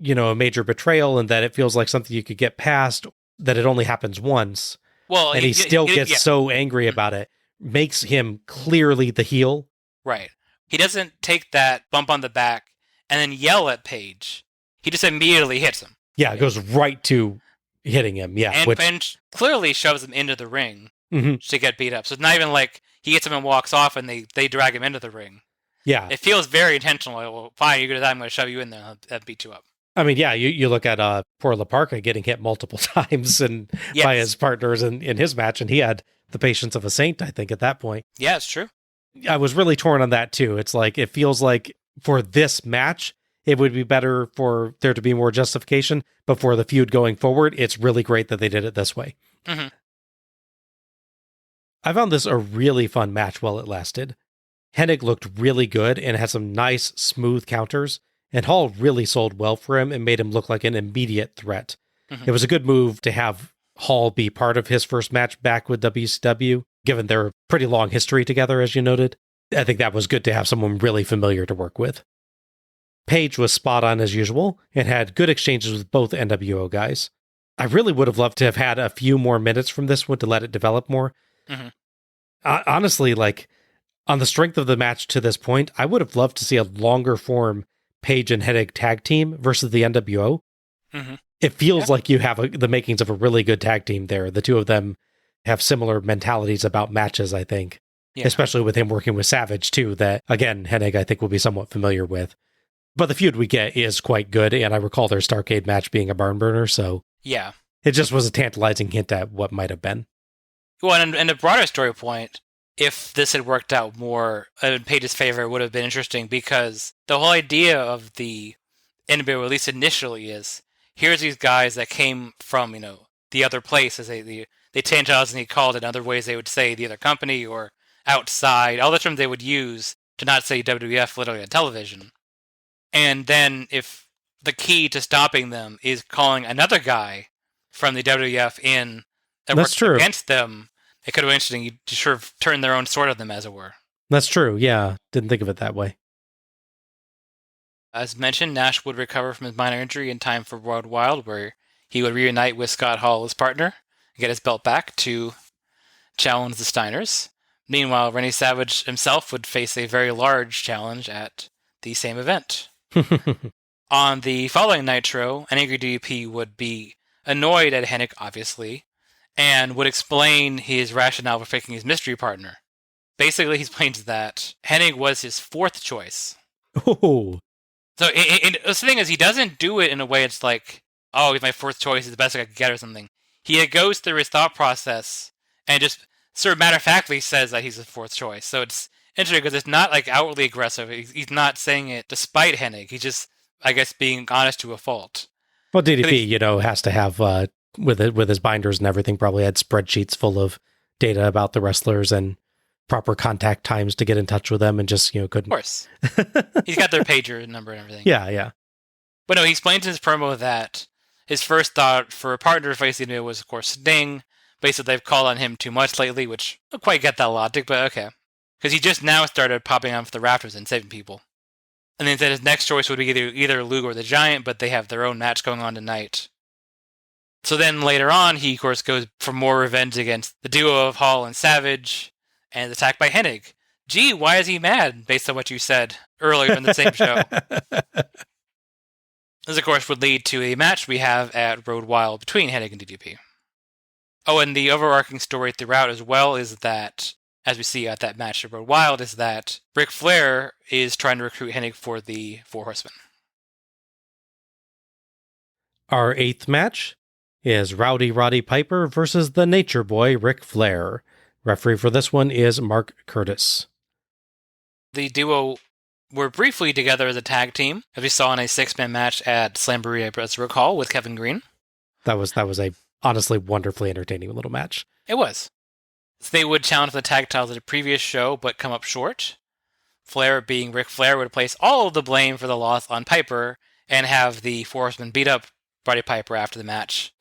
a major betrayal and that it feels like something you could get past, that it only happens once. Well, and he still gets so angry about it, makes him clearly the heel. Right. He doesn't take that bump on the back and then yell at Paige. He just immediately hits him. Yeah, it goes right to hitting him. Yeah. And clearly shoves him into the ring to get beat up. So it's not even like he hits him and walks off and they drag him into the ring. Yeah. It feels very intentional. Like, well, fine, you're going to die, I'm going to shove you in there and beat you up. I mean, yeah, you look at poor La Parca getting hit multiple times by his partners in his match, and he had the patience of a saint, I think, at that point. Yeah, it's true. I was really torn on that, too. It's like, it feels like for this match, it would be better for there to be more justification, but for the feud going forward, it's really great that they did it this way. Mm-hmm. I found this a really fun match while it lasted. Hennig looked really good and had some nice, smooth counters, and Hall really sold well for him and made him look like an immediate threat. Mm-hmm. It was a good move to have Hall be part of his first match back with WCW, given their pretty long history together, as you noted. I think that was good to have someone really familiar to work with. Paige was spot on as usual and had good exchanges with both NWO guys. I really would have loved to have had a few more minutes from this one to let it develop more. Mm-hmm. Honestly, on the strength of the match to this point, I would have loved to see a longer form Paige and Hennig tag team versus the NWO. Mm-hmm. It feels like you have the makings of a really good tag team there. The two of them have similar mentalities about matches, I think. Yeah. Especially with him working with Savage, too, that, again, Hennig, I think, will be somewhat familiar with. But the feud we get is quite good, and I recall their Starrcade match being a barn burner, so yeah, it just was a tantalizing hint at what might have been. Well, and a broader story point, if this had worked out more in Paige's favor, it would have been interesting, because the whole idea of the NWO, at least initially, is here's these guys that came from, the other place, as they tantalizingly called it. In other ways, they would say the other company or outside, all the terms they would use to not say WWF literally on television. And then if the key to stopping them is calling another guy from the WWF in that works against them, it could have been interesting to sort of turn their own sword on them, as it were. That's true, yeah. Didn't think of it that way. As mentioned, Nash would recover from his minor injury in time for World Wild, where he would reunite with Scott Hall, his partner, and get his belt back to challenge the Steiners. Meanwhile, Randy Savage himself would face a very large challenge at the same event. On the following Nitro, an angry DDP would be annoyed at Hennig, obviously, and would explain his rationale for picking his mystery partner. Basically, he explains that Hennig was his fourth choice. Oh. So the thing is, he doesn't do it in a way it's like, oh, he's my fourth choice, he's the best I could get or something. He goes through his thought process and just sort of matter-of-factly says that he's the fourth choice. So it's interesting because it's not like outwardly aggressive. He's not saying it despite Hennig. He's just, I guess, being honest to a fault. Well, DDP, has to have, with his binders and everything, probably had spreadsheets full of data about the wrestlers and proper contact times to get in touch with them and just, couldn't. Of course. He's got their pager number and everything. Yeah. But no, he explains in his promo that his first thought for a partner to face the was, of course, Sting. Basically, they've called on him too much lately, which I don't quite get that logic, but okay. Because he just now started popping off the rafters and saving people. And then said his next choice would be either Luke or the Giant, but they have their own match going on tonight. So then later on, he, of course, goes for more revenge against the duo of Hall and Savage, and is attacked by Hennig. Gee, why is he mad, based on what you said earlier in the same show? This, of course, would lead to a match we have at Road Wild between Hennig and DDP. Oh, and the overarching story throughout as well is that, as we see at that match at Road Wild, is that Ric Flair is trying to recruit Hennig for the Four Horsemen. Our 8th match is Rowdy Roddy Piper versus the Nature Boy Ric Flair. Referee for this one is Mark Curtis. The duo were briefly together as a tag team, as we saw in a 6-man match at Slamboree, as I recall, with Kevin Green. That was a honestly wonderfully entertaining little match. It was. So they would challenge for the tag titles at a previous show, but come up short. Flair, being Ric Flair, would place all of the blame for the loss on Piper and have the Four Horsemen beat up Roddy Piper after the match.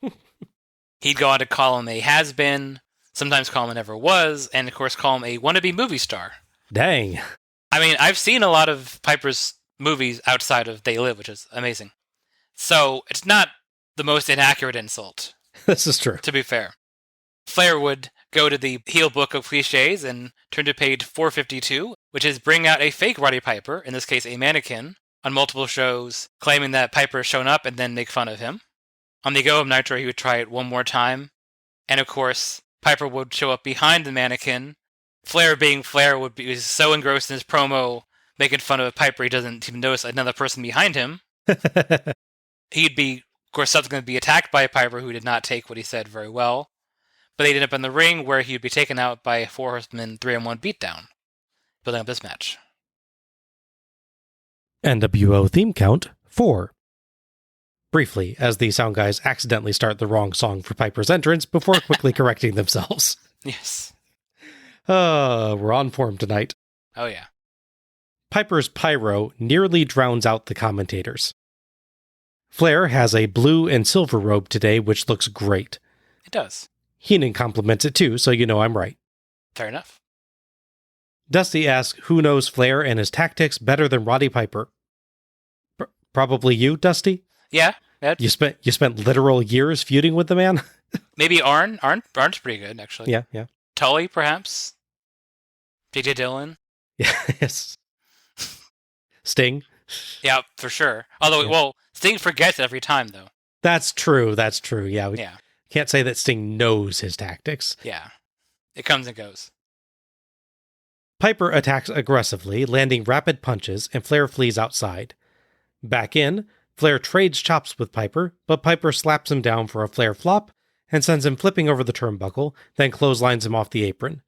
He'd go on to call him a has-been, sometimes call him a never was, and of course call him a wannabe movie star. Dang. I mean, I've seen a lot of Piper's movies outside of They Live, which is amazing. So it's not the most inaccurate insult. This is true. To be fair. Flair would go to the heel book of cliches and turn to page 452, which is bring out a fake Roddy Piper, in this case a mannequin, on multiple shows, claiming that Piper has shown up and then make fun of him. On the Go of Nitro, he would try it one more time. And of course, Piper would show up behind the mannequin. Flair, being Flair, would be so engrossed in his promo, making fun of Piper, he doesn't even notice another person behind him. He'd be, of course, subsequently be attacked by Piper, who did not take what he said very well. But they'd end up in the ring, where he'd be taken out by a Four Horsemen 3-on-1 beatdown, building up this match. NWO theme count 4. Briefly, as the sound guys accidentally start the wrong song for Piper's entrance before quickly correcting themselves. Yes. We're on form tonight. Oh, yeah. Piper's pyro nearly drowns out the commentators. Flair has a blue and silver robe today, which looks great. It does. Heenan compliments it too, so you know I'm right. Fair enough. Dusty asks who knows Flair and his tactics better than Roddy Piper. Probably you, Dusty? Yeah. You spent literal years feuding with the man? Maybe Arn. Arn's pretty good, actually. Yeah. Tully, perhaps? J.J. Dillon? Yes. Sting? Yeah, for sure. Although, well, Sting forgets it every time, though. That's true. Yeah, we Yeah. can't say that Sting knows his tactics. Yeah. It comes and goes. Piper attacks aggressively, landing rapid punches, and Flair flees outside. Back in, Flair trades chops with Piper, but Piper slaps him down for a Flair flop and sends him flipping over the turnbuckle, then clotheslines him off the apron.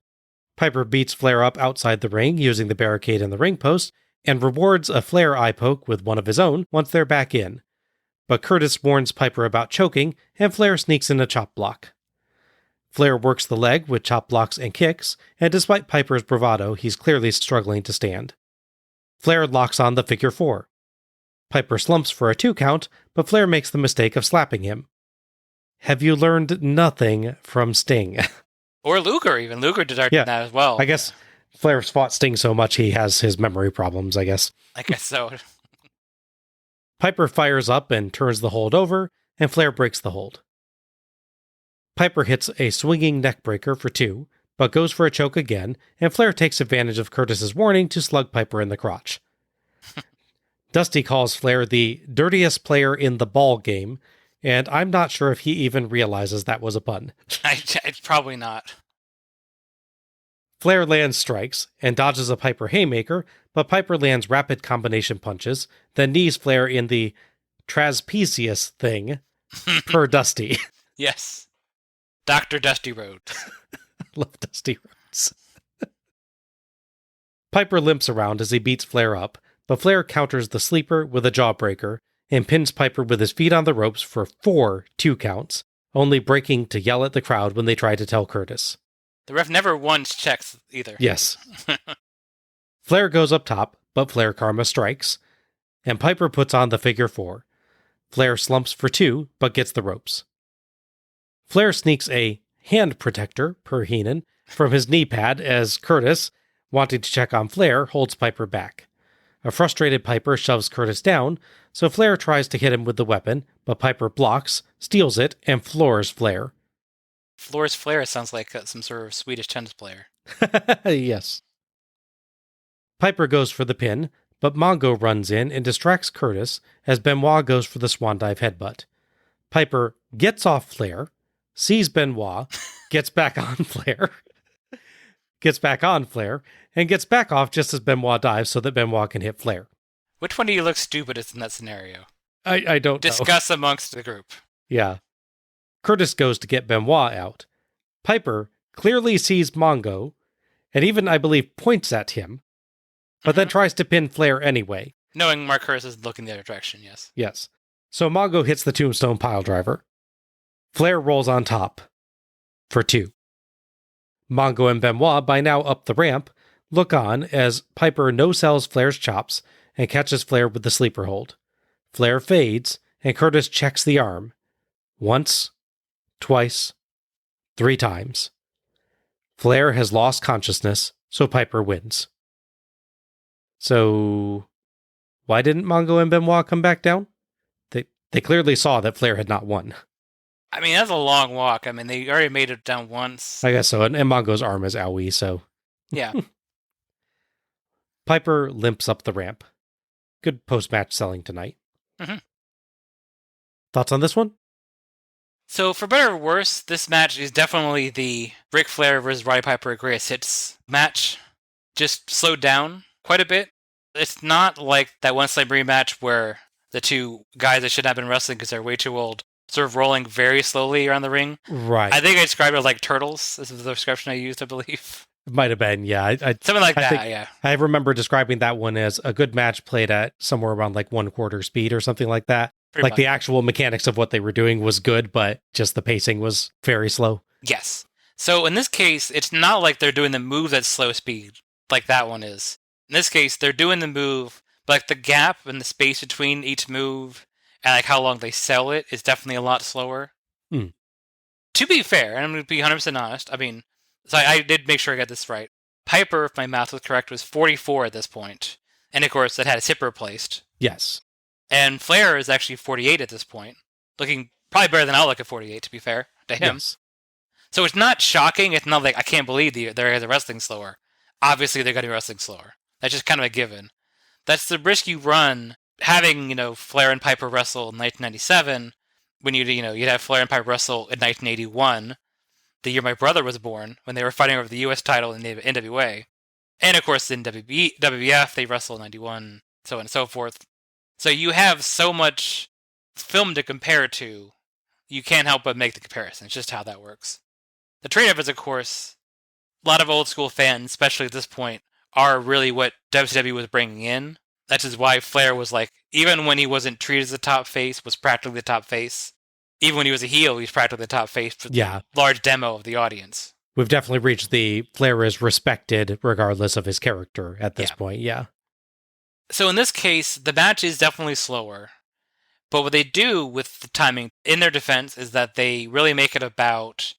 Piper beats Flair up outside the ring using the barricade and the ring post, and rewards a Flair eye poke with one of his own once they're back in. But Curtis warns Piper about choking, and Flair sneaks in a chop block. Flair works the leg with chop blocks and kicks, and despite Piper's bravado, he's clearly struggling to stand. Flair locks on the figure 4. Piper slumps for a 2 count, but Flair makes the mistake of slapping him. Have you learned nothing from Sting? Or Luger, even. Luger did that as well. I guess Flair's fought Sting so much he has his memory problems, I guess. I guess so. Piper fires up and turns the hold over, and Flair breaks the hold. Piper hits a swinging neckbreaker for 2, but goes for a choke again, and Flair takes advantage of Curtis's warning to slug Piper in the crotch. Dusty calls Flair the dirtiest player in the ball game, and I'm not sure if he even realizes that was a pun. It's probably not. Flair lands strikes and dodges a Piper haymaker, but Piper lands rapid combination punches, then knees Flair in the trapezius thing, per Dusty. Yes. Dr. Dusty Rhodes. Love Dusty Rhodes. Piper limps around as he beats Flair up, but Flair counters the sleeper with a jawbreaker and pins Piper with his feet on the ropes for 4 2 counts, only breaking to yell at the crowd when they try to tell Curtis. The ref never once checks either. Yes. Flair goes up top, but Flair Karma strikes, and Piper puts on the figure 4. Flair slumps for 2, but gets the ropes. Flair sneaks a hand protector, per Heenan, from his knee pad as Curtis, wanting to check on Flair, holds Piper back. A frustrated Piper shoves Curtis down, so Flair tries to hit him with the weapon, but Piper blocks, steals it, and floors Flair. Floors Flair sounds like some sort of Swedish tennis player. Yes. Piper goes for the pin, but Mongo runs in and distracts Curtis as Benoit goes for the swan dive headbutt. Piper gets off Flair, sees Benoit, gets back on Flair, and gets back off just as Benoit dives so that Benoit can hit Flair. Which one do you look stupidest in that scenario? I don't know. Discuss amongst the group. Yeah. Curtis goes to get Benoit out. Piper clearly sees Mongo, and even, I believe, points at him, but then tries to pin Flair anyway. Knowing Mark Curtis is looking the other direction, yes. Yes. So Mongo hits the tombstone piledriver. Flair rolls on top for 2. Mongo and Benoit, by now up the ramp, look on as Piper no-sells Flair's chops and catches Flair with the sleeper hold. Flair fades, and Curtis checks the arm. Once, twice, 3 times. Flair has lost consciousness, so Piper wins. So, why didn't Mongo and Benoit come back down? They clearly saw that Flair had not won. I mean, that's a long walk. I mean, they already made it down once. I guess so, and Mongo's arm is owie, so... Yeah. Piper limps up the ramp. Good post-match selling tonight. Mm-hmm. Thoughts on this one? So, for better or worse, this match is definitely the Ric Flair versus Roddy Piper greatest hits match. Just slowed down quite a bit. It's not like that one slam rematch where the two guys that shouldn't have been wrestling because they're way too old sort of rolling very slowly around the ring. Right. I think I described it as like turtles. This is the description I used, I believe. It might have been, yeah. Something like that, yeah. I remember describing that one as a good match played at somewhere around like 1/4 speed or something like that. Pretty much. The actual mechanics of what they were doing was good, but just the pacing was very slow. Yes. So in this case, it's not like they're doing the move at slow speed like that one is. In this case, they're doing the move, but like the gap and the space between each move and like how long they sell it is definitely a lot slower. Mm. To be fair, and I'm going to be 100% honest, I mean, so I did make sure I got this right. Piper, if my math was correct, was 44 at this point. And of course, it had his hip replaced. Yes. And Flair is actually 48 at this point. Looking probably better than I'll look at 48, to be fair, to him. Yes. So it's not shocking. It's not like, I can't believe they're wrestling slower. Obviously, they're going to be wrestling slower. That's just kind of a given. That's the risk you run having, Flair and Piper wrestle in 1997 when you'd have Flair and Piper wrestle in 1981, the year my brother was born, when they were fighting over the U.S. title in the NWA. And of course, in WWF, they wrestled in 91, so on and so forth. So you have so much film to compare to, you can't help but make the comparison. It's just how that works. The trade-off is, of course, a lot of old school fans, especially at this point, are really what WCW was bringing in. That is why Flair was like, even when he wasn't treated as a top face, was practically the top face. Even when he was a heel, he was practically the top face for the large demo of the audience. We've definitely reached the Flair is respected regardless of his character at this point, yeah. So in this case, the match is definitely slower. But what they do with the timing, in their defense, is that they really make it about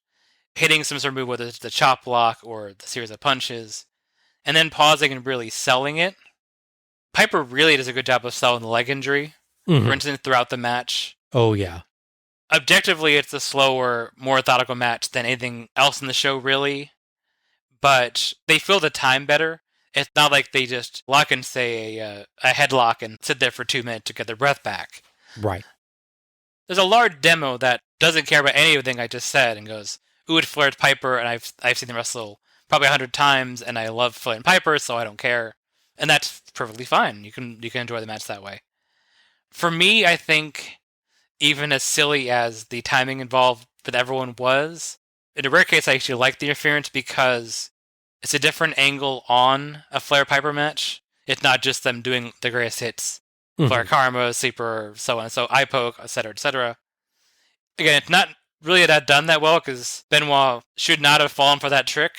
hitting some sort of move, whether it's the chop block or the series of punches, and then pausing and really selling it. Piper really does a good job of selling the leg injury, for instance, throughout the match. Oh, yeah. Objectively, it's a slower, more methodical match than anything else in the show, really. But they feel the time better. It's not like they just lock and say a headlock and sit there for 2 minutes to get their breath back. Right. There's a large demo that doesn't care about anything I just said and goes, ooh, it's Flair's Piper, and I've seen them wrestle probably 100 times, and I love Flair and Piper, so I don't care. And that's perfectly fine. You can enjoy the match that way. For me, I think even as silly as the timing involved with everyone was, in a rare case, I actually like the interference because it's a different angle on a Flair Piper match. It's not just them doing the greatest hits, Flair Karma, Sleeper, so on, so eye poke, etc., etc. Again, it's not really done that well because Benoit should not have fallen for that trick.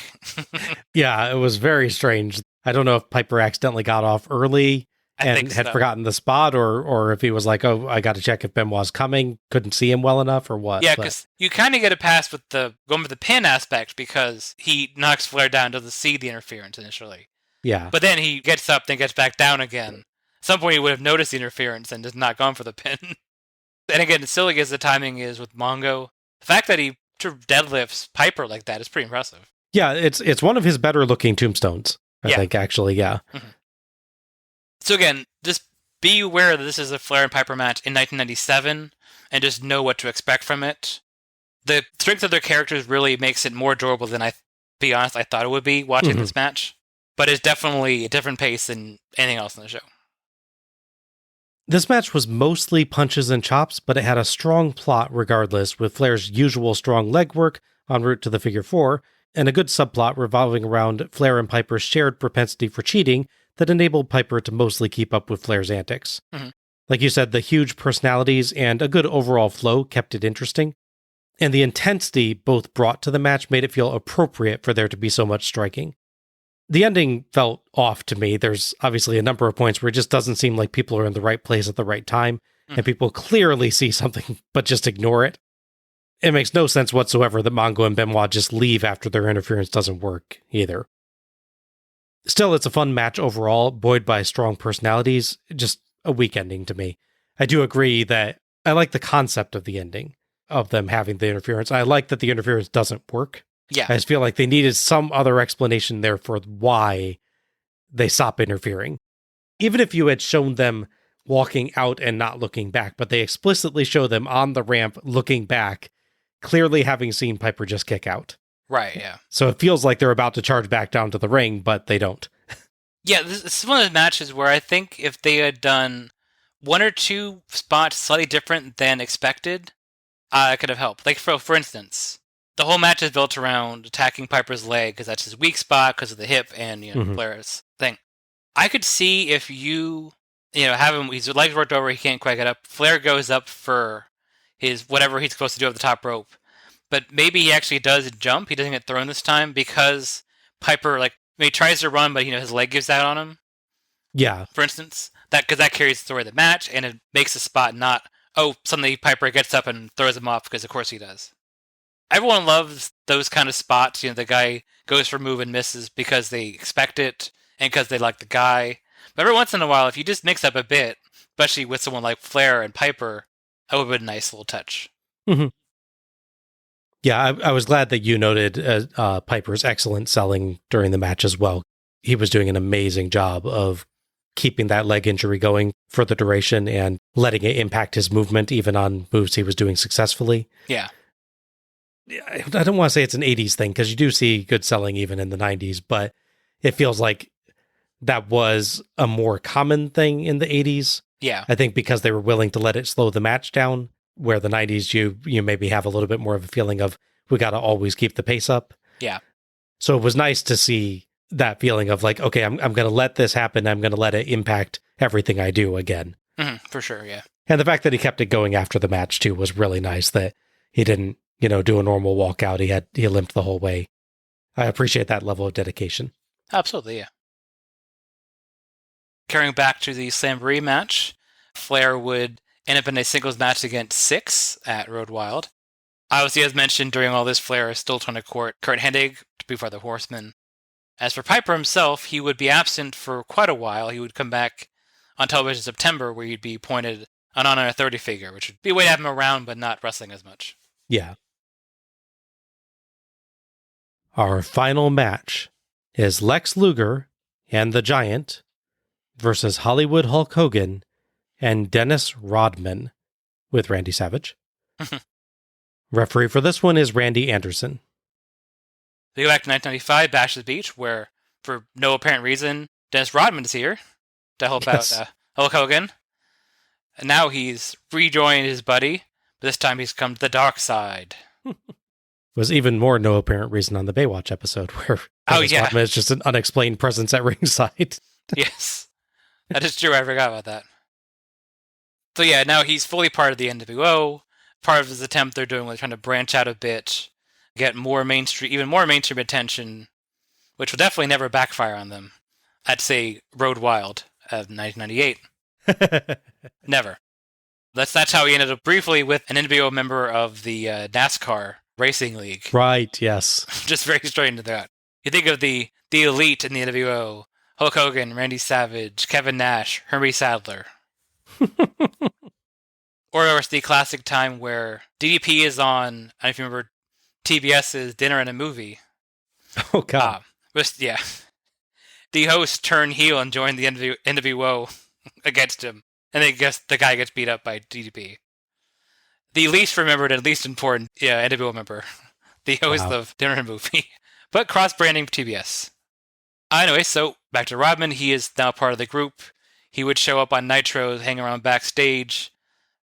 Yeah, it was very strange. I don't know if Piper accidentally got off early and had forgotten the spot, or if he was like, oh, I got to check if Benoit's coming, couldn't see him well enough, or what. Yeah, because you kind of get a pass with going with the pin aspect because he knocks Flair down, doesn't see the interference initially. Yeah. But then he gets up, then gets back down again. At some point he would have noticed the interference and just not gone for the pin. And again, as silly as the timing is with Mongo, the fact that he deadlifts Piper like that is pretty impressive. Yeah, it's one of his better looking tombstones, I think, actually, yeah. Mm-hmm. So again, just be aware that this is a Flair and Piper match in 1997, and just know what to expect from it. The strength of their characters really makes it more enjoyable than I thought it would be watching this match. But it's definitely a different pace than anything else in the show. This match was mostly punches and chops, but it had a strong plot regardless, with Flair's usual strong leg work en route to the figure four, and a good subplot revolving around Flair and Piper's shared propensity for cheating that enabled Piper to mostly keep up with Flair's antics. Like you said, the huge personalities and a good overall flow kept it interesting, and the intensity both brought to the match made it feel appropriate for there to be so much striking. The ending felt off to me. There's obviously a number of points where it just doesn't seem like people are in the right place at the right time, and people clearly see something but just ignore it. It makes no sense whatsoever that Mongo and Benoit just leave after their interference doesn't work either. Still, it's a fun match overall, buoyed by strong personalities, just a weak ending to me. I do agree that I like the concept of the ending, of them having the interference. I like that the interference doesn't work. Yeah. I just feel like they needed some other explanation there for why they stop interfering. Even if you had shown them walking out and not looking back, but they explicitly show them on the ramp looking back, clearly having seen Piper just kick out. Right, yeah. So it feels like they're about to charge back down to the ring, but they don't. Yeah, this is one of those matches where I think if they had done one or two spots slightly different than expected, it could have helped. Like, for instance, the whole match is built around attacking Piper's leg because that's his weak spot because of the hip and Flair's thing. I could see if you have him, his legs worked over, he can't quite get up. Flair goes up for his whatever he's supposed to do at the top rope. But maybe he actually does jump. He doesn't get thrown this time because Piper, he tries to run, but his leg gives out on him. Yeah. For instance, because that carries the story of the match, and it makes the spot not, suddenly Piper gets up and throws him off, because of course he does. Everyone loves those kind of spots. The guy goes for a move and misses because they expect it and because they like the guy. But every once in a while, if you just mix up a bit, especially with someone like Flair and Piper, that would have been a nice little touch. Mm-hmm. Yeah, I was glad that you noted Piper's excellent selling during the match as well. He was doing an amazing job of keeping that leg injury going for the duration and letting it impact his movement, even on moves he was doing successfully. Yeah. I don't want to say it's an 80s thing, because you do see good selling even in the 90s, but it feels like that was a more common thing in the 80s. Yeah. I think because they were willing to let it slow the match down, where the 90s you maybe have a little bit more of a feeling of, we got to always keep the pace up. Yeah. So it was nice to see that feeling of like, okay, I'm going to let this happen. I'm going to let it impact everything I do again. For sure, yeah. And the fact that he kept it going after the match too was really nice, that he didn't, do a normal walkout. He limped the whole way. I appreciate that level of dedication. Absolutely, yeah. Carrying back to the Slamboree match, Flair would end up in a singles match against Six at Road Wild. Obviously, as mentioned, during all this, Flair is still trying to court Kurt Hennig to be part of the Horsemen. As for Piper himself, he would be absent for quite a while. He would come back on television in September, where he'd be appointed an Honor 30 figure, which would be a way to have him around, but not wrestling as much. Yeah. Our final match is Lex Luger and the Giant versus Hollywood Hulk Hogan and Dennis Rodman with Randy Savage. Referee for this one is Randy Anderson. We go back to 1995, Bash at the Beach, where, for no apparent reason, Dennis Rodman is here to help out Hulk Hogan. And now he's rejoined his buddy. This time he's come to the dark side. Was even more no apparent reason on the Baywatch episode where Rodman is just an unexplained presence at ringside. Yes, that is true. I forgot about that. So yeah, now he's fully part of the NWO. Part of his attempt they're doing was trying to branch out a bit, get more mainstream, even more mainstream attention, which will definitely never backfire on them. I'd say Road Wild of 1998. Never. That's how he ended up briefly with an NWO member of the NASCAR Racing League. Right, yes. Just very straight into that. You think of the elite in the NWO, Hulk Hogan, Randy Savage, Kevin Nash, Henry Sadler. Or it's the classic time where DDP is on, I don't know if you remember, TBS's Dinner and a Movie. Oh, God. Yeah. The host turned heel and joined the NWO against him. And then the guy gets beat up by DDP. The least remembered and least important NWO member. The host of Dinner and a Movie. But cross-branding TBS. Anyway, so back to Rodman. He is now part of the group. He would show up on Nitro, hang around backstage,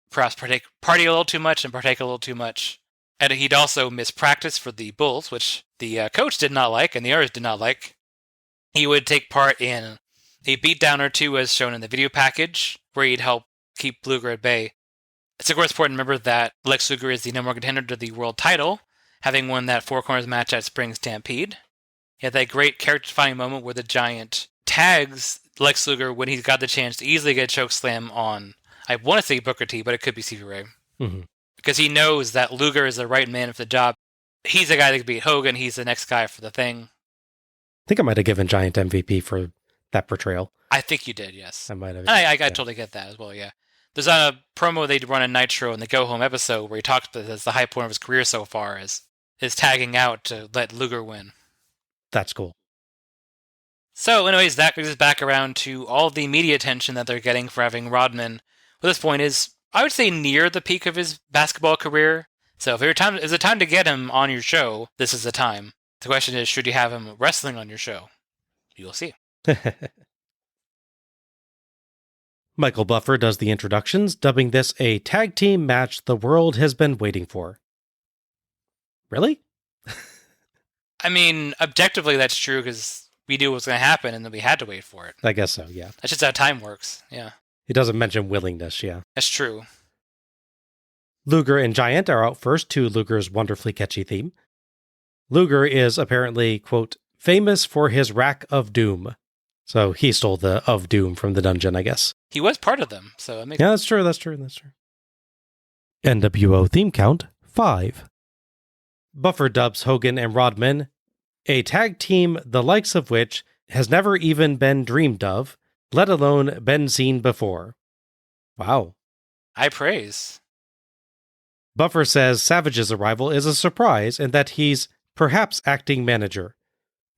perhaps party a little too much and partake a little too much. And he'd also miss practice for the Bulls, which the coach did not like and the others did not like. He would take part in a beatdown or two as shown in the video package, where he'd help keep Luger at bay. It's of course important to remember that Lex Luger is the number one contender to the world title, having won that Four Corners match at Spring Stampede. He had that great character-defining moment where the Giant tags Lex Luger when he's got the chance to easily get a chokeslam on, I want to say Booker T, but it could be Stevie Ray. Mm-hmm. Because he knows that Luger is the right man for the job. He's the guy that could beat Hogan. He's the next guy for the thing. I think I might have given Giant MVP for that portrayal. I think you did, yes. I might have. I totally get that as well, yeah. There's a promo they run in Nitro in the Go Home episode where he talks about this, the high point of his career so far is tagging out to let Luger win. That's cool. So, anyways, that brings us back around to all the media attention that they're getting for having Rodman. At this point is, I would say, near the peak of his basketball career. So, if it's a time to get him on your show, this is the time. The question is, should you have him wrestling on your show? You'll see. Michael Buffer does the introductions, dubbing this a tag team match the world has been waiting for. Really? I mean, objectively, that's true because we knew what was going to happen and then we had to wait for it. I guess so, yeah. That's just how time works, yeah. He doesn't mention willingness, yeah. That's true. Luger and Giant are out first to Luger's wonderfully catchy theme. Luger is apparently, quote, famous for his rack of doom. So he stole the of doom from the dungeon, I guess. He was part of them, so it makes sense. That's true. NWO theme count, 5. Buffer dubs Hogan and Rodman, a tag team the likes of which has never even been dreamed of, let alone been seen before. Wow. High praise. Buffer says Savage's arrival is a surprise and that he's perhaps acting manager.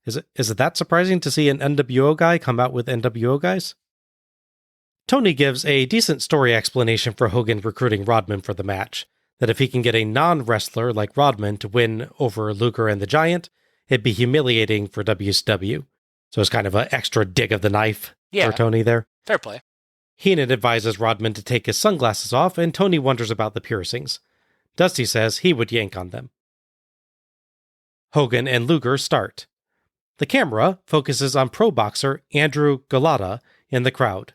Is it that surprising to see an NWO guy come out with NWO guys? Tony gives a decent story explanation for Hogan recruiting Rodman for the match, that if he can get a non-wrestler like Rodman to win over Luger and the Giant, it'd be humiliating for WCW. So it's kind of an extra dig of the knife for Tony there. Fair play. Heenan advises Rodman to take his sunglasses off, and Tony wonders about the piercings. Dusty says he would yank on them. Hogan and Luger start. The camera focuses on pro boxer Andrew Galata in the crowd.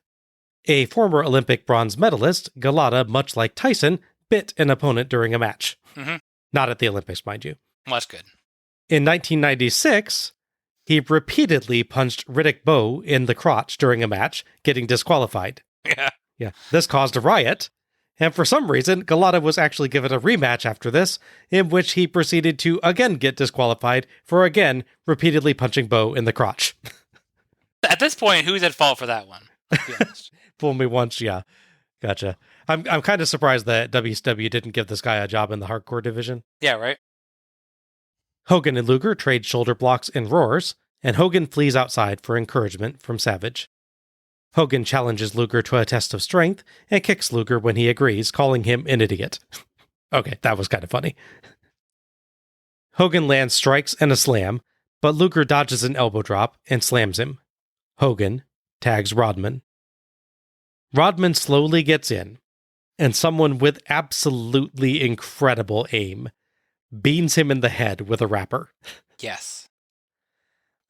A former Olympic bronze medalist, Galata, much like Tyson, bit an opponent during a match. Mm-hmm. Not at the Olympics, mind you. Well, that's good. In 1996, he repeatedly punched Riddick Bowe in the crotch during a match, getting disqualified. Yeah. This caused a riot, and for some reason, Galata was actually given a rematch after this, in which he proceeded to again get disqualified for again repeatedly punching Bowe in the crotch. At this point, who's at fault for that one? Let's be honest. Fool me once, yeah. Gotcha. I'm kind of surprised that WCW didn't give this guy a job in the hardcore division. Yeah, right? Hogan and Luger trade shoulder blocks and roars, and Hogan flees outside for encouragement from Savage. Hogan challenges Luger to a test of strength and kicks Luger when he agrees, calling him an idiot. Okay, that was kind of funny. Hogan lands strikes and a slam, but Luger dodges an elbow drop and slams him. Hogan tags Rodman. Rodman slowly gets in, and someone with absolutely incredible aim beans him in the head with a wrapper. Yes.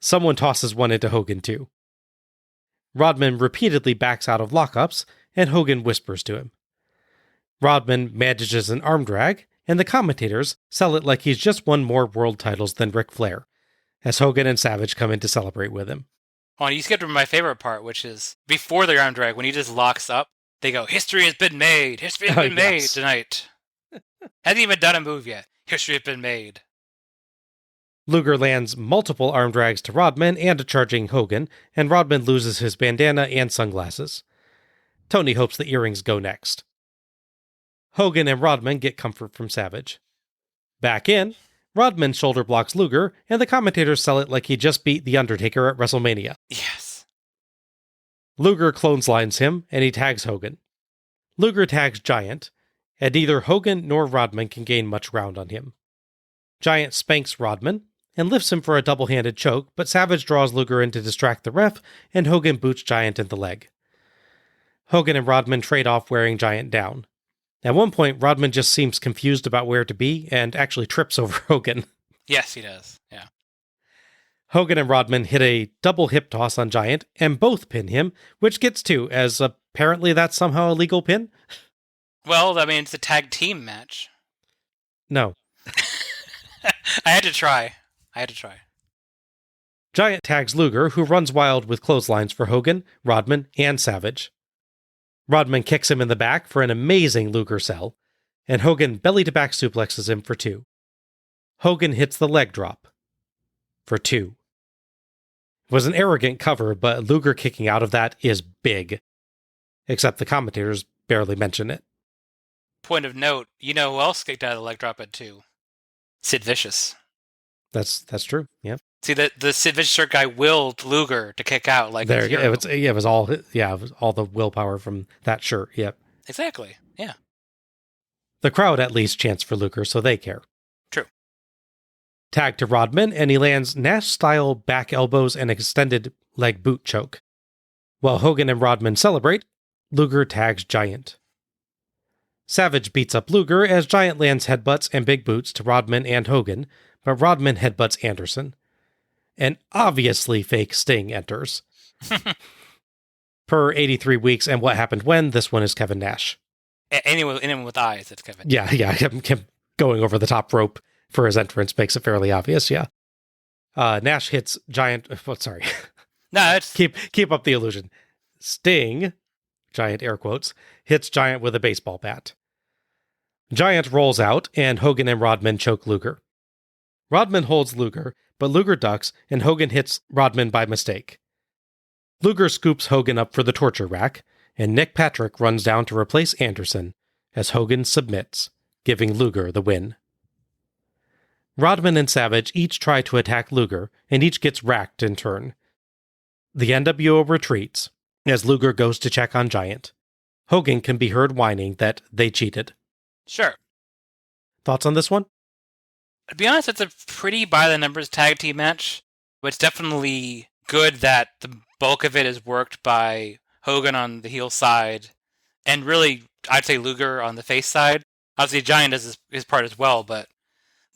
Someone tosses one into Hogan, too. Rodman repeatedly backs out of lockups, and Hogan whispers to him. Rodman manages an arm drag, and the commentators sell it like he's just won more world titles than Ric Flair, as Hogan and Savage come in to celebrate with him. Oh, you skipped over my favorite part, which is before the arm drag, when he just locks up, they go, history has been made! History has been made tonight! Hasn't even done a move yet. History has been made. Luger lands multiple arm drags to Rodman and a charging Hogan, and Rodman loses his bandana and sunglasses. Tony hopes the earrings go next. Hogan and Rodman get comfort from Savage. Back in, Rodman shoulder blocks Luger, and the commentators sell it like he just beat The Undertaker at WrestleMania. Yes. Luger clotheslines him, and he tags Hogan. Luger tags Giant, and neither Hogan nor Rodman can gain much ground on him. Giant spanks Rodman, and lifts him for a double-handed choke, but Savage draws Luger in to distract the ref, and Hogan boots Giant in the leg. Hogan and Rodman trade off wearing Giant down. At one point, Rodman just seems confused about where to be, and actually trips over Hogan. Yes, he does, yeah. Hogan and Rodman hit a double hip toss on Giant, and both pin him, which gets two, as apparently that's somehow a legal pin. Well, I mean, it's a tag team match. No. I had to try. Giant tags Luger, who runs wild with clotheslines for Hogan, Rodman, and Savage. Rodman kicks him in the back for an amazing Luger sell, and Hogan belly-to-back suplexes him for 2. Hogan hits the leg drop for 2. It was an arrogant cover, but Luger kicking out of that is big. Except the commentators barely mention it. Point of note, you know who else kicked out of the leg drop at 2? Sid Vicious. That's true, yeah. See, the Sid Vicious guy willed Luger to kick out like there. It was all the willpower from that shirt. Yep. Exactly. Yeah. The crowd at least chants for Luger, so they care. True. Tag to Rodman, and he lands Nash-style back elbows and extended leg boot choke. While Hogan and Rodman celebrate, Luger tags Giant. Savage beats up Luger as Giant lands headbutts and big boots to Rodman and Hogan, but Rodman headbutts Anderson. An obviously fake Sting enters. Per 83 Weeks and What Happened When, this one is Kevin Nash. Anyone with eyes, it's Kevin. Yeah, him going over the top rope for his entrance makes it fairly obvious, yeah. Nash hits Giant... sorry. No, it's... Keep up the illusion. Sting, Giant air quotes, hits Giant with a baseball bat. Giant rolls out, and Hogan and Rodman choke Luger. Rodman holds Luger, but Luger ducks, and Hogan hits Rodman by mistake. Luger scoops Hogan up for the torture rack, and Nick Patrick runs down to replace Anderson, as Hogan submits, giving Luger the win. Rodman and Savage each try to attack Luger, and each gets racked in turn. The NWO retreats, as Luger goes to check on Giant. Hogan can be heard whining that they cheated. Sure. Thoughts on this one? To be honest, it's a pretty by-the-numbers tag team match, but it's definitely good that the bulk of it is worked by Hogan on the heel side, and really, I'd say Luger on the face side. Obviously, Giant does his part as well, but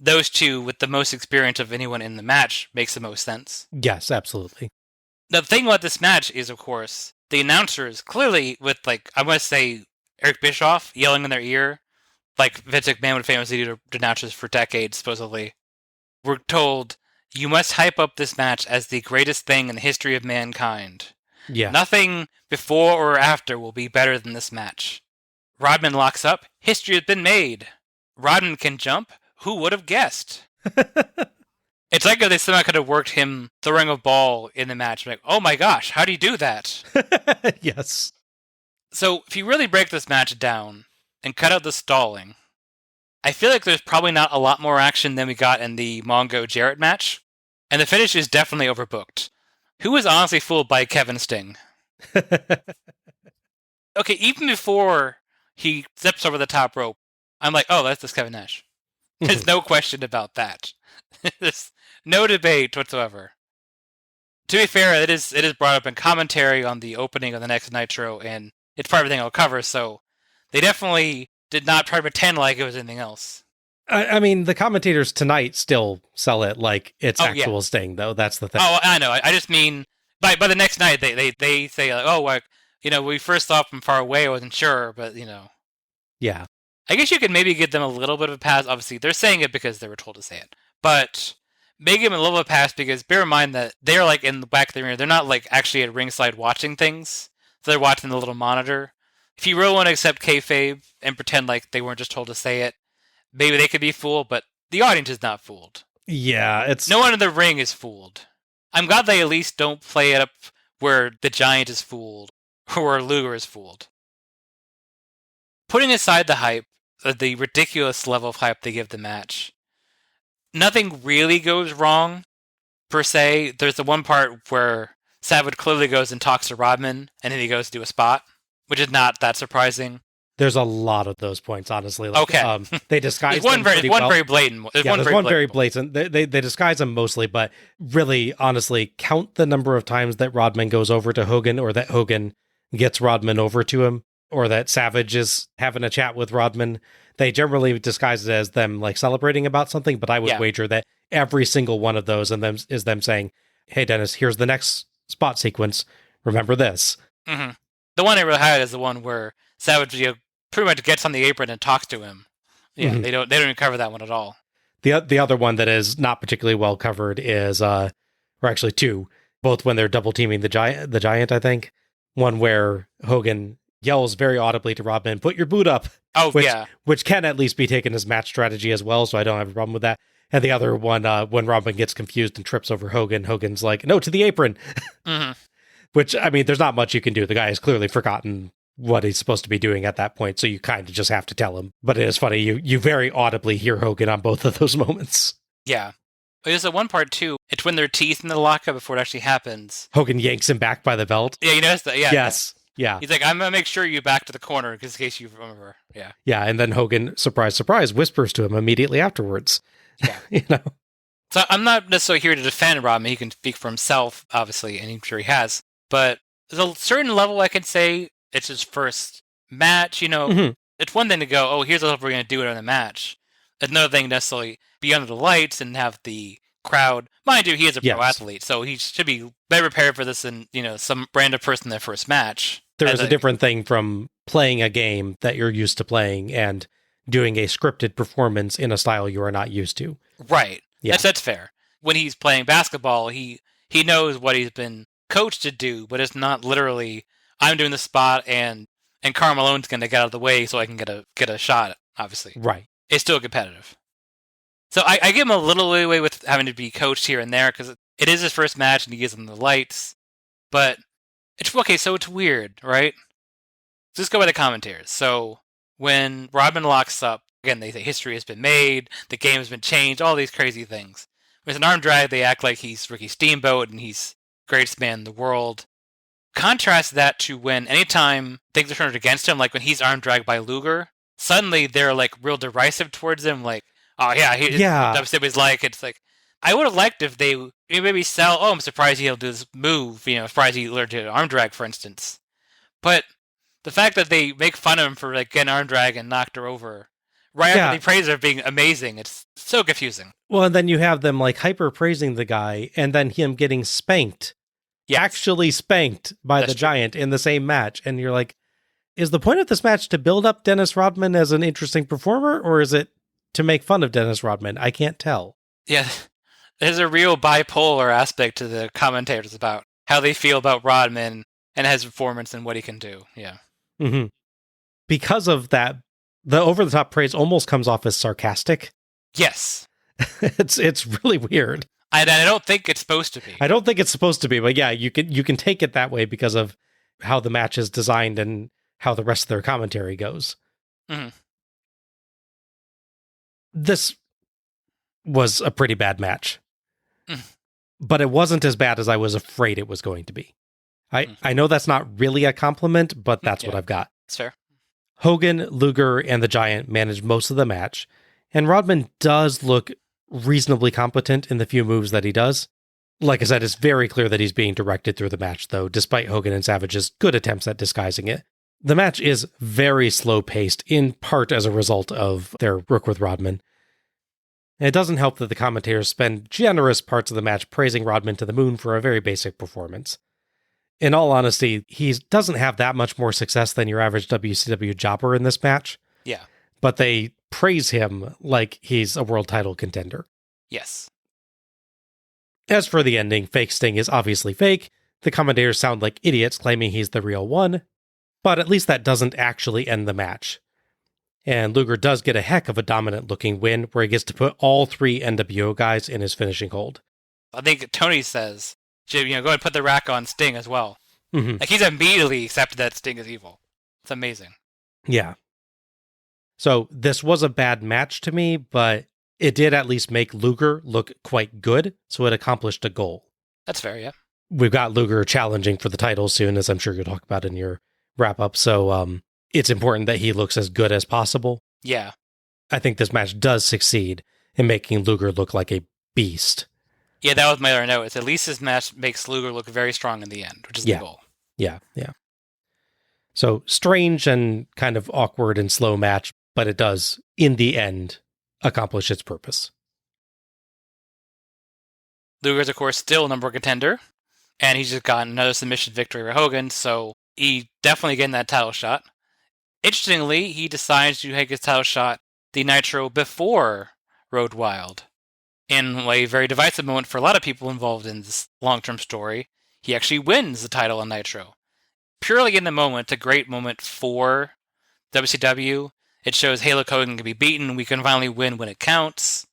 those two, with the most experience of anyone in the match, makes the most sense. Yes, absolutely. The thing about this match is, of course, the announcers, clearly with, I want to say, Eric Bischoff yelling in their ear, like Vince McMahon would famously do to announcers for decades, supposedly. We're told, you must hype up this match as the greatest thing in the history of mankind. Yeah. Nothing before or after will be better than this match. Rodman locks up. History has been made. Rodman can jump. Who would have guessed? It's like if they somehow could have worked him throwing a ball in the match. Like, oh my gosh, how do you do that? Yes. So, if you really break this match down and cut out the stalling, I feel like there's probably not a lot more action than we got in the Mongo-Jarrett match, and the finish is definitely overbooked. Who was honestly fooled by Kevin Sting? Okay, even before he steps over the top rope, I'm like, oh, that's just Kevin Nash. There's no question about that. There's no debate whatsoever. To be fair, it is brought up in commentary on the opening of the next Nitro, and it's part of everything I'll cover, so they definitely did not try to pretend like it was anything else. I mean, the commentators tonight still sell it like it's actual Sting, though. That's the thing. Oh, I know. I just mean, by the next night, they say, like, oh, like, we first saw from far away, I wasn't sure, but, Yeah. I guess you could maybe give them a little bit of a pass. Obviously, they're saying it because they were told to say it. But maybe give them a little bit of a pass because bear in mind that they're, like, in the back of the arena. They're not, like, actually at ringside watching things. So they're watching the little monitor. If you really want to accept kayfabe and pretend like they weren't just told to say it, maybe they could be fooled, but the audience is not fooled. Yeah, it's... No one in the ring is fooled. I'm glad they at least don't play it up where the Giant is fooled or where Luger is fooled. Putting aside the hype, the ridiculous level of hype they give the match, nothing really goes wrong, per se. There's the one part where Savage clearly goes and talks to Rodman, and then he goes to do a spot, which is not that surprising. There's a lot of those points, honestly. Okay. They disguise them pretty well. Very blatant. There's one very blatant. They disguise them mostly, but really, honestly, count the number of times that Rodman goes over to Hogan or that Hogan gets Rodman over to him, or that Savage is having a chat with Rodman. They generally disguise it as them like celebrating about something, but I would wager that every single one of those is them saying, hey, Dennis, here's the next spot sequence. Remember this. Mm-hmm. The one I really highlight is the one where Savage pretty much gets on the apron and talks to him. Yeah, they don't even cover that one at all. The other one that is not particularly well covered is, or actually two, both when they're double teaming the giant, I think. One where Hogan yells very audibly to Rodman, "Put your boot up." Oh, which can at least be taken as match strategy as well, so I don't have a problem with that. And the other one, when Rodman gets confused and trips over Hogan, Hogan's like, "No, to the apron." Mm-hmm. Which, I mean, there's not much you can do. The guy has clearly forgotten what he's supposed to be doing at that point, so you kind of just have to tell him. But it is funny, you very audibly hear Hogan on both of those moments. Yeah. There's a one part, too. It's when their teeth in the lockup before it actually happens. Hogan yanks him back by the belt. Yeah, you noticed that? Yeah. Yes. Yeah. He's like, I'm going to make sure you back to the corner, in case you remember. Yeah. Yeah, and then Hogan, surprise, surprise, whispers to him immediately afterwards. Yeah. So I'm not necessarily here to defend Rodman. He can speak for himself, obviously, and I'm sure he has. But there's a certain level I can say it's his first match, It's one thing to go, oh, here's what we're going to do it in the match. It's another thing necessarily be under the lights and have the crowd. Mind you, he is a pro athlete, so he should be better prepared for this than, some random person in their first match. There is a different thing from playing a game that you're used to playing and doing a scripted performance in a style you are not used to. Right. Yeah. That's fair. When he's playing basketball, he knows what he's been coached to do, but it's not literally, I'm doing the spot and Karl Malone's going to get out of the way so I can get a shot, obviously. Right. It's still competitive. So I give him a little leeway with having to be coached here and there because it is his first match and he gives them the lights. But it's okay, so it's weird, right? So let's go by the commentators. So when Rodman locks up, again, they say history has been made, the game has been changed, all these crazy things. With an arm drag, they act like he's Ricky Steamboat and he's the greatest man in the world. Contrast that to when anytime things are turned against him, like when he's arm dragged by Luger, suddenly they're like real derisive towards him, like, oh yeah, WCW is like, it's like, I would have liked if they maybe sell, oh, I'm surprised he'll do this move, surprised he learned to arm drag, for instance. But the fact that they make fun of him for like getting arm drag and knocked her over, right after they praise her being amazing, it's so confusing. Well, and then you have them like hyper praising the guy and then him getting spanked. Actually spanked by the Giant in the same match. And you're like, is the point of this match to build up Dennis Rodman as an interesting performer, or is it to make fun of Dennis Rodman? I can't tell. Yeah, there's a real bipolar aspect to the commentators about how they feel about Rodman and his performance and what he can do. Yeah. Mm-hmm. Because of that, the over-the-top praise almost comes off as sarcastic. Yes. It's really weird. I don't think it's supposed to be. I don't think it's supposed to be, but yeah, you can take it that way because of how the match is designed and how the rest of their commentary goes. Mm-hmm. This was a pretty bad match, but it wasn't as bad as I was afraid it was going to be. I know that's not really a compliment, but that's what I've got. That's fair. Hogan, Luger, and the Giant managed most of the match, and Rodman does look reasonably competent in the few moves that he does, Like I said, it's very clear that he's being directed through the match, though, despite Hogan and Savage's good attempts at disguising it. The match is very slow-paced, in part as a result of their work with Rodman. And it doesn't help that the commentators spend generous parts of the match praising Rodman to the moon for a very basic performance. In all honesty, he doesn't have that much more success than your average WCW jobber in this match. Yeah. But they praise him like he's a world title contender. Yes. As for the ending, fake Sting is obviously fake. The commentators sound like idiots claiming he's the real one. But at least that doesn't actually end the match. And Luger does get a heck of a dominant-looking win where he gets to put all 3 NWO guys in his finishing hold. I think Tony says, go ahead and put the rack on Sting as well. Mm-hmm. Like, he's immediately accepted that Sting is evil. It's amazing. Yeah. So this was a bad match to me, but it did at least make Luger look quite good, so it accomplished a goal. That's fair, yeah. We've got Luger challenging for the title soon, as I'm sure you'll talk about in your wrap-up, so it's important that he looks as good as possible. Yeah. I think this match does succeed in making Luger look like a beast. Yeah, that was my other note. It's at least this match makes Luger look very strong in the end, which is the goal. Yeah. So, strange and kind of awkward and slow match, but it does, in the end, accomplish its purpose. Luger's, of course, still number 1 contender, and he's just gotten another submission victory over Hogan, so he definitely getting that title shot. Interestingly, he decides to take his title shot the Nitro before Road Wild. In a very divisive moment for a lot of people involved in this long-term story, he actually wins the title on Nitro. Purely in the moment, a great moment for WCW. It shows, hey, look, Hogan can be beaten. We can finally win when it counts.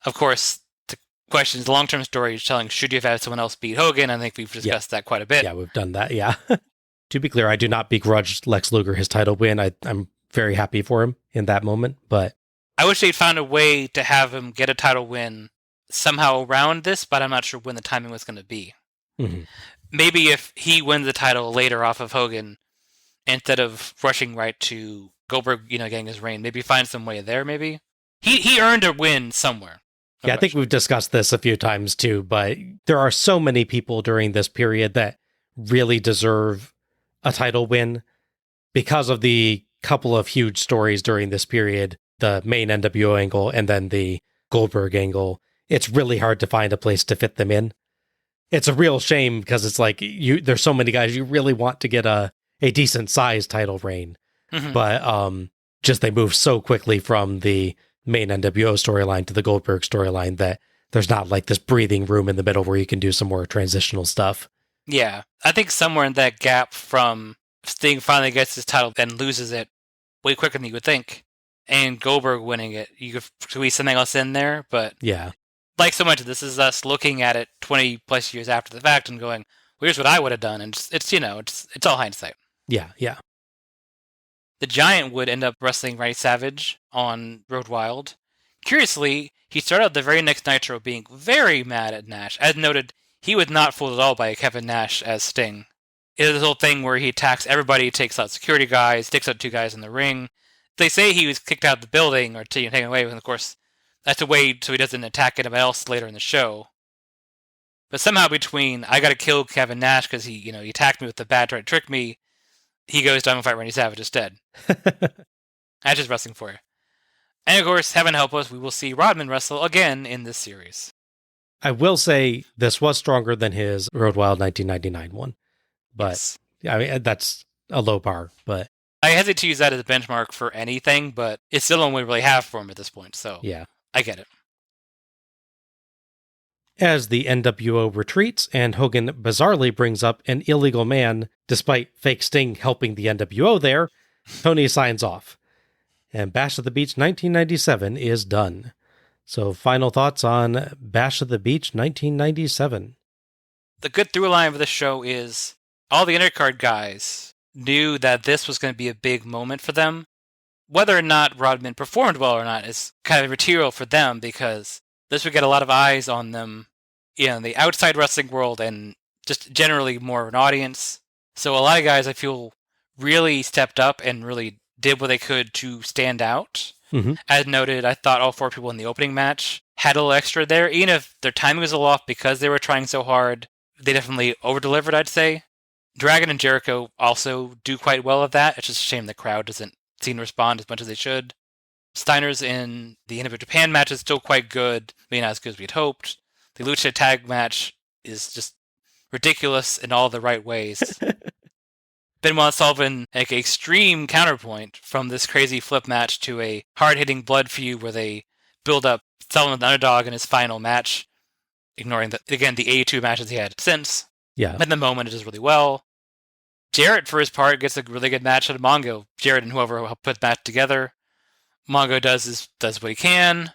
Of course, the question is, the long-term story is telling, should you have had someone else beat Hogan? I think we've discussed that quite a bit. Yeah, we've done that, yeah. To be clear, I do not begrudge Lex Luger his title win. I'm very happy for him in that moment, but I wish they'd found a way to have him get a title win somehow around this, but I'm not sure when the timing was going to be. Mm-hmm. Maybe if he wins the title later off of Hogan, instead of rushing right to Goldberg, getting his reign, maybe find some way there, maybe. He earned a win somewhere. Yeah, I think we've discussed this a few times too, but there are so many people during this period that really deserve a title win because of the couple of huge stories during this period, the main NWO angle and then the Goldberg angle. It's really hard to find a place to fit them in. It's a real shame because it's like there's so many guys you really want to get a decent sized title reign. Mm-hmm. But just they move so quickly from the main NWO storyline to the Goldberg storyline that there's not like this breathing room in the middle where you can do some more transitional stuff. Yeah, I think somewhere in that gap from Sting finally gets his title and loses it way quicker than you would think, and Goldberg winning it, you could squeeze something else in there, but yeah, like so much of this is us looking at it 20 plus years after the fact and going, well, here's what I would have done, and it's all hindsight. Yeah. The Giant would end up wrestling Randy Savage on Road Wild. Curiously, he started out the very next Nitro being very mad at Nash. As noted, he was not fooled at all by Kevin Nash as Sting. It is this whole thing where he attacks everybody, takes out security guys, takes out 2 guys in the ring. They say he was kicked out of the building or taken away, and of course, that's a way so he doesn't attack anyone else later in the show. But somehow between, I gotta kill Kevin Nash because he attacked me with the bat, tried to trick me, he goes down and fight Randy Savage instead. That's just wrestling for you. And of course, heaven help us, we will see Rodman wrestle again in this series. I will say this was stronger than his Road Wild 1999 one. But, yes. I mean, that's a low bar, but I hesitate to use that as a benchmark for anything, but it's still the one we really have for him at this point, so yeah, I get it. As the NWO retreats and Hogan bizarrely brings up an illegal man, despite fake Sting helping the NWO there, Tony signs off. And Bash at the Beach 1997 is done. So final thoughts on Bash at the Beach 1997. The good through line of the show is all the undercard guys knew that this was going to be a big moment for them. Whether or not Rodman performed well or not is kind of material for them because this would get a lot of eyes on them in the outside wrestling world and just generally more of an audience. So a lot of guys, I feel, really stepped up and really did what they could to stand out. As noted, I thought all 4 people in the opening match had a little extra there. Even if their timing was a little off because they were trying so hard, they definitely over-delivered, I'd say. Dragon and Jericho also do quite well at that. It's just a shame the crowd doesn't seem to respond as much as they should. Steiner's in the End of Japan match is still quite good, maybe not as good as we'd hoped. The Lucha tag match is just ridiculous in all the right ways. Benoit and Sullivan make an extreme counterpoint from this crazy flip match to a hard-hitting blood feud where they build up Sullivan the underdog in his final match, ignoring, the 82 matches he had since. Yeah. At the moment, it does really well. Jarrett, for his part, gets a really good match out of Mongo. Jarrett and whoever helped put that together. Mongo does what he can.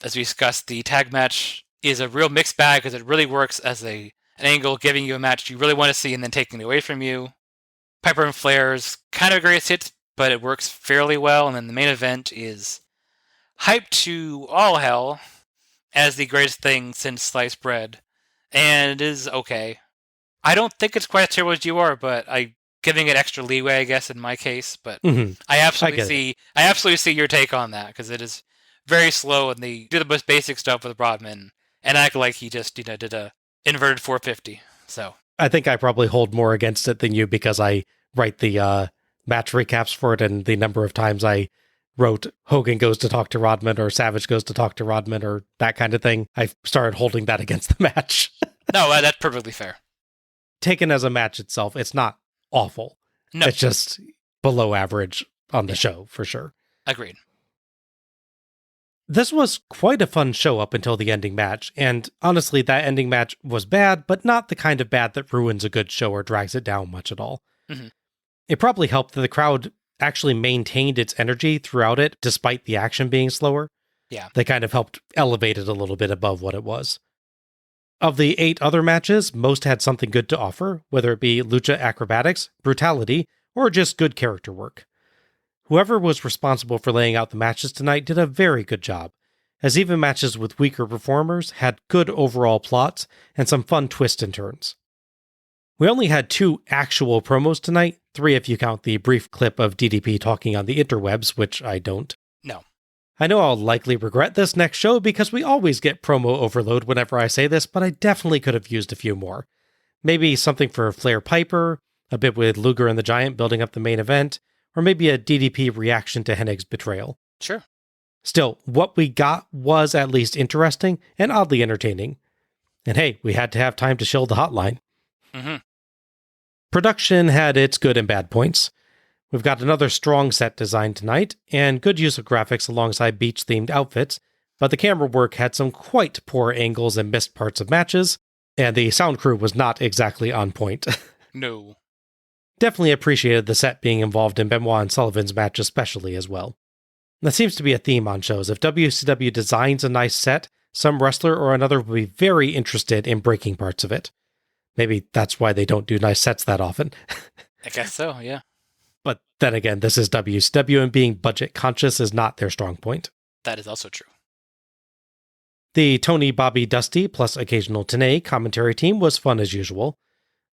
As we discussed, the tag match is a real mixed bag because it really works as an angle, giving you a match you really want to see and then taking it away from you. Piper and Flair's kind of a greatest hits, but it works fairly well. And then the main event is hyped to all hell as the greatest thing since sliced bread. And it is okay. I don't think it's quite as terrible as you are, but I'm giving it extra leeway, I guess, in my case. But I absolutely see your take on that, because it is very slow, and they do the most basic stuff with Rodman and act like he just did a inverted 450. So I think I probably hold more against it than you, because I write the match recaps for it, and the number of times I wrote Hogan goes to talk to Rodman or Savage goes to talk to Rodman or that kind of thing, I started holding that against the match. No, that's perfectly fair. Taken as a match itself, it's not awful. No. It's just below average on the show, for sure. Agreed. This was quite a fun show up until the ending match, and honestly, that ending match was bad, but not the kind of bad that ruins a good show or drags it down much at all. It probably helped that the crowd actually maintained its energy throughout it, despite the action being slower. Yeah. They kind of helped elevate it a little bit above what it was. Of the 8 other matches, most had something good to offer, whether it be lucha acrobatics, brutality, or just good character work. Whoever was responsible for laying out the matches tonight did a very good job, as even matches with weaker performers had good overall plots and some fun twists and turns. We only had 2 actual promos tonight, 3 if you count the brief clip of DDP talking on the interwebs, which I don't. No. I know I'll likely regret this next show because we always get promo overload whenever I say this, but I definitely could have used a few more. Maybe something for Flair Piper, a bit with Luger and the Giant building up the main event, or maybe a DDP reaction to Hennig's betrayal. Sure. Still, what we got was at least interesting and oddly entertaining. And hey, we had to have time to shield the hotline. Production had its good and bad points. We've got another strong set design tonight, and good use of graphics alongside beach-themed outfits, but the camera work had some quite poor angles and missed parts of matches, and the sound crew was not exactly on point. No. Definitely appreciated the set being involved in Benoit and Sullivan's match especially as well. That seems to be a theme on shows. If WCW designs a nice set, some wrestler or another will be very interested in breaking parts of it. Maybe that's why they don't do nice sets that often. I guess so, yeah. But then again, this is WCW, and being budget conscious is not their strong point. That is also true. The Tony, Bobby, Dusty, plus occasional Tenay commentary team was fun as usual.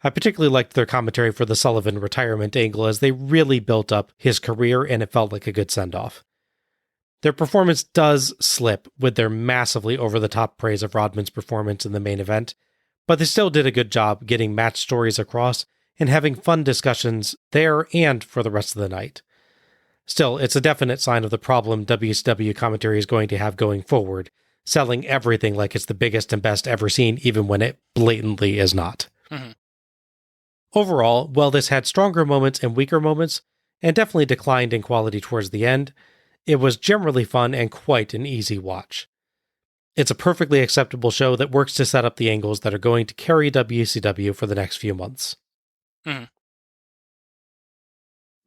I particularly liked their commentary for the Sullivan retirement angle, as they really built up his career and it felt like a good send-off. Their performance does slip with their massively over-the-top praise of Rodman's performance in the main event, but they still did a good job getting match stories across and having fun discussions there and for the rest of the night. Still, it's a definite sign of the problem WCW commentary is going to have going forward, selling everything like it's the biggest and best ever seen, even when it blatantly is not. Overall, while this had stronger moments and weaker moments, and definitely declined in quality towards the end, it was generally fun and quite an easy watch. It's a perfectly acceptable show that works to set up the angles that are going to carry WCW for the next few months.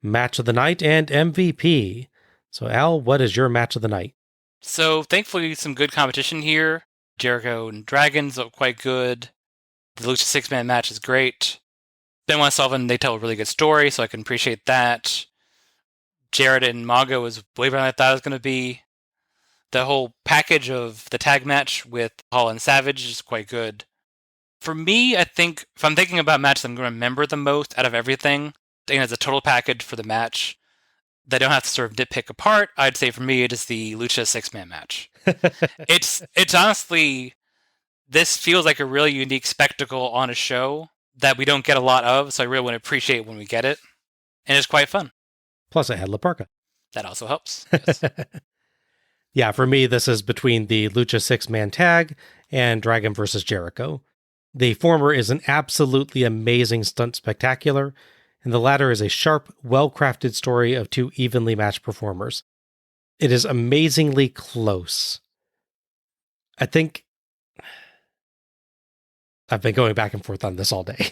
Match of the night and MVP. So Al, what is your match of the night? So thankfully some good competition here. Jericho and Dragons look quite good. The Lucha 6-man match is great. Benoit and Sullivan, they tell a really good story, so I can appreciate that. Jarrett and Mongo was way better than I thought it was going to be. The whole package of the tag match with Hall and Savage is quite good. For me, I think, if I'm thinking about matches I'm going to remember the most out of everything, I think as a total package for the match, that I don't have to sort of nitpick apart, I'd say for me it is the Lucha 6-man match. It's honestly, this feels like a really unique spectacle on a show that we don't get a lot of, so I really want to appreciate when we get it. And it's quite fun. Plus it had La Parka. That also helps. Yes. Yeah, for me, this is between the Lucha 6-man tag and Dragon vs. Jericho. The former is an absolutely amazing stunt spectacular, and the latter is a sharp, well-crafted story of two evenly matched performers. It is amazingly close. I think I've been going back and forth on this all day.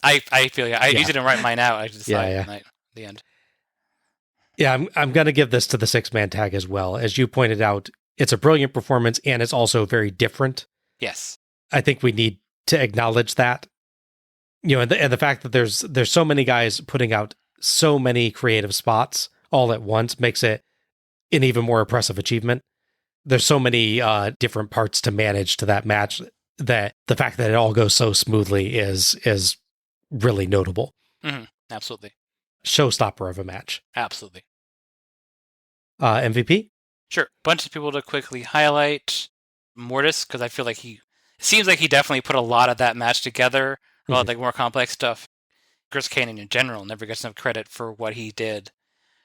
I feel I usually didn't write mine out. I just decided at the end. Yeah, I'm going to give this to the 6-man tag as well. As you pointed out, it's a brilliant performance and it's also very different. Yes. I think we need to acknowledge that. And the fact that there's so many guys putting out so many creative spots all at once makes it an even more impressive achievement. There's so many different parts to manage to that match that the fact that it all goes so smoothly is really notable. Mm-hmm. Absolutely. Showstopper of a match. Absolutely. MVP? Sure. Bunch of people to quickly highlight. Mortis, because I feel like it seems like he definitely put a lot of that match together. A lot of like more complex stuff. Chris Kanyon in general never gets enough credit for what he did.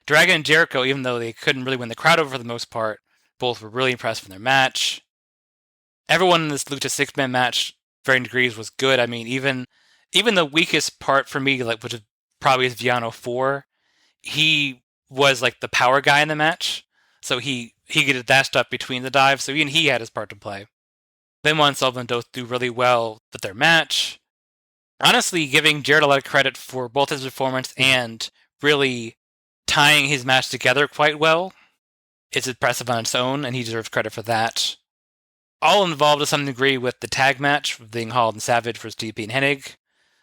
Dragon and Jericho, even though they couldn't really win the crowd over for the most part, both were really impressed in their match. Everyone in this Lucha 6-man match, varying degrees, was good. I mean, even the weakest part for me, like which probably is Viano 4, he was like the power guy in the match, so he get dashed up between the dives, so even he had his part to play. Benoit and Sullivan both do really well with their match. Honestly, giving Jared a lot of credit for both his performance and really tying his match together quite well is impressive on its own, and he deserves credit for that. All involved to some degree with the tag match, being Hall and Savage versus DP and Hennig.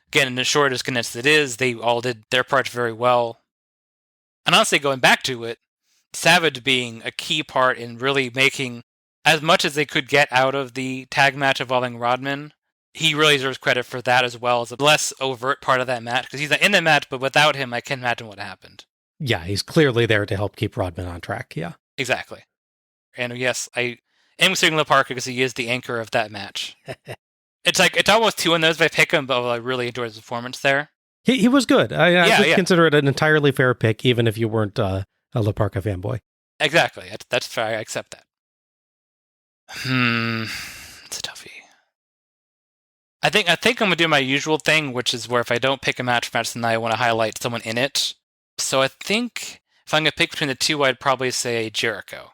Again, as short as condensed it is, they all did their parts very well. And honestly, going back to it, Savage being a key part in really making as much as they could get out of the tag match involving Rodman, he really deserves credit for that as well as a less overt part of that match, because he's in the match, but without him, I can't imagine what happened. Yeah, he's clearly there to help keep Rodman on track, yeah. Exactly. And yes, I am considering La Parka because he is the anchor of that match. It's almost 2 in those if I pick him, but I really enjoyed his performance there. He was good. I would consider it an entirely fair pick, even if you weren't a La Parka fanboy. Exactly. That's fair. I accept that. It's a toughie. I think I'm going to do my usual thing, which is where if I don't pick a match then I want to highlight someone in it. So I think if I'm going to pick between the two, I'd probably say Jericho.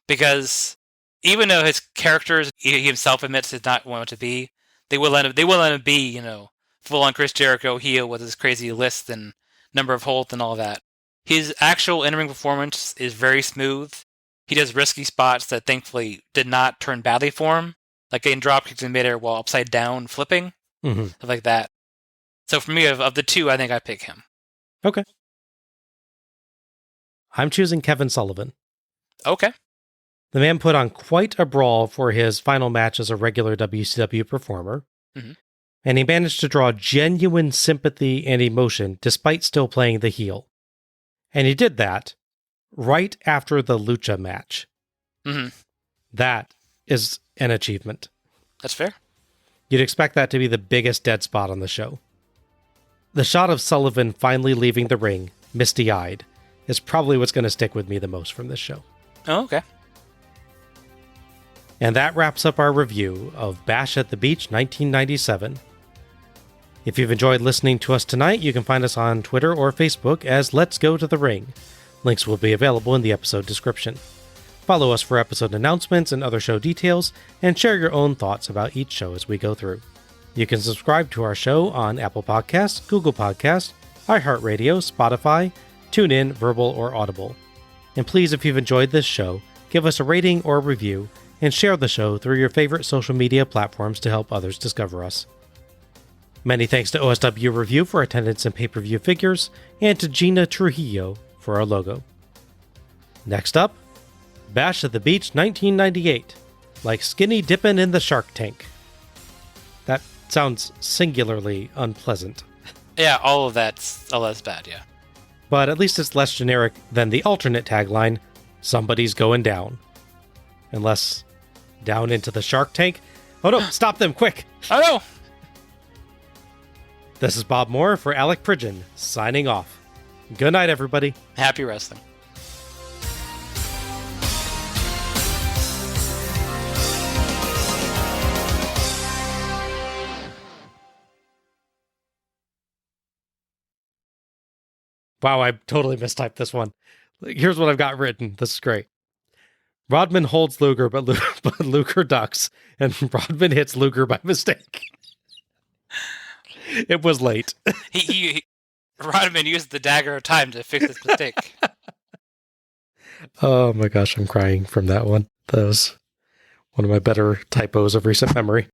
Because even though his characters, he himself admits is not want to be, they will let him be, full-on Chris Jericho heel with his crazy list and number of holds and all that. His actual in-ring performance is very smooth. He does risky spots that thankfully did not turn badly for him, like getting dropkicks in midair while upside down flipping, stuff like that. So for me, of the two, I think I pick him. Okay. I'm choosing Kevin Sullivan. Okay. The man put on quite a brawl for his final match as a regular WCW performer, and he managed to draw genuine sympathy and emotion despite still playing the heel. And he did that right after the Lucha match. That is an achievement. That's fair. You'd expect that to be the biggest dead spot on the show. The shot of Sullivan finally leaving the ring, misty-eyed, is probably what's going to stick with me the most from this show. Oh, okay. And that wraps up our review of Bash at the Beach 1997. If you've enjoyed listening to us tonight, you can find us on Twitter or Facebook as Let's Go to the Ring. Links will be available in the episode description. Follow us for episode announcements and other show details, and share your own thoughts about each show as we go through. You can subscribe to our show on Apple Podcasts, Google Podcasts, iHeartRadio, Spotify, TuneIn, Verbal, or Audible. And please, if you've enjoyed this show, give us a rating or review, and share the show through your favorite social media platforms to help others discover us. Many thanks to OSW Review for attendance and pay-per-view figures, and to Gina Trujillo for our logo. Next up, Bash at the Beach 1998, like skinny dippin' in the shark tank. That sounds singularly unpleasant. Yeah, all of that's bad, yeah. but at least it's less generic than the alternate tagline, "Somebody's going down." Unless down into the shark tank. Oh no, stop them, quick! Oh no! This is Bob Moore for Alec Pridgeon, signing off. Good night, everybody. Happy wrestling. Wow, I totally mistyped this one. Here's what I've got written. This is great. Rodman holds Luger, but Luger ducks, and Rodman hits Luger by mistake. It was late. Rodman used the dagger of time to fix his mistake. Oh my gosh, I'm crying from that one. That was one of my better typos of recent memory.